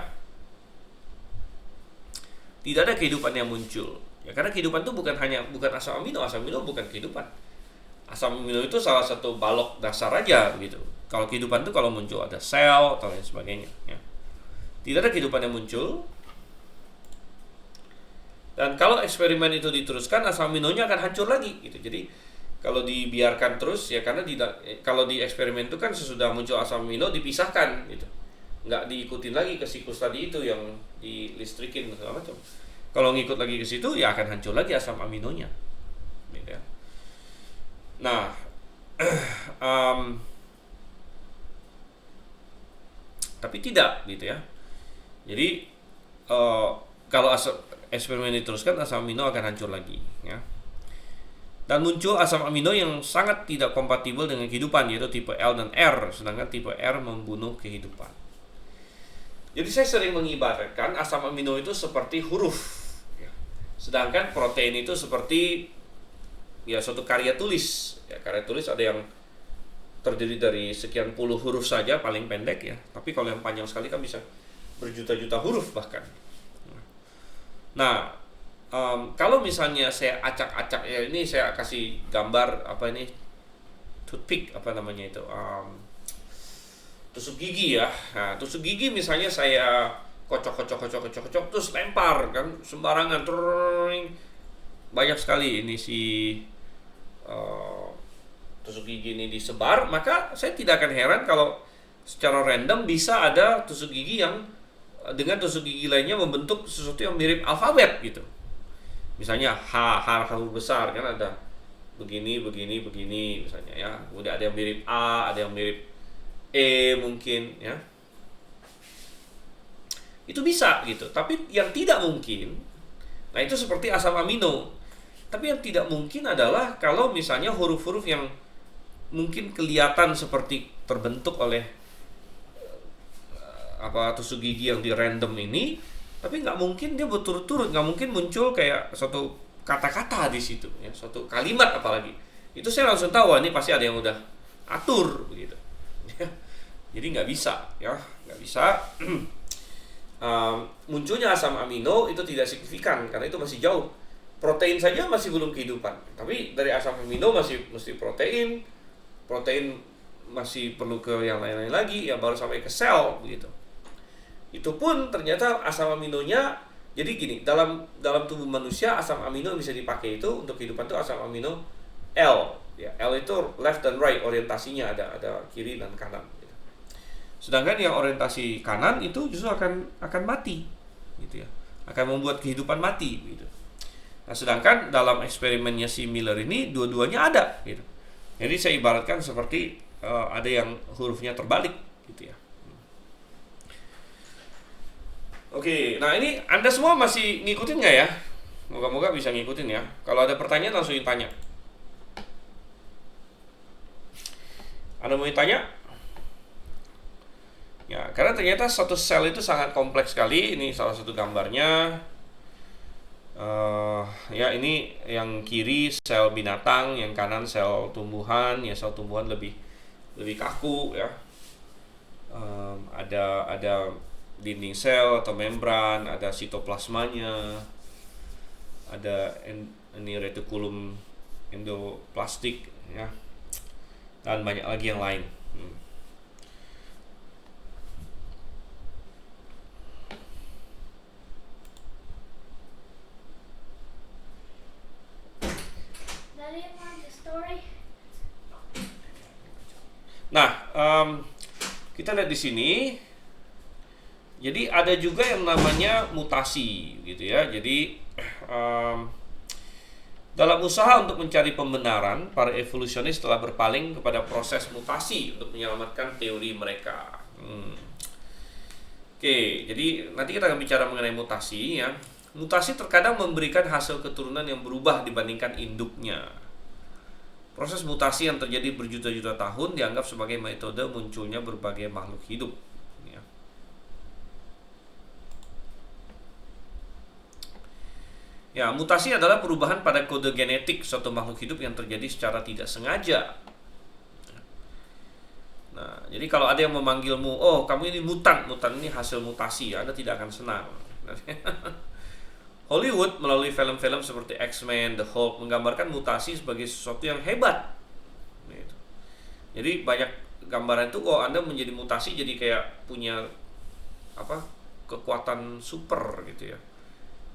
Tidak ada kehidupan yang muncul. Ya, karena kehidupan itu bukan asam amino bukan kehidupan. Asam amino itu salah satu balok dasar aja begitu. Kalau kehidupan itu kalau muncul ada sel atau lain sebagainya ya. Tidak ada kehidupan yang muncul. Dan kalau eksperimen itu diteruskan, asam aminonya akan hancur lagi gitu. Jadi kalau dibiarkan terus ya, karena kalau di eksperimen itu kan sesudah muncul asam amino dipisahkan gitu. Nggak diikutin lagi ke siklus tadi itu yang dilistrikin segala macam. Kalau ngikut lagi ke situ ya akan hancur lagi asam aminonya. Gitu ya. Nah, tapi tidak gitu ya. Jadi kalau eksperimen diteruskan, asam amino akan hancur lagi ya. Dan muncul asam amino yang sangat tidak kompatibel dengan kehidupan, yaitu tipe L dan R, sedangkan tipe R membunuh kehidupan. Jadi saya sering mengibaratkan asam amino itu seperti huruf ya. Sedangkan protein itu seperti ya suatu karya tulis ya. Karya tulis ada yang terdiri dari sekian puluh huruf saja paling pendek ya, tapi kalau yang panjang sekali kan bisa berjuta-juta huruf bahkan. Nah, kalau misalnya saya acak-acak ya, ini saya kasih gambar apa ini, toothpick apa namanya itu, tusuk gigi ya. Nah, tusuk gigi misalnya saya kocok terus lempar kan sembarangan, banyak sekali ini si tusuk gigi ini disebar, maka saya tidak akan heran kalau secara random bisa ada tusuk gigi yang dengan tusuk gigi lainnya membentuk sesuatu yang mirip alfabet gitu. Misalnya huruf besar kan ada begini misalnya ya. Kemudian ada yang mirip A, ada yang mirip E mungkin ya. Itu bisa gitu. Tapi yang tidak mungkin, nah itu seperti asam amino. Tapi yang tidak mungkin adalah kalau misalnya huruf-huruf yang mungkin kelihatan seperti terbentuk oleh tusuk gigi yang di random ini, tapi nggak mungkin dia berturut-turut, nggak mungkin muncul kayak suatu kata-kata di situ, ya, suatu kalimat apalagi. Itu saya langsung tahu, ini pasti ada yang udah atur begitu. Jadi nggak bisa, ya, nggak bisa. Munculnya asam amino itu tidak signifikan karena itu masih jauh. Protein saja masih belum kehidupan, tapi dari asam amino masih mesti protein masih perlu ke yang lain-lain lagi, ya baru sampai ke sel begitu. Itu pun ternyata asam aminonya, jadi gini, dalam tubuh manusia asam amino yang bisa dipakai itu untuk kehidupan itu asam amino L, ya. L itu left dan right orientasinya, ada kiri dan kanan gitu. Sedangkan yang orientasi kanan itu justru akan mati gitu ya, akan membuat kehidupan mati gitu. Nah, sedangkan dalam eksperimennya si Miller ini dua-duanya ada gitu. Jadi saya ibaratkan seperti ada yang hurufnya terbalik gitu ya. Oke, nah ini Anda semua masih ngikutin nggak ya? Moga-moga bisa ngikutin ya. Kalau ada pertanyaan langsung tanya. Anda mau tanya? Ya, karena ternyata satu sel itu sangat kompleks sekali. Ini salah satu gambarnya. Ya, ini yang kiri sel binatang, yang kanan sel tumbuhan. Ya, sel tumbuhan lebih kaku ya. Ada dinding sel atau membran, ada sitoplasmanya, ada ini retikulum endoplastik ya, dan banyak lagi yang lain. Nah, kita lihat di sini. Jadi ada juga yang namanya mutasi, gitu ya. Jadi dalam usaha untuk mencari pembenaran, para evolusionis telah berpaling kepada proses mutasi untuk menyelamatkan teori mereka. Oke, jadi nanti kita akan bicara mengenai mutasi ya. Mutasi terkadang memberikan hasil keturunan yang berubah dibandingkan induknya. Proses mutasi yang terjadi berjuta-juta tahun dianggap sebagai metode munculnya berbagai makhluk hidup. Ya, mutasi adalah perubahan pada kode genetik suatu makhluk hidup yang terjadi secara tidak sengaja. Nah, jadi kalau ada yang memanggilmu, oh kamu ini mutan ini hasil mutasi, Anda tidak akan senang. Hollywood melalui film-film seperti X-Men, The Hulk menggambarkan mutasi sebagai sesuatu yang hebat. Gitu. Jadi banyak gambaran itu, oh Anda menjadi mutasi jadi kayak punya kekuatan super gitu ya.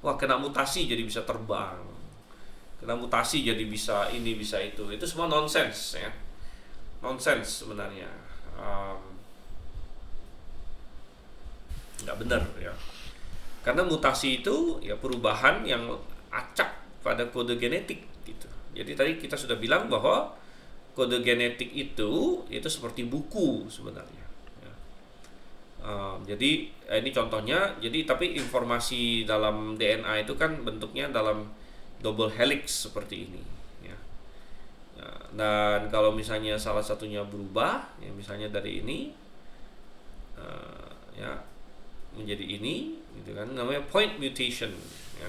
Wah, kena mutasi jadi bisa terbang, kena mutasi jadi bisa ini bisa itu semua nonsens ya, nonsens sebenarnya, nggak benar ya. Karena mutasi itu ya perubahan yang acak pada kode genetik gitu. Jadi tadi kita sudah bilang bahwa kode genetik itu seperti buku sebenarnya. Jadi ini contohnya. Jadi tapi informasi dalam DNA itu kan bentuknya dalam double helix seperti ini ya. Dan kalau misalnya salah satunya berubah ya, misalnya dari ini ya menjadi ini gitu kan, namanya point mutation ya.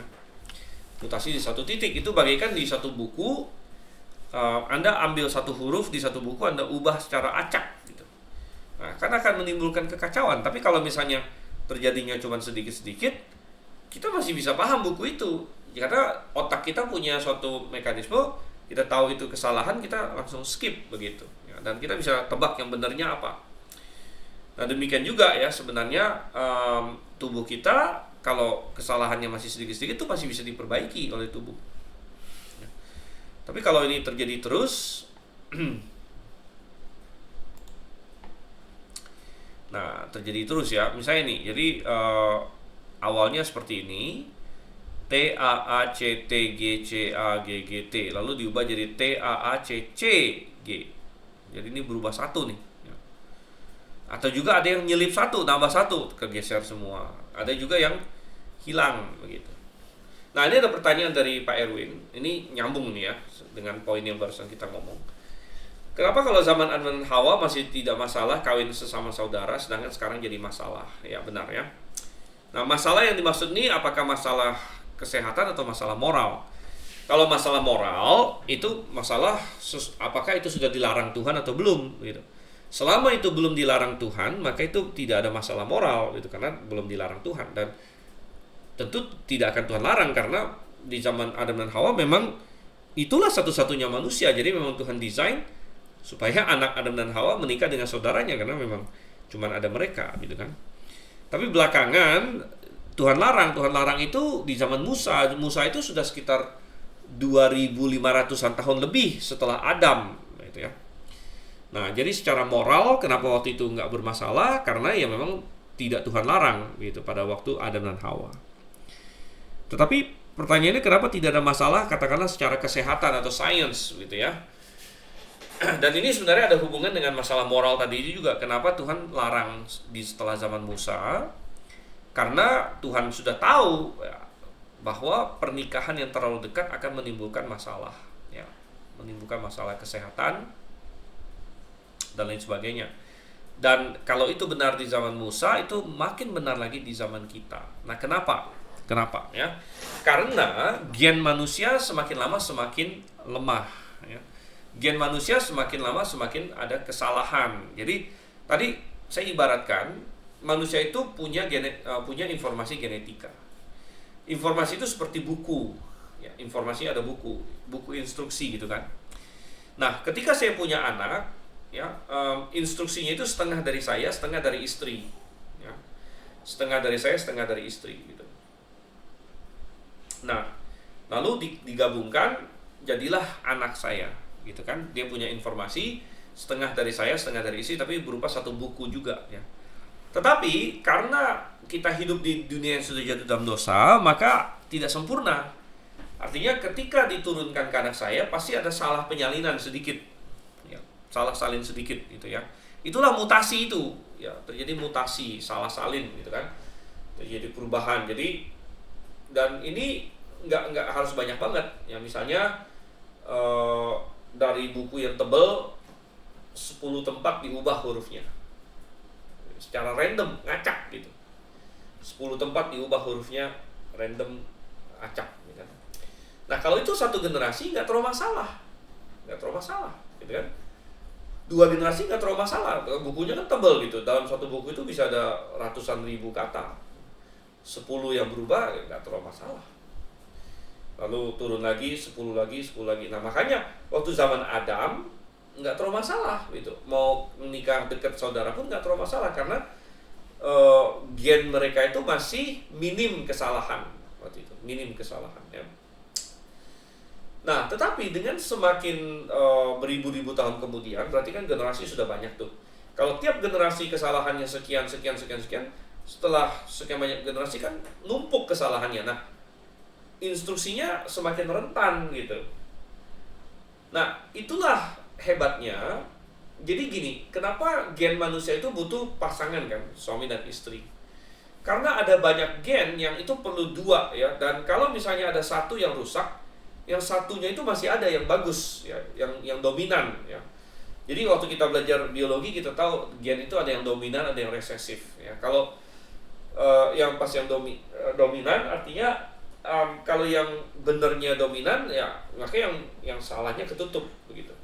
Mutasi di satu titik itu bagaikan di satu buku, Anda ambil satu huruf di satu buku, Anda ubah secara acak gitu. Nah, karena akan menimbulkan kekacauan. Tapi kalau misalnya terjadinya cuma sedikit-sedikit, kita masih bisa paham buku itu. Karena otak kita punya suatu mekanisme, kita tahu itu kesalahan, kita langsung skip begitu. Ya, dan kita bisa tebak yang benarnya apa. Nah, demikian juga ya sebenarnya tubuh kita, kalau kesalahannya masih sedikit-sedikit itu masih bisa diperbaiki oleh tubuh. Ya. Tapi kalau ini terjadi terus, nah, terjadi terus ya. Misalnya nih, jadi awalnya seperti ini, T A A C T G C A G G T, lalu diubah jadi T A A C C G. Jadi ini berubah satu nih. Atau juga ada yang nyelip satu, nambah satu, kegeser semua. Ada juga yang hilang begitu. Nah, ini ada pertanyaan dari Pak Erwin. Ini nyambung nih ya dengan poin yang barusan kita ngomong. Kenapa kalau zaman Adam dan Hawa masih tidak masalah kawin sesama saudara, sedangkan sekarang jadi masalah? Ya benar ya. Nah, masalah yang dimaksud ini apakah masalah kesehatan atau masalah moral? Kalau masalah moral itu masalah apakah itu sudah dilarang Tuhan atau belum gitu. Selama itu belum dilarang Tuhan, maka itu tidak ada masalah moral gitu, karena belum dilarang Tuhan. Dan tentu tidak akan Tuhan larang, karena di zaman Adam dan Hawa memang itulah satu-satunya manusia. Jadi memang Tuhan desain supaya anak Adam dan Hawa menikah dengan saudaranya, karena memang cuma ada mereka gitu kan. Tapi belakangan Tuhan larang itu di zaman Musa. Musa itu sudah sekitar 2500-an tahun lebih setelah Adam gitu ya. Nah, jadi secara moral kenapa waktu itu nggak bermasalah? Karena ya memang tidak Tuhan larang gitu pada waktu Adam dan Hawa. Tetapi pertanyaannya, kenapa tidak ada masalah katakanlah secara kesehatan atau sains gitu ya? Dan ini sebenarnya ada hubungan dengan masalah moral tadi juga. Kenapa Tuhan larang di setelah zaman Musa? Karena Tuhan sudah tahu ya, bahwa pernikahan yang terlalu dekat akan menimbulkan masalah ya, menimbulkan masalah kesehatan dan lain sebagainya. Dan kalau itu benar di zaman Musa, itu makin benar lagi di zaman kita. Nah, kenapa? Kenapa ya? Karena gen manusia semakin lama semakin lemah ya. Gen manusia semakin lama semakin ada kesalahan. Jadi tadi saya ibaratkan manusia itu punya informasi genetika. Informasi itu seperti buku ya, informasi ada buku instruksi gitu kan. Nah, ketika saya punya anak ya, instruksinya itu setengah dari saya, setengah dari istri ya. Setengah dari saya, setengah dari istri gitu. Nah, lalu digabungkan jadilah anak saya gitu kan. Dia punya informasi setengah dari saya, setengah dari istri, tapi berupa satu buku juga ya. Tetapi karena kita hidup di dunia yang sudah jatuh dalam dosa, maka tidak sempurna. Artinya ketika diturunkan ke anak saya, pasti ada salah penyalinan sedikit ya, salah salin sedikit gitu ya. Itulah mutasi itu ya, terjadi mutasi, salah salin gitu kan, terjadi perubahan. Jadi dan ini nggak harus banyak banget ya. Misalnya dari buku yang tebal 10 tempat diubah hurufnya secara random, ngacak gitu. 10 tempat diubah hurufnya random, acak gitu kan. Nah, kalau itu satu generasi nggak terlalu masalah gitu kan. 2 generasi nggak terlalu masalah, bukunya kan tebal gitu. Dalam satu buku itu bisa ada ratusan ribu kata. 10 yang berubah nggak terlalu masalah. Lalu turun lagi, 10 lagi. Nah, makanya waktu zaman Adam nggak terlalu masalah gitu. Mau menikah dekat saudara pun nggak terlalu masalah, karena gen mereka itu masih minim kesalahan waktu itu, minim kesalahan ya. Nah, tetapi dengan semakin beribu-ribu tahun kemudian, berarti kan generasi sudah banyak tuh. Kalau tiap generasi kesalahannya sekian, setelah sekian banyak generasi kan numpuk kesalahannya. Nah, instruksinya semakin rentan gitu. Nah, itulah hebatnya. Jadi gini, kenapa gen manusia itu butuh pasangan kan, suami dan istri? Karena ada banyak gen yang itu perlu 2 ya. Dan kalau misalnya ada satu yang rusak, yang satunya itu masih ada yang bagus ya, yang dominan ya. Jadi waktu kita belajar biologi, kita tahu gen itu ada yang dominan, ada yang resesif ya. Kalau yang pas yang dominan artinya kalau yang benernya dominan ya, maka yang salahnya ketutup begitu.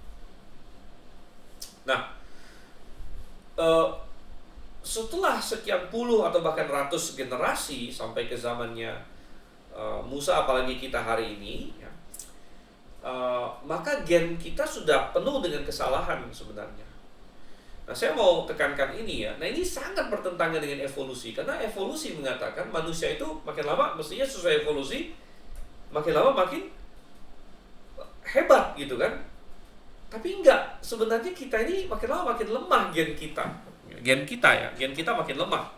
Nah, setelah sekian puluh atau bahkan ratus generasi sampai ke zamannya Musa, apalagi kita hari ini ya, maka gen kita sudah penuh dengan kesalahan sebenarnya. Nah, saya mau tekankan ini ya. Nah, ini sangat bertentangan dengan evolusi, karena evolusi mengatakan manusia itu makin lama, mestinya sesuai evolusi, makin lama makin hebat gitu kan. Tapi enggak, sebenarnya kita ini makin lama makin lemah gen kita. Gen kita makin lemah.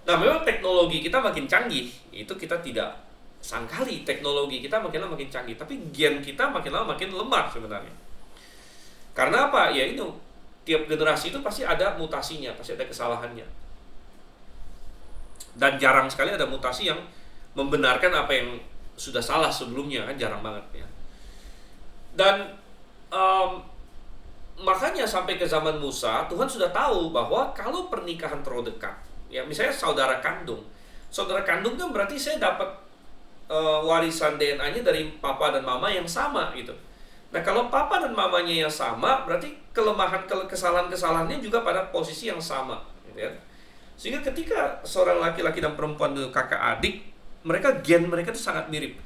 Nah, memang teknologi kita makin canggih. Itu kita tidak sangkali, teknologi kita makin lama makin canggih, tapi gen kita makin lama makin lemah sebenarnya. Karena apa? Ya itu, tiap generasi itu pasti ada mutasinya, pasti ada kesalahannya. Dan jarang sekali ada mutasi yang membenarkan apa yang sudah salah sebelumnya, kan jarang banget ya. Dan makanya sampai ke zaman Musa, Tuhan sudah tahu bahwa kalau pernikahan terlalu dekat, ya misalnya saudara kandung kan berarti saya dapat warisan DNA-nya dari papa dan mama yang sama gitu. Nah kalau papa dan mamanya yang sama, berarti kesalahan-kesalahannya juga pada posisi yang sama, gitu ya. Sehingga ketika seorang laki-laki dan perempuan itu kakak adik, gen mereka itu sangat mirip.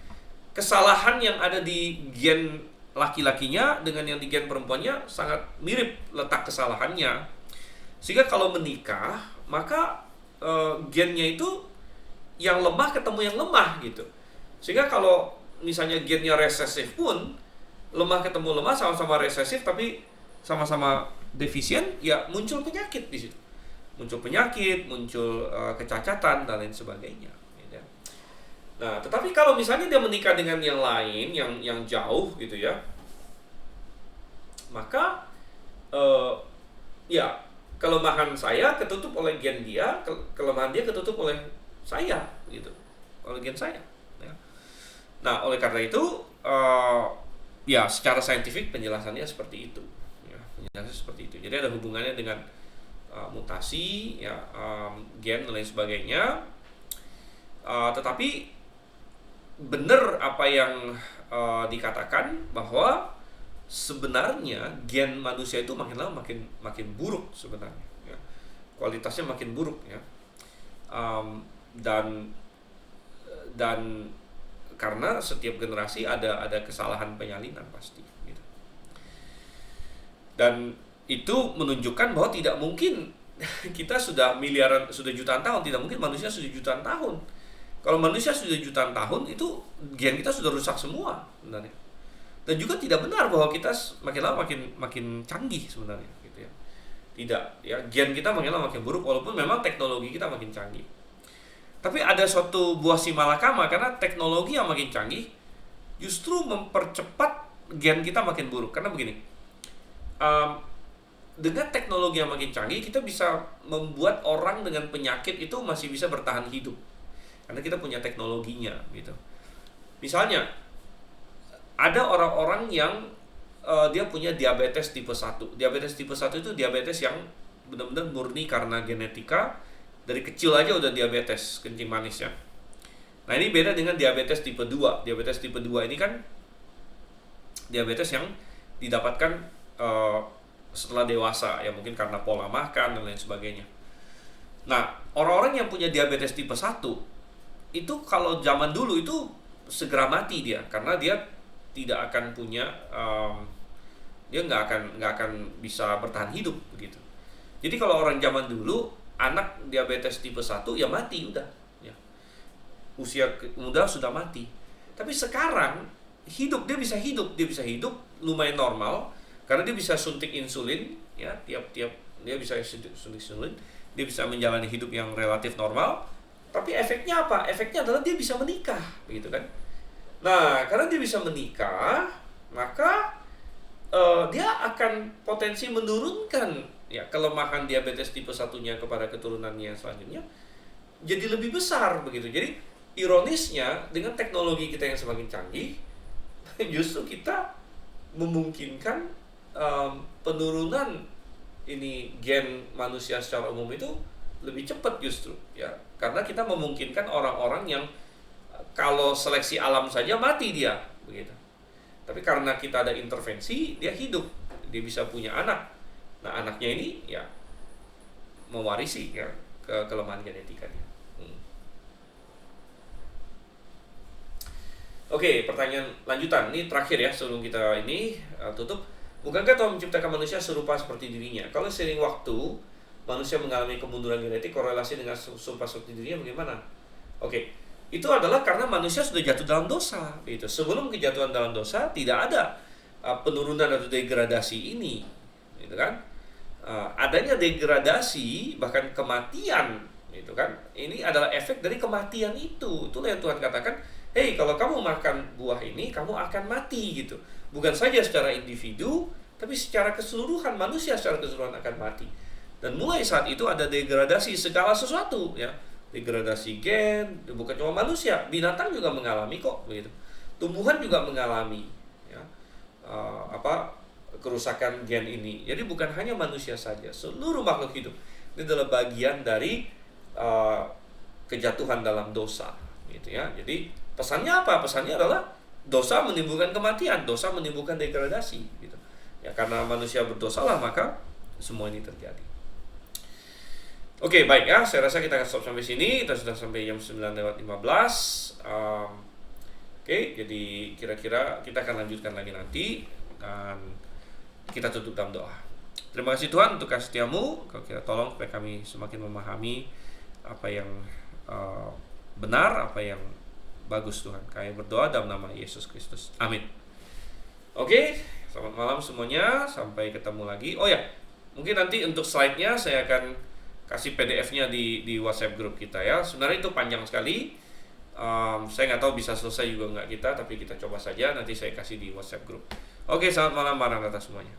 Kesalahan yang ada di gen laki-lakinya dengan yang di gen perempuannya sangat mirip letak kesalahannya. Sehingga kalau menikah, maka gennya itu yang lemah ketemu yang lemah gitu. Sehingga kalau misalnya gennya resesif pun, lemah ketemu lemah, sama-sama resesif tapi sama-sama defisien, ya muncul penyakit di situ. Muncul penyakit, muncul kecacatan dan lain sebagainya. Gitu. Nah, tetapi kalau misalnya dia menikah dengan yang lain, yang jauh gitu ya, maka ya kelemahan saya ketutup oleh gen dia, kelemahan dia ketutup oleh saya, gitu, oleh gen saya. Ya. Nah, oleh karena itu, ya secara saintifik penjelasannya seperti itu. Ya, penjelasannya seperti itu. Jadi ada hubungannya dengan mutasi, ya, gen dan lain sebagainya. Tetapi benar apa yang dikatakan bahwa sebenarnya gen manusia itu makin lama makin buruk sebenarnya. Ya. Kualitasnya makin buruk ya. Dan karena setiap generasi ada kesalahan penyalinan pasti. Gitu. Dan itu menunjukkan bahwa tidak mungkin kita sudah jutaan tahun, tidak mungkin manusia sudah jutaan tahun. Kalau manusia sudah jutaan tahun, itu gen kita sudah rusak semua sebenarnya. Dan juga tidak benar bahwa kita makin lama makin canggih sebenarnya, gitu ya. Tidak, ya, gen kita makin lama makin buruk walaupun memang teknologi kita makin canggih. Tapi ada suatu buah simalakama, karena teknologi yang makin canggih justru mempercepat gen kita makin buruk. Karena begini, dengan teknologi yang makin canggih, kita bisa membuat orang dengan penyakit itu masih bisa bertahan hidup. Karena kita punya teknologinya, gitu. Misalnya, ada orang-orang yang dia punya diabetes tipe 1. Diabetes tipe 1 itu diabetes yang benar-benar murni karena genetika. Dari kecil aja udah diabetes, kencing manis ya. Nah, ini beda dengan diabetes tipe 2. Diabetes tipe 2 ini kan diabetes yang didapatkan setelah dewasa, ya mungkin karena pola makan dan lain sebagainya. Nah, orang-orang yang punya diabetes tipe 1 itu kalau zaman dulu itu segera mati dia, karena dia tidak akan punya dia nggak akan bisa bertahan hidup begitu. Jadi kalau orang zaman dulu anak diabetes tipe 1 ya mati udah ya. Usia muda sudah mati. Tapi sekarang dia bisa hidup lumayan normal karena dia bisa suntik insulin ya, tiap dia bisa suntik insulin, dia bisa menjalani hidup yang relatif normal. Tapi efeknya apa? Efeknya adalah dia bisa menikah, begitu kan? Nah, karena dia bisa menikah, maka dia akan potensi menurunkan ya kelemahan diabetes tipe 1-nya kepada keturunannya selanjutnya jadi lebih besar begitu. Jadi ironisnya dengan teknologi kita yang semakin canggih, justru kita memungkinkan penurunan ini gen manusia secara umum itu lebih cepat justru ya, karena kita memungkinkan orang-orang yang kalau seleksi alam saja mati dia begitu. Tapi karena kita ada intervensi, dia hidup, dia bisa punya anak. Nah, anaknya ini ya mewarisi ya kelemahan genetikanya. Oke, pertanyaan lanjutan. Ini terakhir ya sebelum kita ini tutup. Bukankah Tuhan menciptakan manusia serupa seperti dirinya? Kalau seiring waktu manusia mengalami kemunduran genetik, korelasi dengan serupa seperti dirinya bagaimana? Oke, itu adalah karena manusia sudah jatuh dalam dosa. Gitu. Sebelum kejatuhan dalam dosa tidak ada penurunan atau degradasi ini, gitu kan? Adanya degradasi bahkan kematian, gitu kan? Ini adalah efek dari kematian itu. Itulah yang Tuhan katakan, hey, kalau kamu makan buah ini, kamu akan mati gitu. Bukan saja secara individu, tapi secara keseluruhan, manusia secara keseluruhan akan mati. Dan mulai saat itu ada degradasi segala sesuatu ya. Degradasi gen, bukan cuma manusia, binatang juga mengalami kok begitu. Tumbuhan juga mengalami ya. kerusakan gen ini. Jadi bukan hanya manusia saja, seluruh makhluk hidup ini adalah bagian dari kejatuhan dalam dosa, gitu ya. Jadi pesannya apa? Pesannya adalah dosa menimbulkan kematian, dosa menimbulkan degradasi, gitu. Ya, karena manusia berdosalah maka semua ini terjadi. Oke, baik ya, saya rasa kita akan stop sampai sini. Kita sudah sampai jam 9:15. Oke, jadi kira-kira kita akan lanjutkan lagi nanti, dan kita tutup dalam doa. Terima kasih Tuhan untuk kasih setiamu. Kalau kita tolong supaya kami semakin memahami apa yang benar, apa yang bagus Tuhan. Kami berdoa dalam nama Yesus Kristus. Amin. Oke, selamat malam semuanya. Sampai ketemu lagi. Oh ya, mungkin nanti untuk slide-nya saya akan kasih PDF-nya di WhatsApp grup kita ya. Sebenarnya itu panjang sekali. Saya nggak tahu bisa selesai juga nggak kita, tapi kita coba saja. Nanti saya kasih di WhatsApp grup. Oke, selamat malam, Maranatha semuanya.